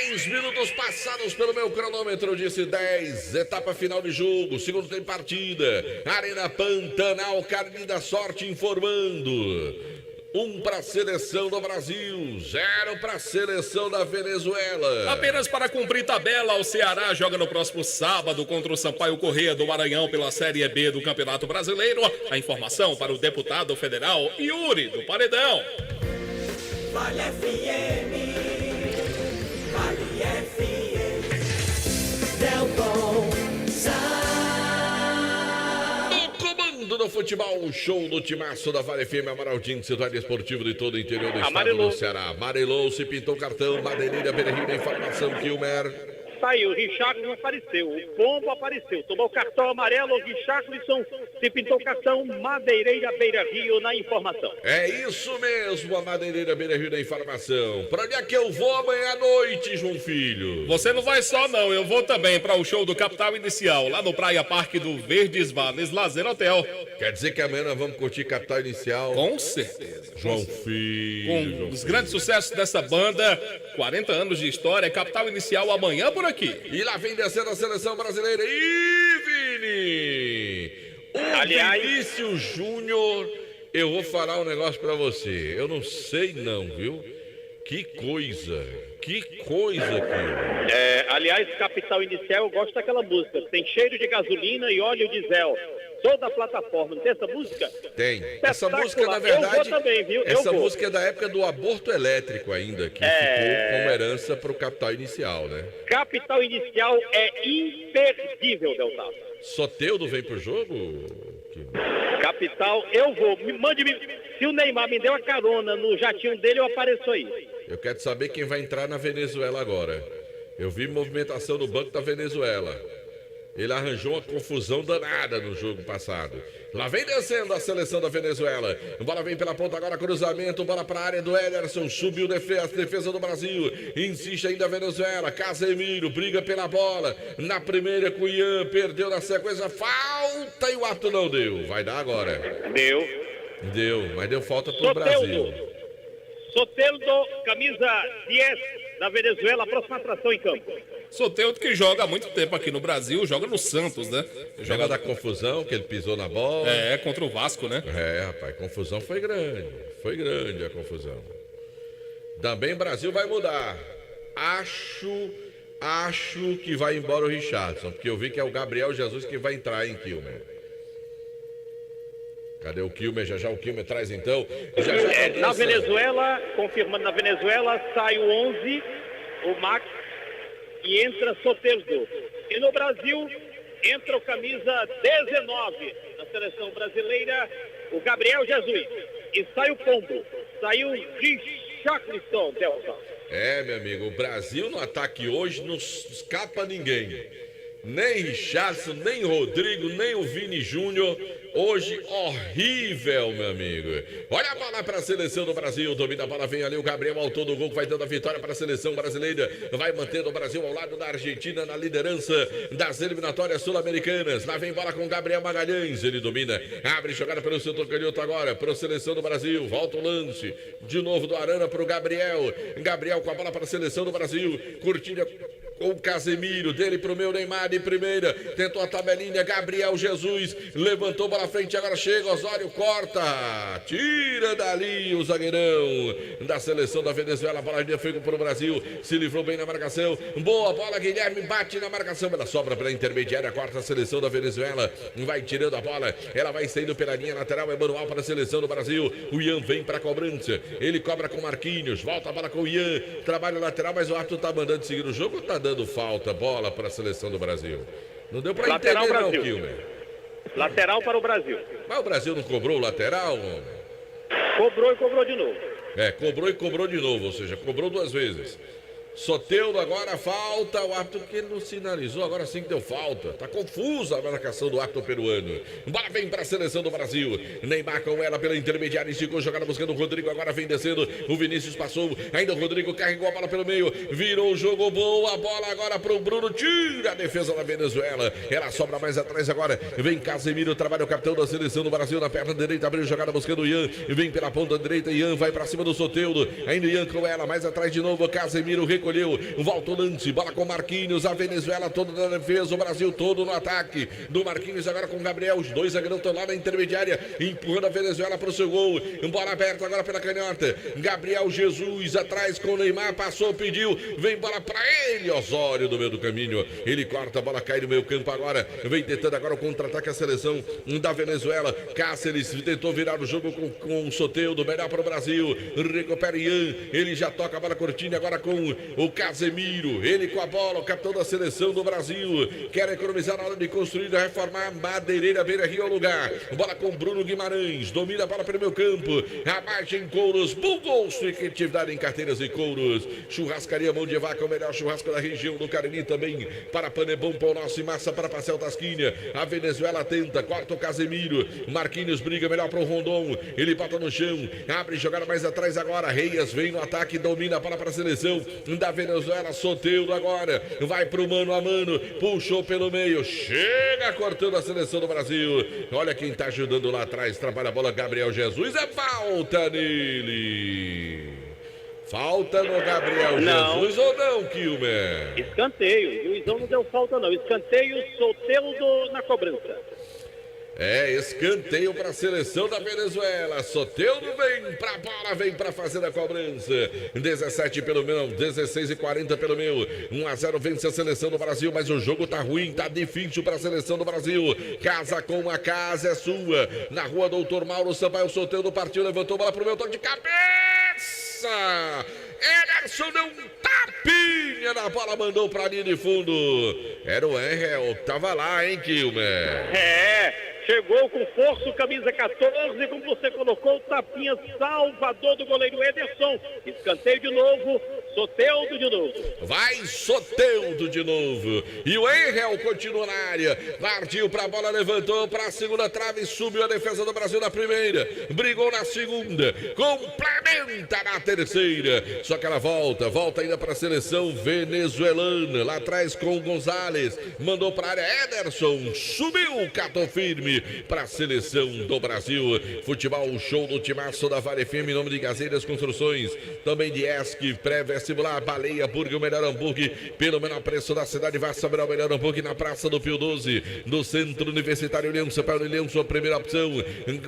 10 minutos passados pelo meu cronômetro, disse 10, etapa final de jogo, segundo tempo partida, Arena Pantanal, Carne da Sorte informando. 1 para a seleção do Brasil, 0 para a seleção da Venezuela. Apenas para cumprir tabela, o Ceará joga no próximo sábado contra o Sampaio Corrêa do Maranhão pela Série B do Campeonato Brasileiro. A informação para o deputado federal Yuri do Paredão. Vale FM, Vale FM, Delton do futebol, o show do timaço da Vale FM, Amaraldinho, cidade esportiva de todo o interior do estado do Ceará. Amarelou, se pintou o cartão, Madeireira, Beira-Rio, da informação, Kilmer. Saiu, Richarlison apareceu, o Pombo apareceu, tomou o cartão amarelo, o Richarlison se pintou o cartão, Madeireira, Beira-Rio, na informação. É isso mesmo, a Madeireira, Beira-Rio, da informação. Pra onde é que eu vou amanhã à noite, João Filho? Você não vai só não, eu vou também para o show do Capital Inicial, lá no Praia Parque do Verdes Vales Lazer Hotel. Quer dizer que amanhã nós vamos curtir Capital Inicial? Com certeza. João Filho. Com os grandes sucessos dessa banda, 40 anos de história, Capital Inicial amanhã por aqui. E lá vem descendo a seleção brasileira. Vini! Vinícius Júnior, eu vou falar um negócio pra você. Eu não sei não, viu? Que coisa aquilo. Aliás, Capital Inicial, eu gosto daquela música. Tem cheiro de gasolina e óleo diesel. Toda a plataforma, não tem essa música? Tem. Essa música, na verdade, eu vou também, viu? Essa música é da época do aborto elétrico ainda, que ficou como herança pro Capital Inicial, né? Capital Inicial é imperdível, Deltado. Soteldo vem pro jogo? Capital, eu vou. Se o Neymar me deu a carona no jatinho dele, eu apareço aí. Eu quero saber quem vai entrar na Venezuela agora. Eu vi movimentação no banco da Venezuela. Ele arranjou uma confusão danada no jogo passado. Lá vem descendo a seleção da Venezuela. Bola vem pela ponta agora, cruzamento. Bola para a área do Ederson. Subiu a defesa do Brasil. Insiste ainda a Venezuela. Casemiro briga pela bola. Na primeira com o Ian. Perdeu na sequência. Falta e o ato não deu. Vai dar agora. Deu, mas deu falta pro Brasil. Soteldo, camisa 10 da Venezuela. Próxima atração em campo. Soteldo que joga há muito tempo aqui no Brasil, joga no Santos, né? Joga da confusão, que ele pisou na bola. Contra o Vasco, né? Rapaz, a confusão foi grande. Foi grande a confusão. Também o Brasil vai mudar. Acho que vai embora o Richarlison, porque eu vi que é o Gabriel Jesus que vai entrar em Kilmer. Cadê o Kilmer? Já o Kilmer traz então. Na Venezuela, confirmando na Venezuela, sai o 11, o Max. e entra Soteldo. E no Brasil, entra o camisa 19 na seleção brasileira, o Gabriel Jesus. E sai o Pombo, saiu Richarlison, Delta. Meu amigo, o Brasil no ataque hoje não escapa ninguém. Nem Richarlison, nem Rodrigo, nem o Vini Júnior. Hoje, horrível, meu amigo. Olha a bola para a seleção do Brasil. Domina a bola, vem ali o Gabriel, autor do gol, que vai dando a vitória para a seleção brasileira. Vai mantendo o Brasil ao lado da Argentina na liderança das eliminatórias sul-americanas. Lá vem bola com o Gabriel Magalhães. Ele domina, abre jogada pelo setor canhoto agora para a seleção do Brasil. Volta o lance. De novo do Arana para o Gabriel. Gabriel com a bola para a seleção do Brasil. Curtinha com o Casemiro, dele pro meu Neymar de primeira, tentou a tabelinha, Gabriel Jesus, levantou bola à frente, agora chega, Osório corta, tira dali o zagueirão da seleção da Venezuela, a bola de foi pro Brasil, se livrou bem na marcação, boa bola, Guilherme bate na marcação, ela sobra pela intermediária, corta a seleção da Venezuela, vai tirando a bola, ela vai saindo pela linha lateral, é manual para a seleção do Brasil, o Ian vem para a cobrança, ele cobra com Marquinhos, volta a bola com o Ian, trabalho lateral, mas o árbitro tá mandando seguir o jogo ou tá dando falta, bola para a seleção do Brasil? Não deu para entender não, Kilmer. Lateral para o Brasil. Mas o Brasil não cobrou o lateral? Cobrou e cobrou de novo. Cobrou e cobrou de novo, ou seja, cobrou duas vezes. Soteldo agora, falta, o árbitro que não sinalizou, agora sim que deu falta. Tá confusa a marcação do árbitro peruano. Bola vem para a seleção do Brasil. Neymar com ela pela intermediária, esticou jogada buscando o Rodrigo, agora vem descendo. O Vinícius passou, ainda o Rodrigo carregou a bola pelo meio, virou o jogo, boa bola agora pro Bruno, tira a defesa da Venezuela. Ela sobra mais atrás agora, vem Casemiro, trabalha o capitão da seleção do Brasil na perna direita, abriu jogada buscando o Ian, vem pela ponta direita, Ian vai para cima do Soteldo, ainda Ian com ela, mais atrás de novo, Casemiro recolheu, volta o lance, bola com Marquinhos, a Venezuela toda na defesa, o Brasil todo no ataque, do Marquinhos agora com Gabriel, os dois zagueiros estão lá na intermediária, empurrando a Venezuela para o seu gol, bola aberta agora pela canhota, Gabriel Jesus atrás com o Neymar, passou, pediu, vem bola para ele, Osório do meio do caminho, ele corta, a bola cai no meio campo agora, vem tentando agora o contra-ataque a seleção da Venezuela, Cáceres tentou virar o jogo com o Soteldo, melhor para o Brasil, recupera Ian, ele já toca a bola curtinha agora com o Casemiro, ele com a bola, o capitão da seleção do Brasil, quer economizar na hora de construir e reformar, Madeireira Beira Rio ao lugar, bola com Bruno Guimarães, domina a bola pelo meu campo, a margem Couros, bom gosto e criatividade em carteiras e couros, churrascaria Mão de Vaca, o melhor churrasco da região do Cariri também, para Panebom, Pão Nosso e Massa para Pastel Tasquinha, a Venezuela tenta, corta o Casemiro, Marquinhos briga melhor para o Rondon, ele bota no chão, abre jogada mais atrás agora, Reias vem no ataque, domina a bola para a seleção da Venezuela, Soteldo agora, vai pro mano a mano, puxou pelo meio, chega cortando a seleção do Brasil, olha quem tá ajudando lá atrás, trabalha a bola, Gabriel Jesus, é falta nele, falta no Gabriel Jesus ou não, Kilmer? Escanteio, o Luizão não deu falta não, escanteio, Soteldo na cobrança. Escanteio para a seleção da Venezuela. Soteldo vem para a bola, vem para fazer a cobrança. 17 pelo meu, 16 e 40 pelo meu. 1-0 vence a seleção do Brasil, mas o jogo tá ruim, tá difícil para a seleção do Brasil. Casa com a casa é sua. Na rua Doutor Mauro Sampaio, Soteldo partiu, levantou a bola pro meu toque de cabeça. Ederson deu um tapinha na bola, mandou pra linha de fundo. Era o Angel, tava lá, hein, Kilmer? Chegou com força o camisa 14, como você colocou, tapinha salvador do goleiro Ederson. Escanteio de novo, Soteldo de novo. Vai Soteldo de novo. E o Angel continua na área. Partiu pra bola, levantou pra a segunda trave, subiu a defesa do Brasil na primeira. Brigou na segunda, complementa na terceira. Só que ela volta ainda pra seleção venezuelana. Lá atrás com o Gonzalez. Mandou pra área, Ederson subiu, catou firme para a seleção do Brasil. Futebol show do timaço da Vale FM, em nome de Gazeiras Construções, também de ESC, pré-vestibular, Baleia Burger, o melhor hambúrguer pelo menor preço da cidade. Vai saber o melhor hambúrguer na Praça do Pio 12, no Centro Universitário Leão, Paulo Leão, sua primeira opção.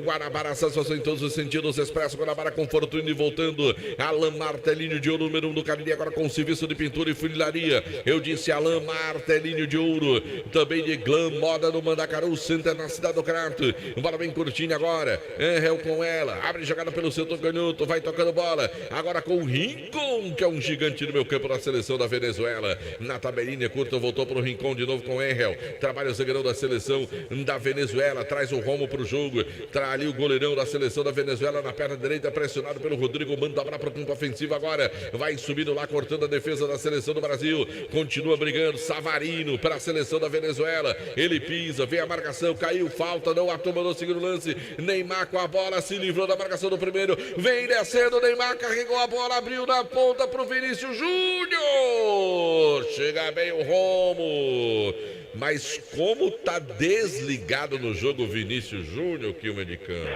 Guanabara, satisfação em todos os sentidos. Expresso Guanabara, conforto indo e voltando. Alain Martelinho de Ouro, número 1 do Cariri, agora com serviço de pintura e funilaria. Eu disse Alain Martelinho de Ouro, também de Glam Moda no Mandacaru Center, na cidade do Crato. Bola bem curtinha agora, Angel com ela, abre jogada pelo setor canhoto, vai tocando bola, agora com o Rincon, que é um gigante no meu campo na seleção da Venezuela. Na tabelinha curta, voltou para o rincão de novo com o Engel. Trabalha o zagueirão da seleção da Venezuela. Traz o Romo para o jogo. Traz ali o goleirão da seleção da Venezuela na perna direita, pressionado pelo Rodrigo. Manda a bola para o campo ofensivo agora. Vai subindo lá, cortando a defesa da seleção do Brasil. Continua brigando. Savarino para a seleção da Venezuela. Ele pisa, vem a marcação, caiu, falta, não atoma no segundo lance. Neymar com a bola, se livrou da marcação do primeiro. Vem descendo, Neymar carregou a bola, abriu na ponta para o Vinícius Júnior. Chega bem o Romo. Mas como tá desligado no jogo o Vinícius Júnior, Kilmer de Campo?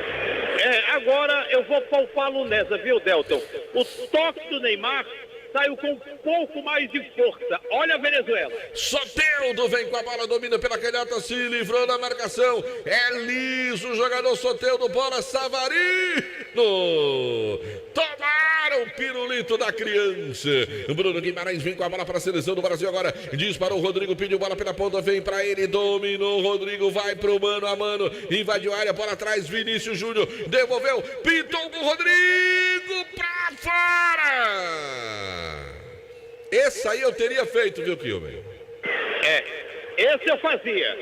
Agora eu vou poupá-lo nessa, viu, Delton? O toque do Neymar saiu com um pouco mais de força. Olha a Venezuela. Soteldo vem com a bola, domina pela canhota, se livrou da marcação. É liso o jogador Soteldo, bola Savarino. Tomaram o pirulito da criança. Bruno Guimarães vem com a bola para a seleção do Brasil agora. Disparou o Rodrigo, pediu bola pela ponta, vem para ele, dominou. Rodrigo vai pro mano a mano, invadiu a área, bola atrás, Vinícius Júnior devolveu, pintou com o Rodrigo pra fora. Esse aí eu teria feito, viu, Kilmer? Esse eu fazia.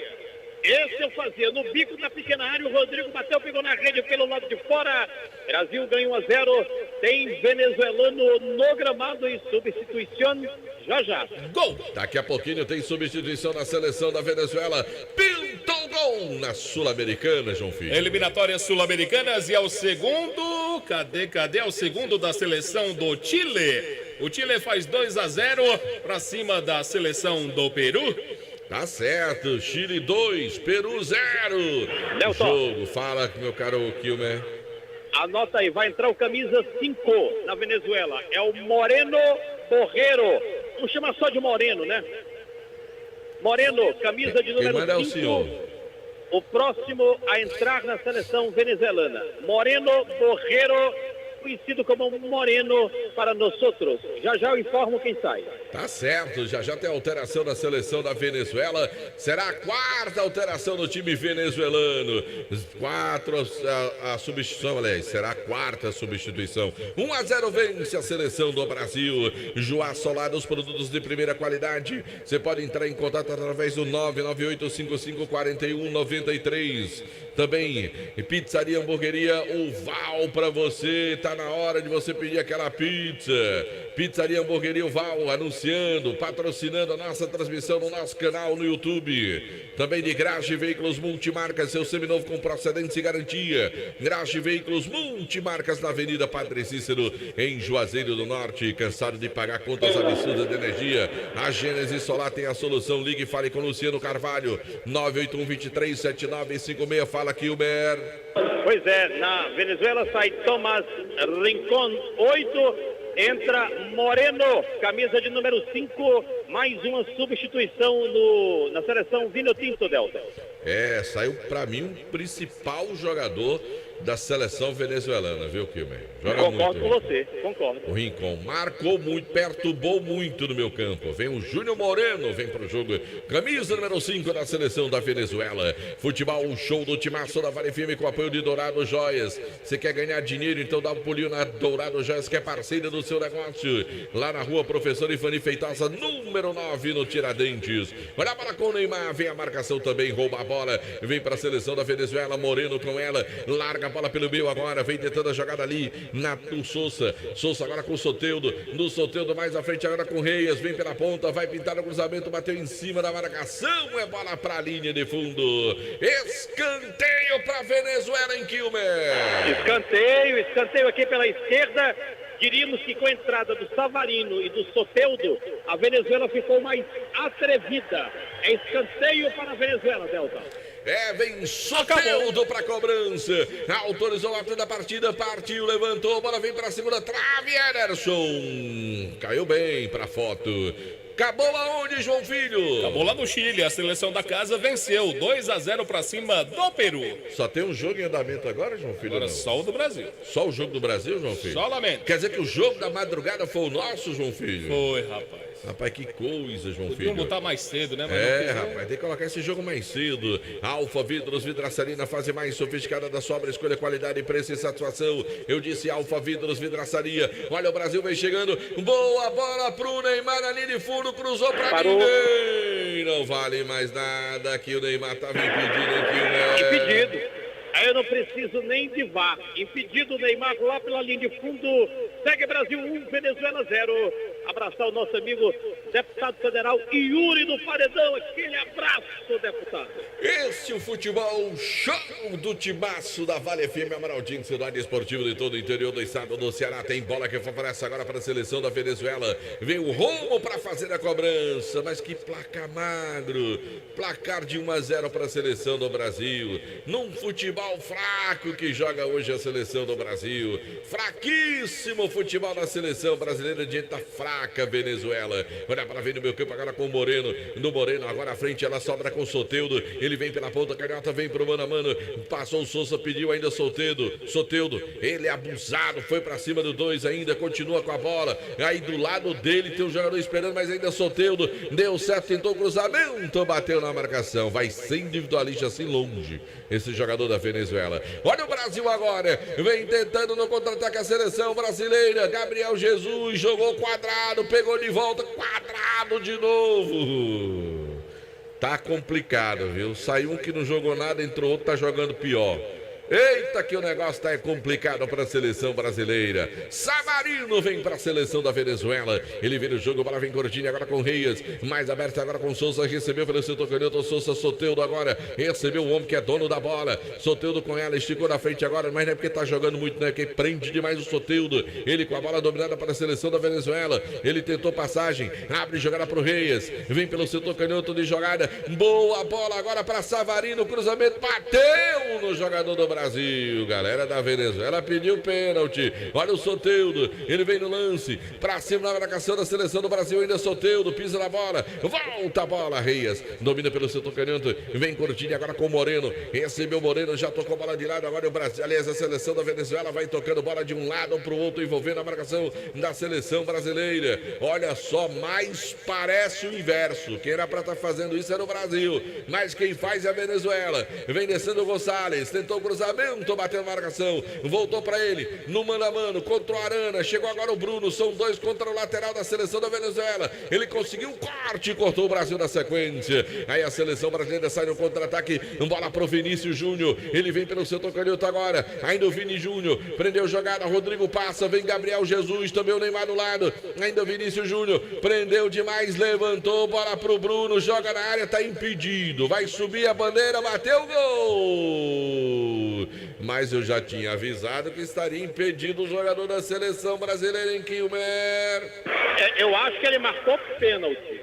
No bico da pequena área, o Rodrigo bateu, pegou na rede pelo lado de fora. Brasil ganha 1-0. Tem venezuelano no gramado em substituição. Já. Gol! Daqui a pouquinho tem substituição na seleção da Venezuela. Pintou gol na Sul-Americana, João Filho. Eliminatórias Sul-Americanas e é o segundo. Cadê? É o segundo da seleção do Chile. O Chile faz 2-0 para cima da seleção do Peru. Tá certo, Chile 2, Peru 0. Jogo, fala, meu caro Kilmer. Anota aí, vai entrar o camisa 5 na Venezuela. É o Moreno Borrero. Vamos chamar só de Moreno, né? Moreno, camisa de número 5. O senhor. O próximo a entrar na seleção venezuelana. Moreno Borrero, conhecido como Moreno para nós outros. Já eu informo quem sai. Tá certo, já tem alteração na seleção da Venezuela. Será a quarta alteração no time venezuelano. A substituição, aliás, será a quarta substituição. 1-0 vence a seleção do Brasil. Joá Solar, os produtos de primeira qualidade. Você pode entrar em contato através do 998554193. Também pizzaria, hamburgueria, Oval para você. Tá na hora de você pedir aquela pizza. Pizzaria, hamburgueria, Oval, anunciando, patrocinando a nossa transmissão no nosso canal no YouTube. Também de Graxe Veículos Multimarcas, seu seminovo com procedência e garantia. Graxe Veículos Multimarcas na Avenida Padre Cícero, em Juazeiro do Norte. Cansado de pagar contas absurdas de energia? A Gênesis Solar tem a solução. Ligue e fale com Luciano Carvalho, 981-237956. Fala, Kilmer. Pois é, na Venezuela sai Tomás Rincón, 8, entra Moreno, camisa de número 5, mais uma substituição na seleção Vino Tinto, Delta. Saiu pra mim o principal jogador da seleção venezuelana, viu, Kilmer? Concordo com você, concordo. O Rincón marcou muito, perturbou muito no meu campo. Vem o Júnior Moreno, vem pro jogo. Camisa número 5 da seleção da Venezuela. Futebol, um show do Timaço da Vale Firme com apoio de Dourado Joias. Você quer ganhar dinheiro, então dá um pulinho na Dourado Joias, que é parceira do seu negócio. Lá na rua Professor Ifani Feitosa, número 9, no Tiradentes. Olha a bola com o Neymar, vem a marcação também, rouba a bola. Vem pra seleção da Venezuela, Moreno com ela. Larga a bola pelo meio agora, vem tentando a jogada ali do Souza. Souza agora com o Soteldo. No Soteldo mais à frente agora com o Reyes. Vem pela ponta, vai pintar o cruzamento, bateu em cima da marcação. É bola pra linha de fundo. Escanteio pra Venezuela em Kilmer. Escanteio aqui pela esquerda. Diríamos que com a entrada do Savarino e do Soteldo, a Venezuela ficou mais atrevida. É escanteio para a Venezuela, Delta. Vem Soteldo para cobrança. Autorizou o ato da partida, partiu, levantou, bola vem para a segunda trave. Ederson caiu bem para a foto. Acabou aonde, João Filho? Acabou lá no Chile. A seleção da casa venceu 2-0 para cima do Peru. Só tem um jogo em andamento agora, João Filho? Agora só o do Brasil. Só o jogo do Brasil, João Filho? Solamente. Quer dizer que o jogo da madrugada foi o nosso, João Filho? Foi, rapaz. Rapaz, que coisa, João Filho. Podiam botar mais cedo, né? Rapaz, tem que colocar esse jogo mais cedo. Alfa Vidros Vidraçaria, na fase mais sofisticada da sua obra, escolha qualidade, preço e satisfação. Eu disse Alfa Vidros Vidraçaria. Olha, o Brasil vem chegando. Boa bola pro Neymar, na linha de fundo, cruzou pra ninguém. Não vale mais nada, que o Neymar tava impedido aqui, né? Impedido. Aí eu não preciso nem de VAR. Impedido o Neymar lá pela linha de fundo. Segue Brasil 1, Venezuela 0. Abraçar o nosso amigo deputado federal Yuri do Paredão. Aquele abraço, deputado. Esse é o futebol show do timaço da Vale FM, Amaraldinho, cidade esportiva de todo o interior do estado do Ceará. Tem bola que favorece agora para a seleção da Venezuela. Vem o Romo para fazer a cobrança, mas que placar magro. Placar de 1-0 para a seleção do Brasil. Num futebol fraco que joga hoje a seleção do Brasil. Fraquíssimo futebol da seleção brasileira diante da fraca Venezuela. Olha para ver no meu campo agora com o Moreno. No Moreno, agora à frente, ela sobra com o Soteldo. Ele vem pela ponta canhota, vem pro mano a mano. Passou o Souza, pediu ainda Soteldo. Ele é abusado, foi pra cima do 2 ainda, continua com a bola. Aí do lado dele tem um jogador esperando, mas ainda Soteldo. Deu certo, tentou o cruzamento, bateu na marcação. Vai ser individualista assim longe esse jogador da Venezuela. Olha o Brasil agora. Vem tentando no contra-ataque a seleção brasileira. Gabriel Jesus jogou quadrado, pegou de volta, quadrado de novo. Tá complicado, viu? Saiu um que não jogou nada, entrou outro, tá jogando pior. Eita, que o negócio tá complicado para a seleção brasileira. Savarino vem para a seleção da Venezuela. Ele vira o jogo, bola vem curtinho agora com Reis. Mais aberto agora com Souza. Recebeu pelo setor canhoto. Souza, Soteldo agora. Recebeu o homem que é dono da bola. Soteldo com ela, esticou na frente agora. Mas não é porque tá jogando muito, não é porque prende demais o Soteldo. Ele com a bola dominada para a seleção da Venezuela. Ele tentou passagem. Abre jogada pro Reis. Vem pelo setor canhoto de jogada. Boa bola agora para Savarino. Cruzamento. Bateu no jogador do Brasil. Galera da Venezuela pediu pênalti. Olha o Soteldo, ele vem no lance pra cima na marcação da seleção do Brasil. Ainda Soteldo, pisa na bola, volta a bola. Reis domina pelo setor canhoto, vem curtinho agora com o Moreno. Recebeu o Moreno, já tocou bola de lado. Agora o Brasil, aliás, a seleção da Venezuela vai tocando bola de um lado pro outro, envolvendo a marcação da seleção brasileira. Olha só, mais parece o inverso. Quem era pra estar fazendo isso era o Brasil, mas quem faz é a Venezuela. Vem descendo o Gonçalves, tentou cruzar, bateu a marcação, voltou para ele no mano a mano contra o Arana. Chegou agora o Bruno, são dois contra o lateral da seleção da Venezuela. Ele conseguiu um corte e cortou o Brasil na sequência. Aí a seleção brasileira sai no contra-ataque, bola pro Vinícius Júnior. Ele vem pelo setor canhoto agora, ainda o Vini Júnior prendeu jogada, Rodrigo passa, vem Gabriel Jesus, também o Neymar do lado, ainda o Vinícius Júnior prendeu demais, levantou, bola pro Bruno, joga na área, tá impedido, vai subir a bandeira, bateu o gol. Mas eu já tinha avisado que estaria impedido o jogador da seleção brasileira em Quilmer. Eu acho que ele marcou pênalti.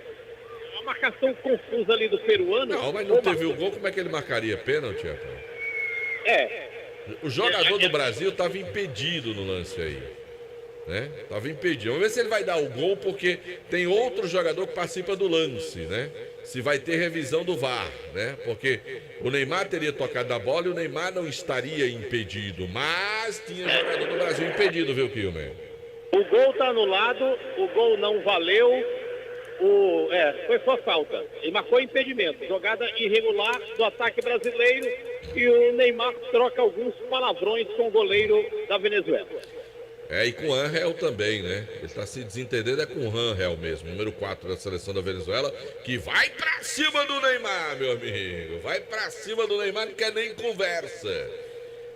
Uma marcação confusa ali do peruano. Não, mas não teve o gol, como é que ele marcaria pênalti, rapaz? O jogador do Brasil estava impedido no lance aí. Né? Tava impedido. Vamos ver se ele vai dar o gol, porque tem outro jogador que participa do lance, né? Se vai ter revisão do VAR, né? Porque o Neymar teria tocado a bola e o Neymar não estaria impedido, mas tinha jogador do Brasil impedido, viu, Quilmer? O gol tá anulado, o gol não valeu, foi só falta. Ele marcou impedimento, jogada irregular do ataque brasileiro e o Neymar troca alguns palavrões com o goleiro da Venezuela. E com o Angel também, né? Ele está se desentendendo, é com o Angel mesmo, número 4 da seleção da Venezuela, que vai pra cima do Neymar, meu amigo. Vai pra cima do Neymar, não quer nem conversa.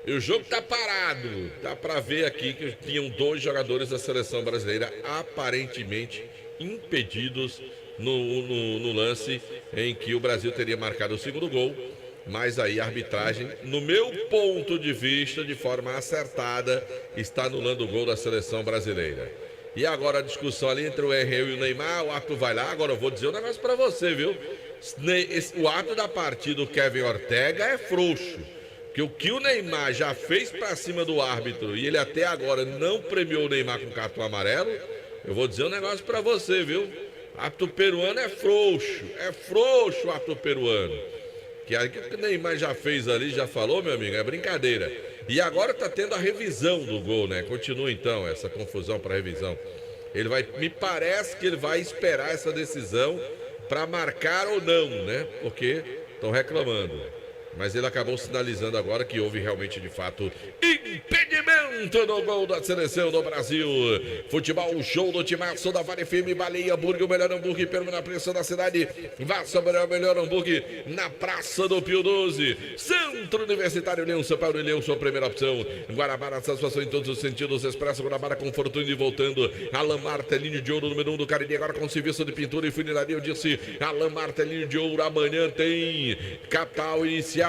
E o jogo tá parado. Dá pra ver aqui que tinham 2 jogadores da seleção brasileira aparentemente impedidos no lance em que o Brasil teria marcado o segundo gol. Mas aí a arbitragem, no meu ponto de vista, de forma acertada, está anulando o gol da seleção brasileira. E agora a discussão ali entre o Angel e o Neymar, o árbitro vai lá. Agora eu vou dizer um negócio pra você, viu? O árbitro da partida, o Kevin Ortega, é frouxo. Porque o que o Neymar já fez pra cima do árbitro e ele até agora não premiou o Neymar com cartão amarelo, eu vou dizer um negócio pra você, viu? O árbitro peruano é frouxo o árbitro peruano. Que o Neymar já fez ali, já falou, meu amigo, é brincadeira. E agora tá tendo a revisão do gol, né? Continua então essa confusão para revisão. Me parece que ele vai esperar essa decisão para marcar ou não, né? Porque estão reclamando. Mas ele acabou sinalizando agora que houve realmente, de fato, impedimento no gol da seleção do Brasil. Futebol, show do timaço da Vale FM, Baleia Hambúrguer, o melhor hambúrguer pelo na pressão da cidade. Vá saborear o melhor hambúrguer na Praça do Pio 12. Centro Universitário Leão, São Paulo e Leão, sua primeira opção. Guarabara, satisfação em todos os sentidos. Expresso Guarabara com fortuna e voltando. Alain Martelinho de Ouro, número 1 do Cariri, agora com serviço de pintura e funilaria. Eu disse, Alain Martelinho de Ouro, amanhã tem capital inicial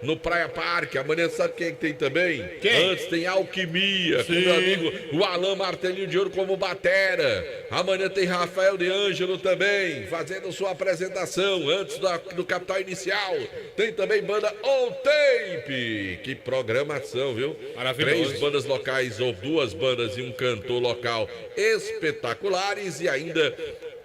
no Praia Parque. Amanhã sabe quem tem também? Quem? Antes tem Alquimia, com meu amigo o Alain Martelinho de Ouro como batera. Amanhã tem Rafael de Ângelo também, fazendo sua apresentação antes do capital inicial. Tem também banda All Tape. Que programação, viu? Maravilhoso. 3 bandas locais, ou 2 bandas e um cantor local espetaculares, e ainda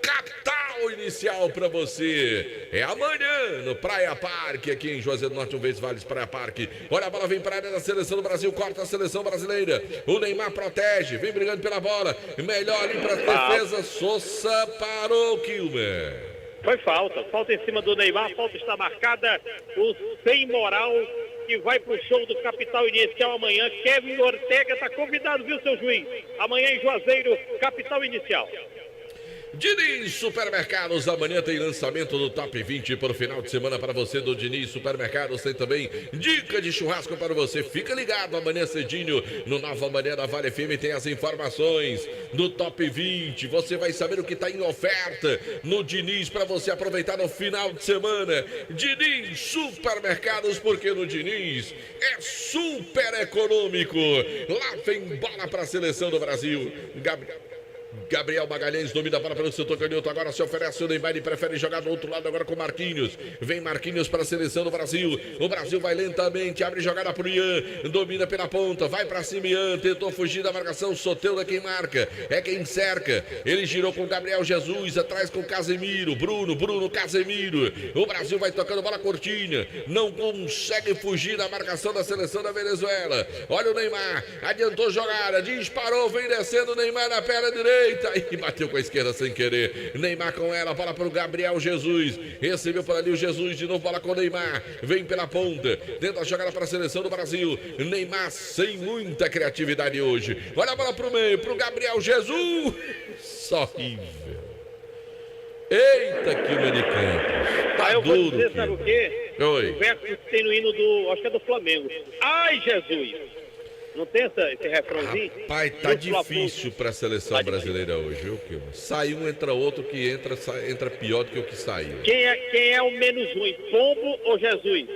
capital inicial para você. É amanhã no Praia Parque, aqui em Juazeiro do Norte, Vales Praia Parque. Olha, a bola vem para a área da seleção do Brasil, corta a seleção brasileira. O Neymar protege, vem brigando pela bola. Melhor ali para a defesa. Sousa parou, Kilmer. Foi falta em cima do Neymar, falta está marcada. O sem moral que vai pro show do capital inicial amanhã. Kevin Ortega está convidado, viu, seu juiz? Amanhã em Juazeiro, capital inicial. Diniz Supermercados, amanhã tem lançamento do Top 20 para o final de semana para você do Diniz Supermercados. Tem também dica de churrasco para você. Fica ligado amanhã cedinho no Nova Manhã da Vale FM, tem as informações do Top 20. Você vai saber o que está em oferta no Diniz para você aproveitar no final de semana. Diniz Supermercados, porque no Diniz é super econômico. Lá vem bola para a seleção do Brasil. Gabriel Magalhães domina a bola pelo setor canhoto, agora se oferece o Neymar e prefere jogar do outro lado agora com Marquinhos. Vem Marquinhos para a seleção do Brasil. O Brasil vai lentamente, abre jogada para o Ian, domina pela ponta, vai para cima Ian, tentou fugir da marcação, Soteldo é quem marca, é quem cerca. Ele girou com Gabriel Jesus, atrás com Casemiro, Bruno, Casemiro. O Brasil vai tocando bola curtinha, não consegue fugir da marcação da seleção da Venezuela. Olha o Neymar, adiantou jogada, disparou, vem descendo o Neymar na perna direita. E bateu com a esquerda sem querer. Neymar com ela, bola para o Gabriel Jesus. Recebeu por ali o Jesus, de novo bola com o Neymar. Vem pela ponta, tenta a jogada para a seleção do Brasil. Neymar sem muita criatividade hoje. Olha a bola para o meio, para o Gabriel Jesus. Só horrível. Eita, que Campos. Tá eu duro. Vou dizer, sabe o quê? Oi. O verso que tem no hino do, acho que é do Flamengo. Ai, Jesus. Não tem esse refrãozinho? Pai, tá difícil para a seleção brasileira hoje, viu, Kilmer? Sai um, entra outro, que entra pior do que o que saiu. Quem é o menos ruim, Pombo ou Jesus?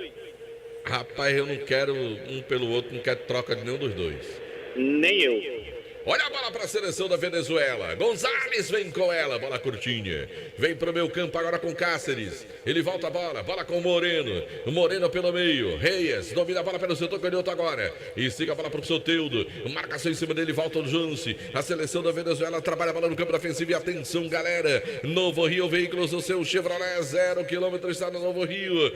Rapaz, eu não quero um pelo outro, não quero troca de nenhum dos dois. Nem eu. Olha a bola para a seleção da Venezuela. Gonzalez vem com ela, bola curtinha. Vem pro meu campo agora com Cáceres. Ele volta a bola com o Moreno. O Moreno pelo meio. Reyes domina a bola pelo setor canhoto agora. E siga a bola pro Soteldo. Marcação em cima dele, volta o Jance. A seleção da Venezuela trabalha a bola no campo defensivo. E atenção, galera. Novo Rio Veículos, o seu Chevrolet 0 km está no Novo Rio.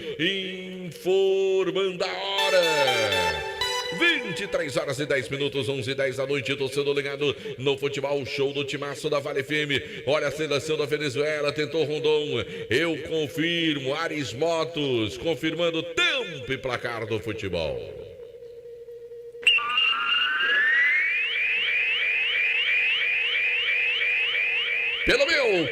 Informando a hora. 23 horas e 10 minutos, 11h10 da noite, torcendo ligado no futebol, show do timaço da Vale FM. Olha a seleção da Venezuela, tentou Rondon, eu confirmo, Ares Motos, confirmando tempo e placar do futebol.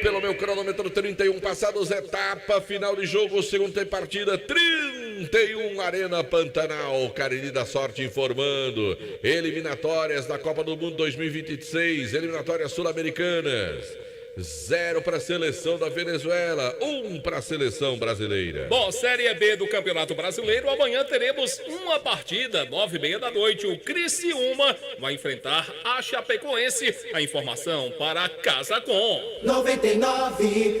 Pelo meu cronômetro, 31 passados, etapa final de jogo, segundo tempo partida, 31, Arena Pantanal, Cariri da Sorte informando, eliminatórias da Copa do Mundo 2026, eliminatórias sul-americanas. 0 para a seleção da Venezuela, 1 para a seleção brasileira. Bom, Série B do Campeonato Brasileiro, amanhã teremos uma partida, 9h30 da noite. O Criciúma vai enfrentar a Chapecoense. A informação para Casa Com 99,9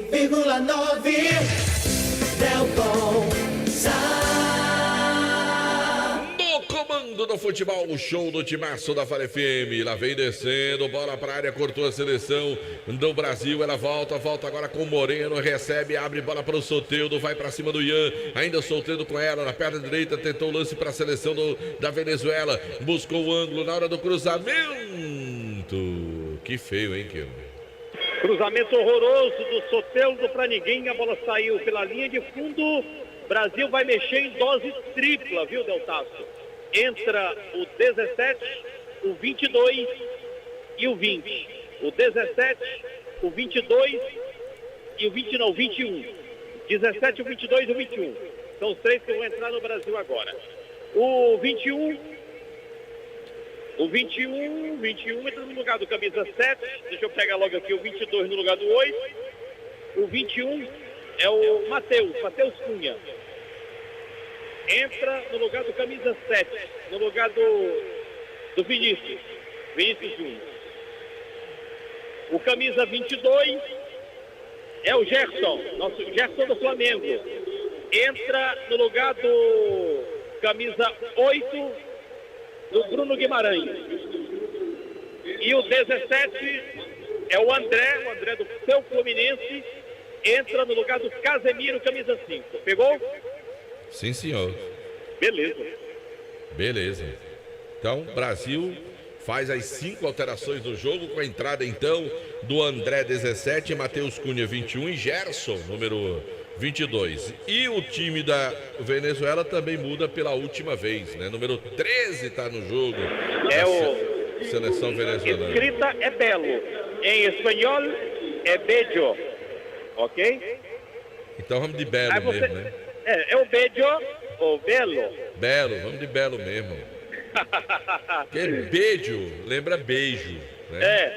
Delcom comando do futebol, o show do timaço da Vale FM. Lá vem descendo, bola para a área, cortou a seleção do Brasil. Ela volta agora com o Moreno, recebe, abre bola para o Soteldo, vai para cima do Ian. Ainda Soteldo com ela, na perna direita, tentou o lance para a seleção da Venezuela. Buscou o ângulo na hora do cruzamento. Que feio, hein, Kilmer? Cruzamento horroroso do Soteldo para ninguém. A bola saiu pela linha de fundo. Brasil vai mexer em dose tripla, viu, Deltaço? Entra o 17, o 22 e o 20. O 17, o 22 e o 20, não, o 21. 17, o 22 e o 21. São os três que vão entrar no Brasil agora. O 21 entra no lugar do camisa 7. Deixa eu pegar logo aqui o 22 no lugar do 8. O 21 é o Matheus Cunha. Entra no lugar do camisa 7, no lugar do Vinícius Júnior. O camisa 22 é o Gerson, nosso Gerson do Flamengo. Entra no lugar do camisa 8 do Bruno Guimarães. E o 17 é o André do seu Fluminense. Entra no lugar do Casemiro, camisa 5. Pegou? Sim, senhor. Beleza. Então, Brasil faz as 5 alterações do jogo, com a entrada, então, do André, 17, Matheus Cunha, 21 e Gerson, número 22. E o time da Venezuela também muda pela última vez, né? Número 13 está no jogo. É o... Seleção venezuelana. Escrita é belo. Em espanhol é bello. Ok? Então vamos de belo mesmo, né? É o bello ou belo? Belo, vamos de belo mesmo. Porque beijo, lembra beijo, né?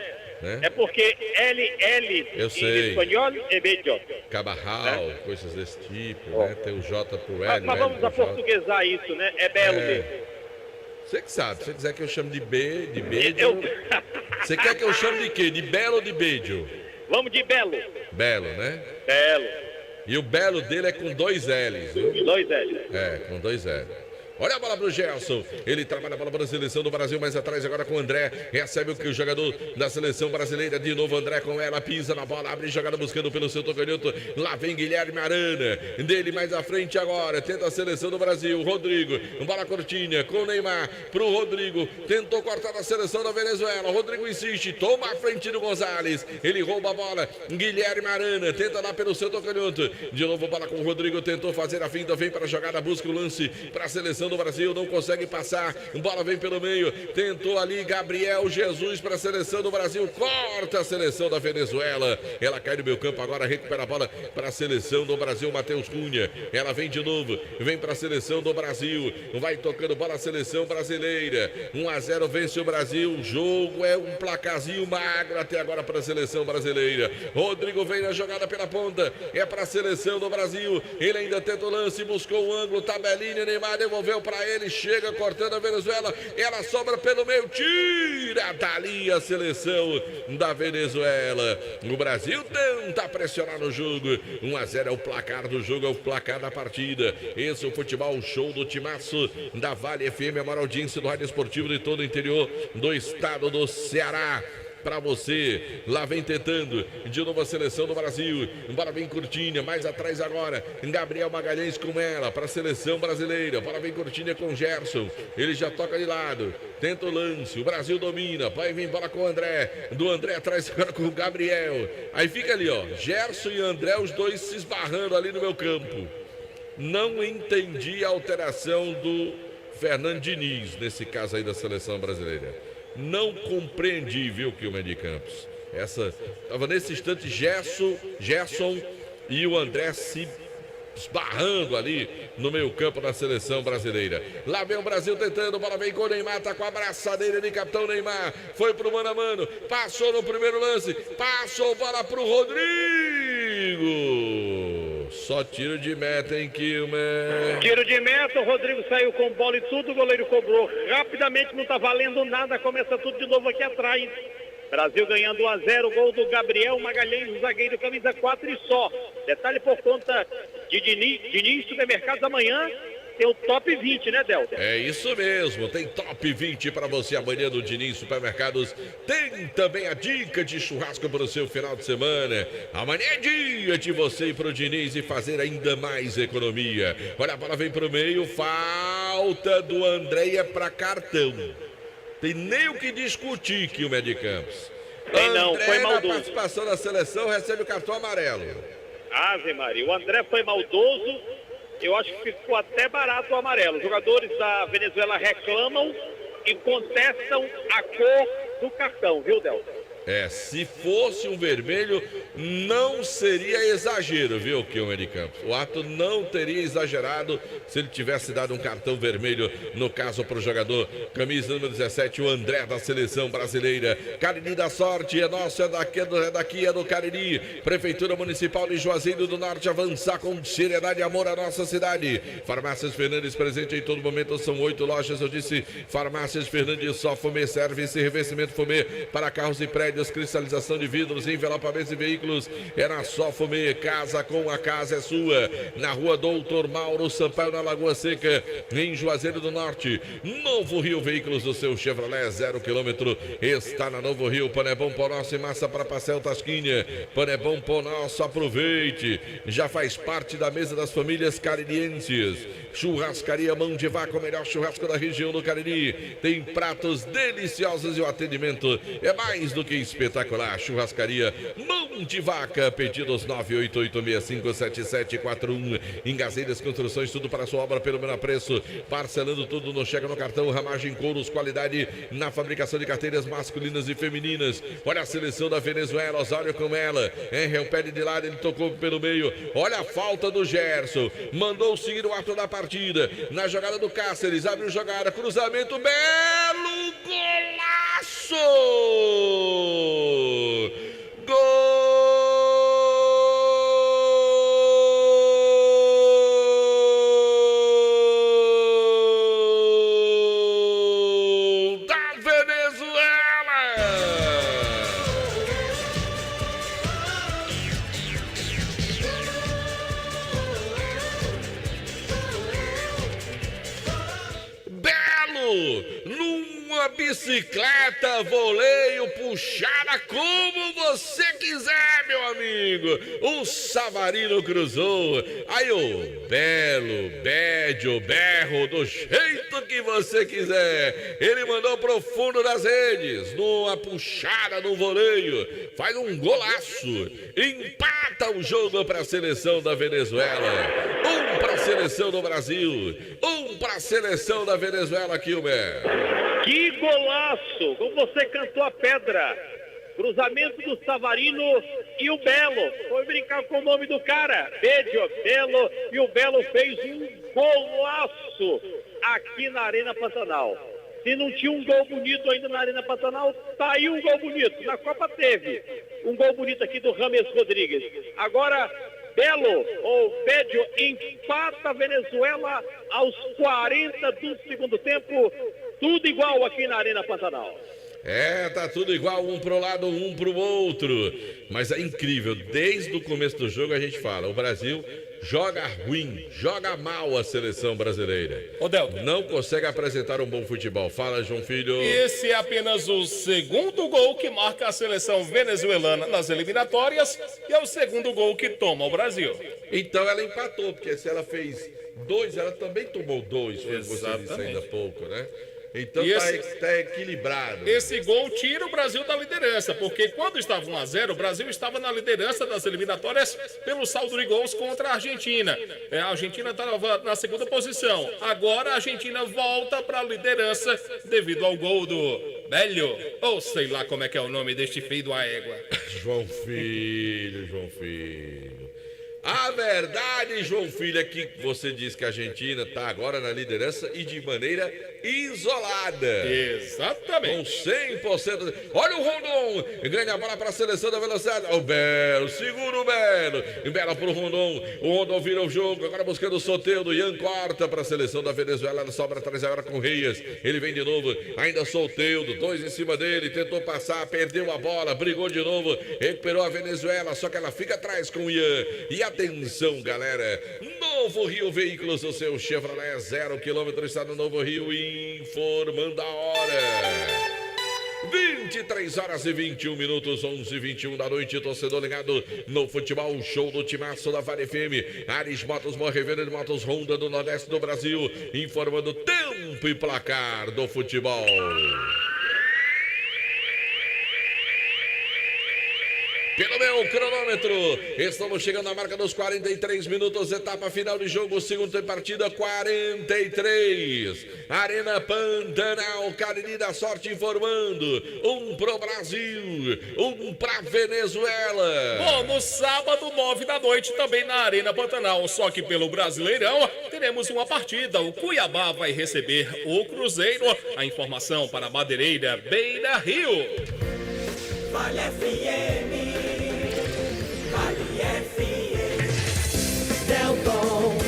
É porque L eu sei. em espanhol é bello. Cabarral, coisas desse tipo, né? Tem o J pro L. Mas vamos aportuguesar isso, né? É belo mesmo. Você que sabe, se você quiser que eu chame de beijo. Você quer que eu chame de quê? De belo ou de beijo? Vamos de belo. Belo, né? Belo. E o belo dele é com 2 L's, viu? 2 L's. É, com 2 L's. Olha a bola pro Gerson. Ele trabalha a bola para a seleção do Brasil, mais atrás agora com o André. Recebe o jogador da seleção brasileira. De novo André com ela, pisa na bola, abre jogada buscando pelo seu tocanhoto. Lá vem Guilherme Arana. Dele mais à frente agora. Tenta a seleção do Brasil. Rodrigo, bola curtinha com o Neymar pro Rodrigo. Tentou cortar a seleção da Venezuela. Rodrigo insiste, toma a frente do Gonzalez. Ele rouba a bola. Guilherme Arana tenta lá pelo seu tocanhoto. De novo bola com o Rodrigo. Tentou fazer a finta, vem para a jogada, busca o lance para a seleção do Brasil, não consegue passar, bola vem pelo meio, tentou ali Gabriel Jesus para a seleção do Brasil, corta a seleção da Venezuela, ela cai no meio campo agora, recupera a bola para a seleção do Brasil, Matheus Cunha, ela vem de novo, vem para a seleção do Brasil, vai tocando bola a seleção brasileira, 1-0 vence o Brasil, o jogo é um placarzinho magro até agora para a seleção brasileira. Rodrigo vem na jogada pela ponta, é para a seleção do Brasil, ele ainda tenta o lance, buscou o ângulo, tabelinha, Neymar devolveu para ele, chega cortando a Venezuela, ela sobra pelo meio, tira dali a seleção da Venezuela. O Brasil tenta pressionar no jogo, 1-0 é o placar do jogo, é o placar da partida. Esse é o futebol show do timaço da Vale FM, a maior audiência do rádio esportivo de todo o interior do estado do Ceará. Para você, lá vem tentando, de novo a seleção do Brasil, bola bem curtinha, mais atrás agora, Gabriel Magalhães com ela, para a seleção brasileira, bola bem curtinha com Gerson, ele já toca de lado, tenta o lance, o Brasil domina, vai vir bola com o André, do André atrás agora com o Gabriel, aí fica ali ó, Gerson e André, os dois se esbarrando ali no meu campo. Não entendi a alteração do Fernando Diniz, nesse caso aí da seleção brasileira. Não compreendi, viu, Kilmer de Campos. Estava nesse instante Gerson e o André se esbarrando ali no meio campo da seleção brasileira. Lá vem o Brasil tentando, bola vem com o Neymar, tá com a abraçadeira de capitão Neymar, foi pro mano a mano, passou no primeiro lance, passou bola pro Rodrigo. Só tiro de meta, hein, Kilmer? Tiro de meta, o Rodrigo saiu com bola e tudo, o goleiro cobrou rapidamente, não tá valendo nada, começa tudo de novo aqui atrás. Brasil ganhando 1-0, gol do Gabriel Magalhães, o zagueiro, camisa 4 e só. Detalhe por conta de Diniz Supermercados, amanhã tem o top 20, né, Delta? É isso mesmo, tem top 20 para você amanhã do Diniz Supermercados. Tem também a dica de churrasco para o seu final de semana. Amanhã é dia de você ir para o Diniz e fazer ainda mais economia. Olha, a bola vem para o meio, falta do André para cartão. Tem nem o que discutir, Kilmer de Campos. Tem não, foi maldoso. Na participação da seleção, recebe o cartão amarelo. Ave Maria, o André foi maldoso, eu acho que ficou até barato o amarelo. Os jogadores da Venezuela reclamam e contestam a cor do cartão, viu, Delta? Se fosse um vermelho, não seria exagero, viu, Kilmer de Campos? O ato não teria exagerado se ele tivesse dado um cartão vermelho, no caso para o jogador, camisa número 17, o André da seleção brasileira. Cariri da Sorte, é nosso, é daqui, é do Cariri. Prefeitura Municipal de Juazeiro do Norte, avançar com seriedade e amor à nossa cidade. Farmácias Fernandes, presente em todo momento, são 8 lojas, eu disse, Farmácias Fernandes, só fumê, serviço e revestimento fumê para carros e prédios. Cristalização de vidros, envelopamentos e veículos, é na Só Fumê. Casa com a casa é sua, na rua Doutor Mauro Sampaio, na Lagoa Seca, em Juazeiro do Norte. Novo Rio Veículos, do seu Chevrolet 0 km, está na Novo Rio. Panebom Pão Nosso e massa para pastel Tasquinha. Panebom Pão Nosso, aproveite, já faz parte da mesa das famílias caririenses. Churrascaria Mão de Vaca, o melhor churrasco da região do Cariri. Tem pratos deliciosos e o atendimento é mais do que espetacular. Churrascaria Mão de Vaca, pedidos 988657741. Em Gazeiras Construções, tudo para sua obra pelo menor preço, parcelando tudo no cheque, no cartão. Ramagem Couros, qualidade na fabricação de carteiras masculinas e femininas. Olha a seleção da Venezuela, Osório com ela, Henry, o pé de lado, ele tocou pelo meio. Olha a falta do Gerson, mandou seguir o ato da partida, na jogada do Cáceres, abriu jogada, cruzamento, belo golaço! Gol da Venezuela! Belo! Numa bicicleta, voleio, puxada, como você quiser, meu amigo. O Savarino cruzou. Aí o Belo, Bédio, Berro, do jeito que você quiser. Ele mandou pro fundo das redes, numa puxada, no voleio. Faz um golaço. Empata o jogo para a seleção da Venezuela. Um para a seleção do Brasil. Um para a seleção da Venezuela, Kilmer. Que golaço! Como você cantou a pedra. Cruzamento do Savarino e o Belo. Foi brincar com o nome do cara. Bédio, Belo. E o Belo fez um golaço aqui na Arena Pantanal. Se não tinha um gol bonito ainda na Arena Pantanal, tá aí um gol bonito. Na Copa teve um gol bonito aqui do Rames Rodrigues. Agora, Belo, ou Bédio, empata a Venezuela aos 40 do segundo tempo. Tudo igual aqui na Arena Pantanal. Tá tudo igual, um pro lado, um pro outro. Mas é incrível, desde o começo do jogo a gente fala, o Brasil joga ruim, joga mal a seleção brasileira. Não consegue apresentar um bom futebol. Fala, João Filho. Esse é apenas o segundo gol que marca a seleção venezuelana nas eliminatórias e é o segundo gol que toma o Brasil. Então ela empatou, porque se ela fez 2, ela também tomou 2, foi você disse ainda há pouco, né? Então tá equilibrado. Esse gol tira o Brasil da liderança, porque quando estava 1-0, o Brasil estava na liderança das eliminatórias pelo saldo de gols contra a Argentina. A Argentina estava na segunda posição. Agora a Argentina volta para a liderança devido ao gol do Belo, ou sei lá como é que é o nome deste filho de uma égua. João Filho. A verdade, João Filho, é que você diz que a Argentina está agora na liderança e de maneira isolada. Exatamente. Com 100%. Olha o Rondon. Ganha a bola para a seleção da velocidade. O Belo, segura o Belo. Belo para o Rondon. O Rondon vira o jogo. Agora buscando o Soteldo. Ian corta para a seleção da Venezuela. Ela sobra atrás agora com o Reis. Ele vem de novo. Ainda Soteldo. 2 em cima dele. Tentou passar. Perdeu a bola. Brigou de novo. Recuperou a Venezuela. Só que ela fica atrás com o Ian. E atenção, galera. Novo Rio Veículos. O seu Chevrolet 0 km está no Novo Rio. Informando a hora. 23 horas e 21 minutos, 11h21 da noite, torcedor ligado no futebol, show do timaço da Vale FM. Ares Motos, Morrevenda de Motos Honda do Nordeste do Brasil, informando tempo e placar do futebol. pelo meu cronômetro. Estamos chegando à marca dos 43 minutos, etapa final de jogo, segundo tempo, partida 43. Arena Pantanal, Cariri da Sorte informando. Um pro Brasil, um pra Venezuela. Bom, no sábado, 9 da noite, também na Arena Pantanal, só que pelo Brasileirão, teremos uma partida. O Cuiabá vai receber o Cruzeiro. A informação para a Madeireira Beira Rio. Vale FM, Vale FM, Delton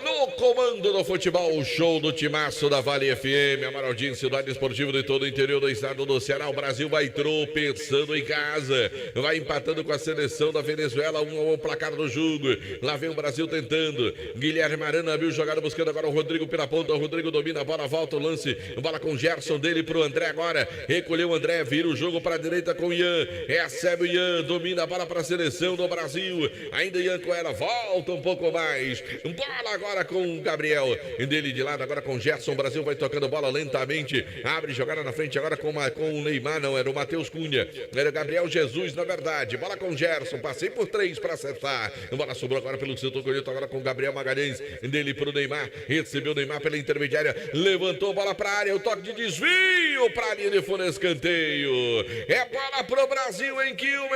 No comando do futebol, show do timaço da Vale FM, a maior audiência do área esportivo de todo o interior do estado do Ceará. O Brasil vai tropeçando em casa, vai empatando com a seleção da Venezuela, 1-1 placar do jogo. Lá vem o Brasil tentando. Guilherme Arana abriu jogada, buscando agora o Rodrigo pela ponta. O Rodrigo domina a bola, volta o lance, bola com o Gerson, dele pro André agora. Recolheu o André, vira o jogo para a direita com o Ian. Recebe o Ian, domina a bola para a seleção do Brasil. Ainda Ian com ela, volta um pouco mais. Bola agora com o Gabriel, dele de lado, agora com o Gerson. O Brasil vai tocando bola lentamente, abre jogada na frente agora com o Neymar, não, era o Matheus Cunha, era o Gabriel Jesus, na verdade. Bola com o Gerson, passei por 3 para acertar. Bola sobrou agora pelo setor colheito, agora com o Gabriel Magalhães, dele pro Neymar, recebeu o Neymar pela intermediária, levantou bola para a área, o toque de desvio para a linha de fundo, escanteio. É bola pro Brasil em Quilmes.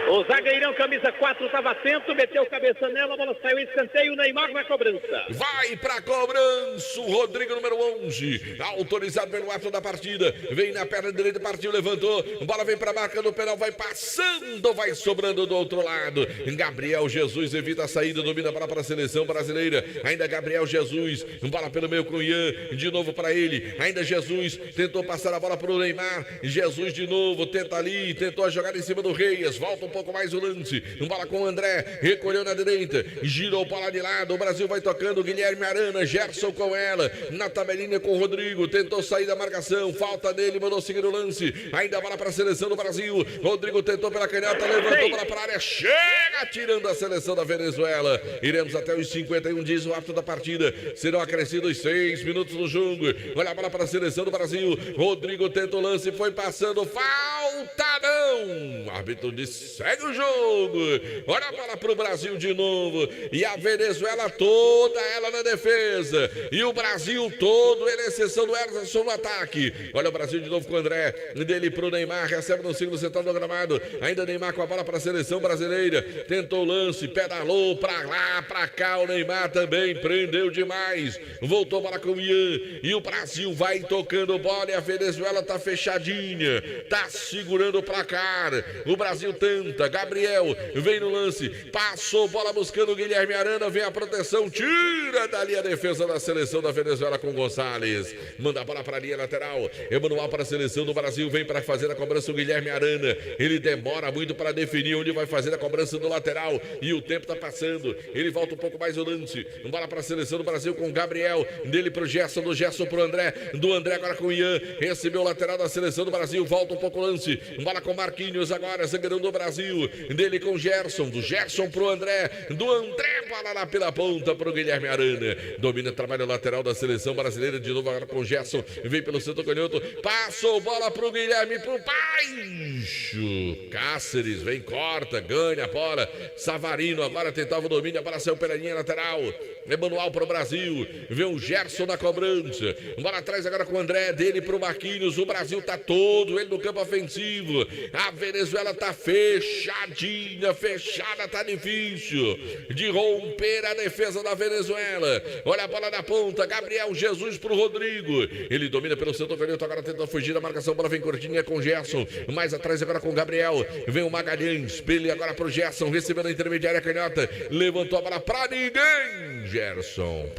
O zagueirão, camisa 4, estava atento, meteu cabeça nela, a bola saiu em escanteio, o Neymar vai cobrança. Vai pra cobrança o Rodrigo, número 11, autorizado pelo ato da partida, vem na perna direita, partiu, levantou, bola vem pra marca do penal, vai passando, vai sobrando do outro lado. Gabriel Jesus evita a saída, domina a bola para a seleção brasileira, ainda Gabriel Jesus, bola pelo meio com o Ian, de novo para ele, ainda Jesus, tentou passar a bola pro Neymar, Jesus de novo, tenta ali, tentou a jogada em cima do Reis, volta um pouco mais o lance, bola com o André, recolheu na direita, girou bola de lado, o Brasil vai tocando, Guilherme Arana, Gerson com ela, na tabelinha com o Rodrigo, tentou sair da marcação, falta dele, mandou seguir o lance, ainda bola para a seleção do Brasil, Rodrigo tentou pela canhota, levantou bola para a área, chega tirando a seleção da Venezuela. Iremos até os 51, diz o árbitro da partida, serão acrescidos 6 minutos no jogo. Olha a bola para a seleção do Brasil, Rodrigo tenta o lance, foi passando, falta não, o árbitro disse, segue o jogo. Olha a bola para o Brasil de novo, e a Venezuela toda ela na defesa, e o Brasil todo, ele exceção do Erson no ataque. Olha o Brasil de novo com o André, dele pro Neymar, recebe no círculo central do gramado, ainda Neymar com a bola para a seleção brasileira, tentou o lance, pedalou pra lá, pra cá, o Neymar também prendeu demais, voltou a bola com o Ian, e o Brasil vai tocando bola, e a Venezuela tá fechadinha, tá segurando o placar, o Brasil tenta, Gabriel vem no lance, passou bola buscando o Guilherme Arana, vem a proteção, tira dali a defesa da seleção da Venezuela com Gonçalves, manda a bola para a linha lateral, Emanuel para a seleção do Brasil, vem para fazer a cobrança o Guilherme Arana, ele demora muito para definir onde vai fazer a cobrança do lateral, e o tempo tá passando, ele volta um pouco mais o lance, bola para a seleção do Brasil com o Gabriel, dele pro Gerson, do Gerson pro André, do André agora com o Ian, recebeu o lateral da seleção do Brasil, volta um pouco o lance, bola com Marquinhos agora, zagueirão do Brasil, dele com o Gerson, do Gerson pro André, do André bola lá pela ponta pro Guilherme Arana, domina, trabalha o lateral da seleção brasileira, de novo agora com o Gerson, vem pelo centro canhoto, passou bola pro Guilherme, pro baixo, Cáceres vem, corta, ganha a bola, Savarino agora tentava o domínio, a bola saiu pela linha lateral, Emanuel pro Brasil, vê o Gerson na cobrança, bola atrás agora com o André, dele pro Marquinhos, o Brasil tá todo, ele no campo ofensivo, a Venezuela tá fechadinha, fechada, tá difícil de romper a defesa da Venezuela, olha a bola na ponta, Gabriel Jesus pro Rodrigo, ele domina pelo setor canhoto, agora tenta fugir da marcação, bola vem curtinha com o Gerson, mais atrás agora com o Gabriel, vem o Magalhães, ele agora pro Gerson, recebendo a intermediária canhota, levantou a bola pra ninguém, Gerson,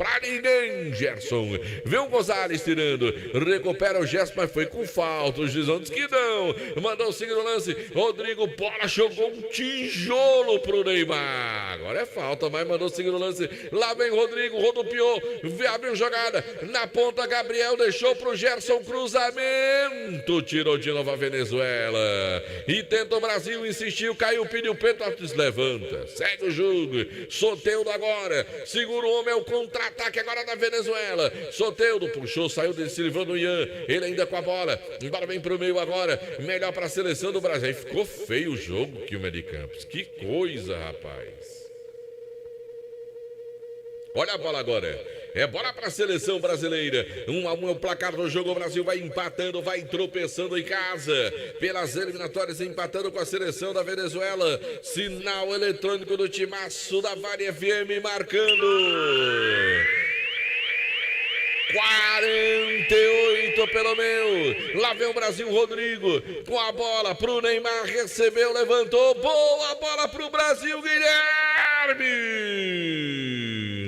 vem o Gonzalez tirando, recupera o Gerson, mas foi com falta, o juizão disse que não, mandou seguir o lance, Rodrigo, bola, jogou um tijolo pro Neymar, agora é falta, mas mandou seguir o lance. Lá vem Rodrigo, rodopiou, abriu jogada. Na ponta, Gabriel deixou pro Gerson, cruzamento. Tirou de novo a Venezuela. E tenta o Brasil, insistiu, caiu, pediu Petrópolis, levanta. Segue o jogo. Soteldo agora. Segura o homem, é o contra-ataque agora da Venezuela. Soteldo puxou, saiu dele, se livrou do Ian. Ele ainda com a bola. Embora vem pro meio agora. Melhor pra seleção do Brasil. Aí ficou feio o jogo, Quilmer de Campos. Que coisa, rapaz. Olha a bola agora. É bola para a seleção brasileira. 1-1 é o placar do jogo. O Brasil vai empatando, vai tropeçando em casa. Pelas eliminatórias, empatando com a seleção da Venezuela. Sinal eletrônico do timaço da Vale FM marcando. 48 pelo meu. Lá vem o Brasil, Rodrigo. Com a bola pro Neymar. Recebeu, levantou. Boa bola pro Brasil, Guilherme.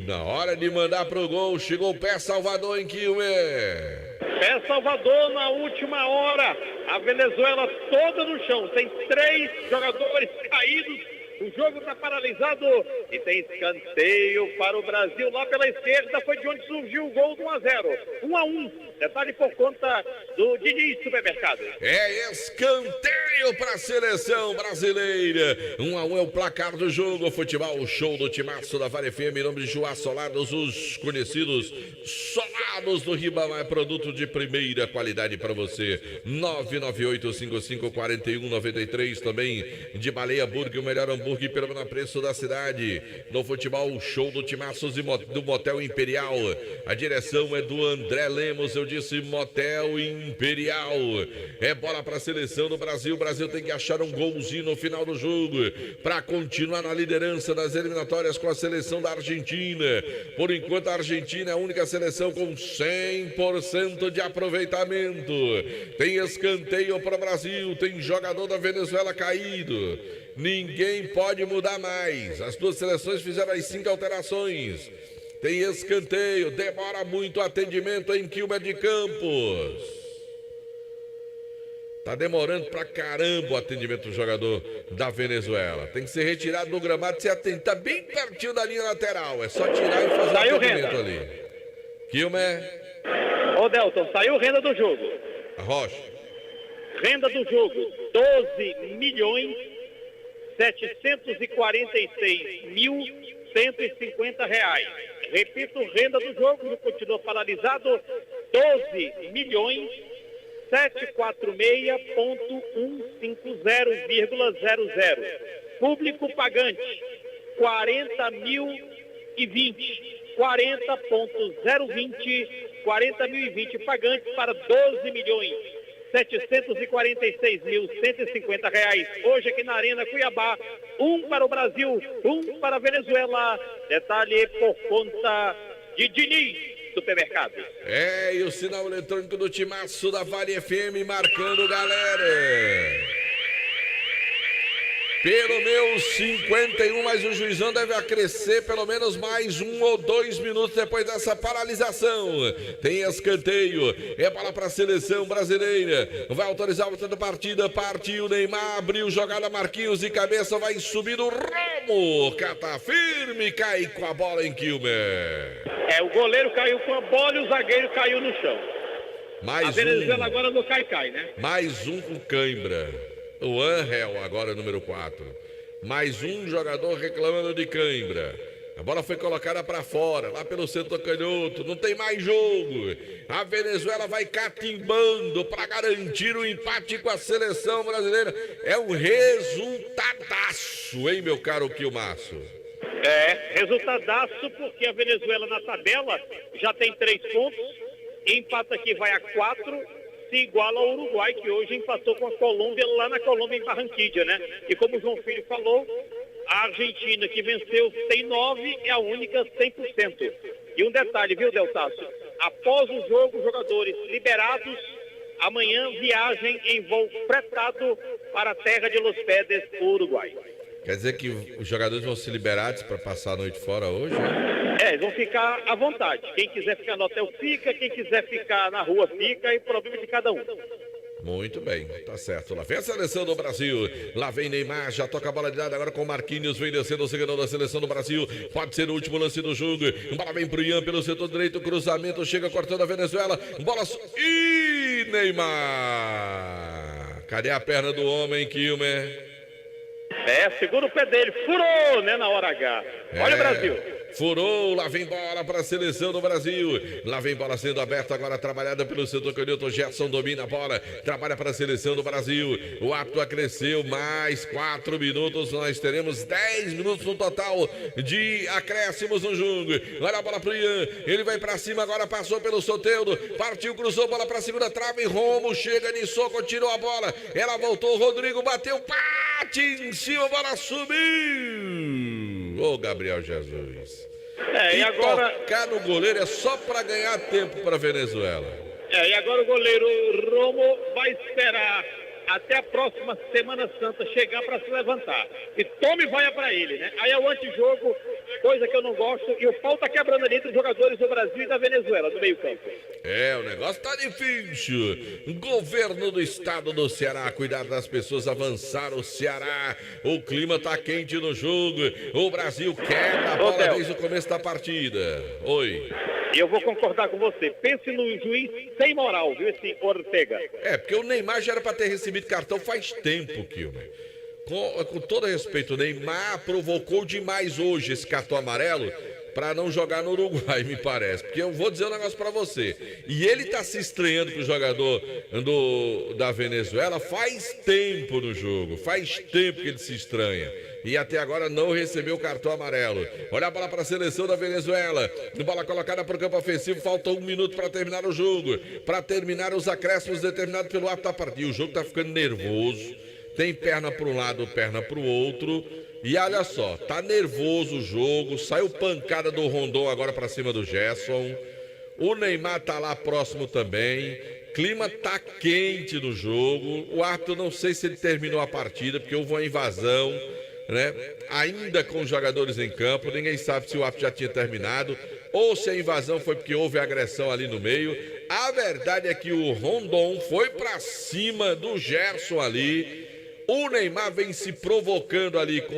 Na hora de mandar pro gol, chegou o pé Salvador em Quilmer. Pé Salvador na última hora. A Venezuela toda no chão. Tem 3 jogadores caídos. O jogo está paralisado e tem escanteio para o Brasil lá pela esquerda. Foi de onde surgiu o gol do 1-0. 1-1. Detalhe por conta do Diniz Supermercado. É escanteio para a seleção brasileira. 1-1 é o placar do jogo. Futebol show do timaço da Vale FM. Em nome de Joá Solados, os conhecidos solados do Ribamar. É produto de primeira qualidade para você. 998554193. Também de Baleia Burger, o melhor hambúrguer pelo menor preço da cidade. No futebol show do timaços do Motel Imperial. A direção é do André Lemos. Eu disse Motel Imperial. É bola para a seleção do Brasil. O Brasil tem que achar um golzinho no final do jogo para continuar na liderança das eliminatórias com a seleção da Argentina. Por enquanto, a Argentina é a única seleção com 100% de aproveitamento. Tem escanteio para o Brasil. Tem jogador da Venezuela caído. Ninguém pode mudar mais. As duas seleções fizeram as 5 alterações. Tem escanteio, demora muito o atendimento em Quilmer de Campos. Tá demorando pra caramba o atendimento do jogador da Venezuela. Tem que ser retirado do gramado e se atender. Tá bem pertinho da linha lateral. É só tirar e fazer o atendimento ali. Quilmer. Ô Delton, saiu renda do jogo. A Rocha. Renda do jogo, 12.746.150 reais. Repito, renda do jogo, continua paralisado, 12.746.150,00. Público pagante, 40.020. 40.020 pagantes para 12.746.150 reais. Hoje aqui na Arena Cuiabá, 1 para o Brasil, 1 para a Venezuela. Detalhe por conta de Diniz Supermercado. É, e o sinal eletrônico do timaço da Vale FM marcando, galera. Pelo meu 51, mas o juizão deve acrescer pelo menos mais 1 ou 2 minutos depois dessa paralisação. Tem escanteio, é bola para a seleção brasileira. Vai autorizar o da partida, partiu Neymar, abriu jogada Marquinhos de cabeça, vai subir o Romo. Cata firme, cai com a bola em Quilmer. É, o goleiro caiu com a bola e o zagueiro caiu no chão. Mais a Venezuela agora no cai-cai, né? Mais um com cãibra. O Angel, agora número 4. Mais um jogador reclamando de cãibra. A bola foi colocada para fora, lá pelo centro canhoto. Não tem mais jogo. A Venezuela vai catimbando para garantir o empate com a seleção brasileira. É um resultadaço, hein, meu caro Quilmaço? É, resultadaço, porque a Venezuela na tabela já tem 3 pontos. Empata aqui vai a 4. Se iguala ao Uruguai, que hoje empatou com a Colômbia, lá na Colômbia, em Barranquilla, né? E como o João Filho falou, a Argentina, que venceu, tem 9, é a única 100%. E um detalhe, viu, Deltácio? Após o jogo, os jogadores liberados, amanhã viagem em voo fretado para a terra de Los Pedes, Uruguai. Quer dizer que os jogadores vão ser liberados para passar a noite fora hoje, né? É, vão ficar à vontade. Quem quiser ficar no hotel fica, quem quiser ficar na rua fica, e problema de cada um. Muito bem, tá certo. Lá vem a seleção do Brasil. Lá vem Neymar, já toca a bola de lado agora com Marquinhos. Vem descendo o seguidor da seleção do Brasil. Pode ser o último lance do jogo. Bola vem pro Ian pelo setor direito. Cruzamento, chega cortando a Venezuela. Bola. Ih, Neymar! Cadê a perna do homem, Kilmer? Segura o pé dele. Furou, né, na hora H. Olha o Brasil. Furou, lá vem bola para a seleção do Brasil. Lá vem bola sendo aberta agora, trabalhada pelo setor canhoto. Gerson domina a bola, trabalha para a seleção do Brasil. O árbitro acresceu mais 4 minutos. Nós teremos 10 minutos no total de acréscimos no jogo. Olha a bola para o Ian, ele vai para cima agora, passou pelo Soteldo, partiu, cruzou, bola para a segunda trave. Romo chega de soco, tirou a bola. Ela voltou, Rodrigo bateu, bate em cima, a bola subiu. Ô, Gabriel Jesus. E agora tocar no goleiro é só para ganhar tempo para a Venezuela. E agora o goleiro Romo vai esperar até a próxima Semana Santa chegar para se levantar. E tome vaia para ele, né? Aí é o antijogo, coisa que eu não gosto. E o pau tá quebrando ali entre os jogadores do Brasil e da Venezuela, do meio campo. O negócio tá difícil. Governo do estado do Ceará, cuidar das pessoas, avançar o Ceará. O clima tá quente no jogo. O Brasil quebra a bola desde o começo da partida. Oi. E eu vou concordar com você. Pense no juiz sem moral, viu, esse Ortega. Porque o Neymar já era para ter recebido cartão faz tempo, Kilmer. Com todo respeito, o Neymar provocou demais hoje esse cartão amarelo para não jogar no Uruguai, me parece. Porque eu vou dizer um negócio para você. E ele tá se estranhando com o jogador da Venezuela faz tempo no jogo. Faz tempo que ele se estranha. E até agora não recebeu o cartão amarelo. Olha a bola para a seleção da Venezuela. Bola colocada para o campo ofensivo. Falta 1 minuto para terminar o jogo. Para terminar os acréscimos determinados pelo árbitro da partida. O jogo está ficando nervoso. Tem perna para um lado, perna para o outro. E olha só, tá nervoso o jogo. Saiu pancada do Rondon agora para cima do Gerson. O Neymar tá lá próximo também. Clima tá quente no jogo. O árbitro não sei se ele terminou a partida, porque houve uma invasão, né? Ainda com os jogadores em campo, ninguém sabe se o árbitro já tinha terminado ou se a invasão foi porque houve agressão ali no meio. A verdade é que o Rondon foi para cima do Gerson ali. O Neymar vem se provocando ali com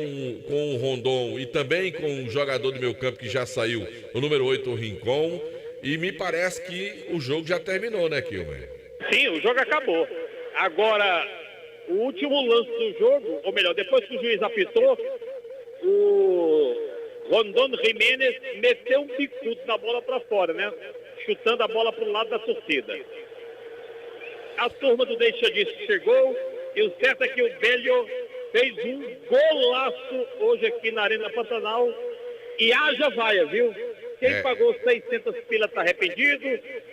o Rondon e também com o jogador do meio campo que já saiu, o número 8, o Rincon. E me parece que o jogo já terminou, né, Kilmer? Sim, o jogo acabou. Agora, o último lance do jogo, ou melhor, depois que o juiz apitou, o Rondon Jiménez meteu um bicudo na bola para fora, né? Chutando a bola para o lado da torcida. A turma do Deixa Disso chegou. E o certo é que o Bélio fez um golaço hoje aqui na Arena Pantanal. E haja vaia, viu? Quem pagou 600 pila tá arrependido.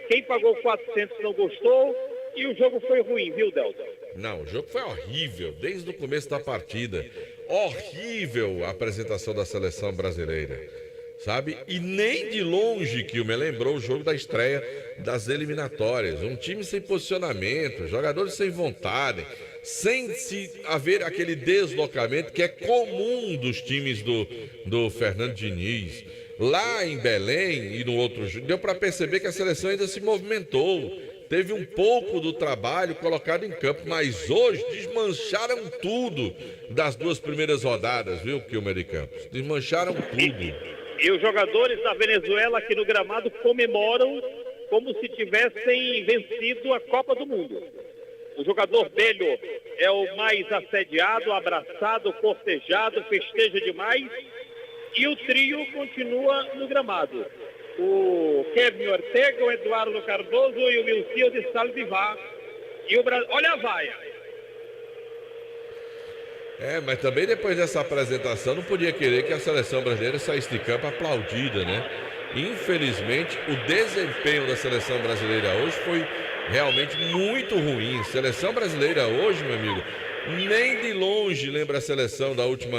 Quem pagou 400 não gostou. E o jogo foi ruim, viu, Delta? Não, o jogo foi horrível, desde o começo da partida. Horrível a apresentação da seleção brasileira, sabe? E nem de longe que me lembrou o jogo da estreia das eliminatórias. Um time sem posicionamento, jogadores sem vontade, sem se haver aquele deslocamento que é comum dos times do Fernando Diniz. Lá em Belém e no outro jogo, deu para perceber que a seleção ainda se movimentou. Teve um pouco do trabalho colocado em campo, mas hoje desmancharam tudo das 2 primeiras rodadas, viu, Kilmer de Campos? Desmancharam tudo. E os jogadores da Venezuela aqui no gramado comemoram como se tivessem vencido a Copa do Mundo. O jogador Bélio é o mais assediado, abraçado, cortejado, festeja demais. E o trio continua no gramado. O Kevin Ortega, o Eduardo Cardoso e o Milcio de Saldivar. E o Brasil. Olha a vaia. Mas também depois dessa apresentação não podia querer que a seleção brasileira saísse de campo aplaudida, né? Infelizmente, o desempenho da seleção brasileira hoje foi realmente muito ruim. Seleção brasileira hoje, meu amigo, nem de longe lembra a seleção da última,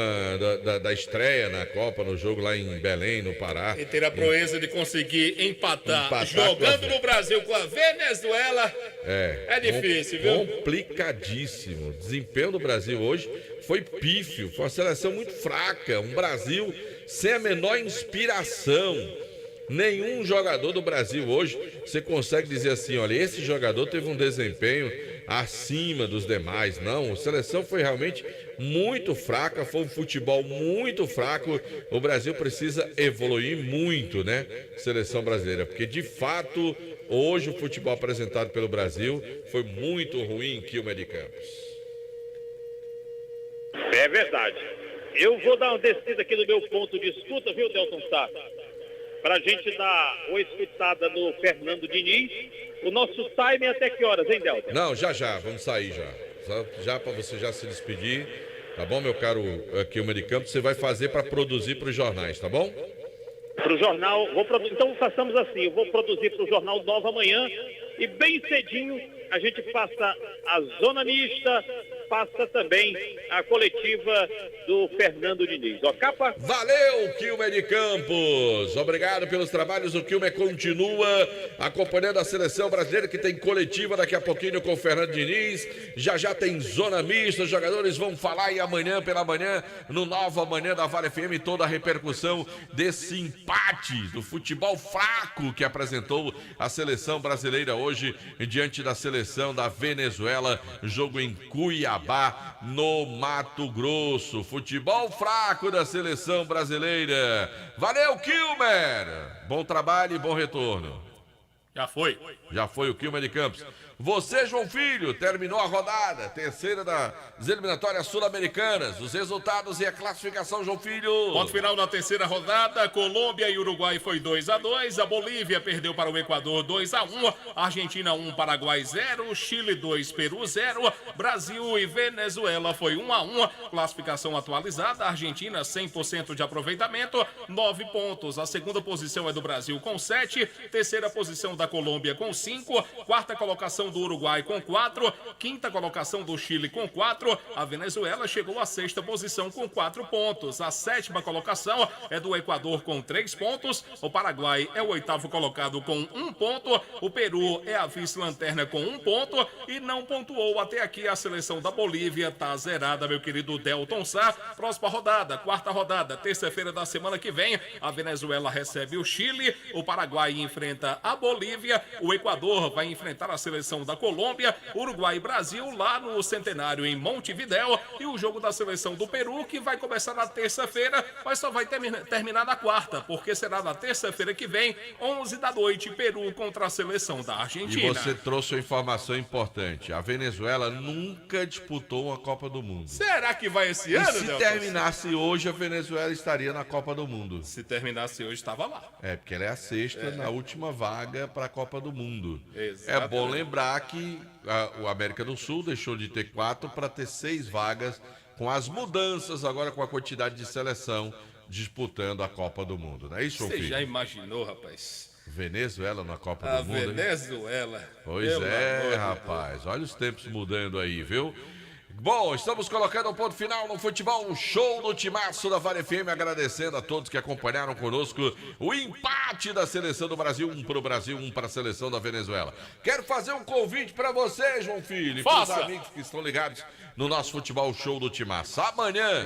da estreia na Copa, no jogo lá em Belém, no Pará. E ter a proeza de conseguir empatar jogando no Brasil com a Venezuela é difícil, viu? Complicadíssimo. O desempenho do Brasil hoje foi pífio, foi uma seleção muito fraca, um Brasil sem a menor inspiração. Nenhum jogador do Brasil hoje, você consegue dizer assim, olha, esse jogador teve um desempenho acima dos demais. Não, a seleção foi realmente muito fraca, foi um futebol muito fraco. O Brasil precisa evoluir muito, né? Seleção brasileira, porque de fato, hoje o futebol apresentado pelo Brasil foi muito ruim em Quilmes de Campos. É verdade. Eu vou dar uma descida aqui no meu ponto de escuta, viu, Delton Sá? Para a gente dar uma escutada no Fernando Diniz. O nosso time é até que horas, hein, Delton? Não, já, vamos sair já para você já se despedir, tá bom, meu caro Quilmes de Campos? Você vai fazer para produzir para os jornais, tá bom? Para o jornal, então façamos assim, eu vou produzir para o Jornal Nova Amanhã e bem cedinho a gente passa a zona mista, passa também a coletiva do Fernando Diniz. Ó, capa. Valeu, Quilmes de Campos. Obrigado pelos trabalhos. O Quilmes continua acompanhando a seleção brasileira, que tem coletiva daqui a pouquinho com o Fernando Diniz. Já tem zona mista. Os jogadores vão falar e amanhã pela manhã, no Nova Manhã da Vale FM, toda a repercussão desse empate do futebol fraco que apresentou a seleção brasileira hoje diante da seleção da Venezuela, jogo em Cuiabá, no Mato Grosso. Futebol fraco da seleção brasileira. Valeu, Quilmer! Bom trabalho e bom retorno. Já foi o Quilmes de Campos. Você, João Filho, terminou a rodada, terceira das eliminatórias sul-americanas. Os resultados e a classificação, João Filho. Ponto final da terceira rodada, Colômbia e Uruguai foi 2-2, a Bolívia perdeu para o Equador 2-1, Argentina 1, Paraguai 0, Chile 2, Peru 0, Brasil e Venezuela foi 1-1, classificação atualizada, Argentina 100% de aproveitamento, 9 pontos, a segunda posição é do Brasil com 7, terceira posição da Colômbia com 5, quarta colocação do Uruguai com 4, quinta colocação do Chile com 4, a Venezuela chegou à sexta posição com 4 pontos, a sétima colocação é do Equador com 3 pontos, o Paraguai é o oitavo colocado com 1 ponto, o Peru é a vice-lanterna com 1 ponto e não pontuou até aqui a seleção da Bolívia, tá zerada, meu querido Delton Sá. Próxima rodada, quarta rodada, terça-feira da semana que vem, a Venezuela recebe o Chile, o Paraguai enfrenta a Bolívia, o Equador vai enfrentar a seleção da Colômbia, Uruguai e Brasil lá no Centenário em Montevidéu e o jogo da seleção do Peru que vai começar na terça-feira, mas só vai terminar na quarta, porque será na terça-feira que vem, 11 da noite, Peru contra a seleção da Argentina. E você trouxe uma informação importante, a Venezuela nunca disputou uma Copa do Mundo. Será que vai esse ano, se terminasse hoje, a Venezuela estaria na Copa do Mundo. Se terminasse hoje, estava lá. É, porque ela é a sexta na última vaga para a Copa do Mundo. Exatamente. É bom lembrar que o América do Sul deixou de ter 4 para ter 6 vagas, com as mudanças agora com a quantidade de seleção disputando a Copa do Mundo, não é isso, João Filho? Você já imaginou, rapaz? Venezuela na Copa do Mundo. A Venezuela. Pois é, rapaz. Olha os tempos mudando aí, viu? Bom, estamos colocando um ponto final no futebol, um show do timaço da Vale FM, agradecendo a todos que acompanharam conosco o empate da seleção do Brasil, 1 para o Brasil, 1 para a seleção da Venezuela. Quero fazer um convite para você, João Filho, e para os amigos que estão ligados no nosso futebol show do timaço. Amanhã,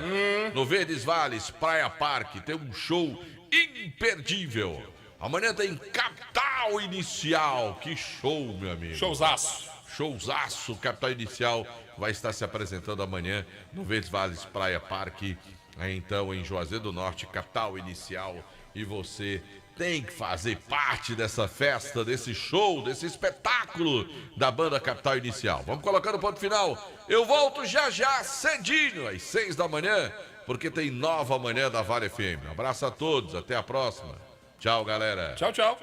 no Verdes Vales, Praia Parque, tem um show imperdível. Amanhã tem Capital Inicial, que show, meu amigo. Showzaço, Capital Inicial vai estar se apresentando amanhã no Verdes Vales Praia Parque, aí então em Juazeiro do Norte, Capital Inicial, e você tem que fazer parte dessa festa, desse show, desse espetáculo da banda Capital Inicial. Vamos colocando o ponto final. Eu volto já cedinho, às 6 da manhã, porque tem Nova Manhã da Vale FM. Um abraço a todos, até a próxima. Tchau, galera. Tchau.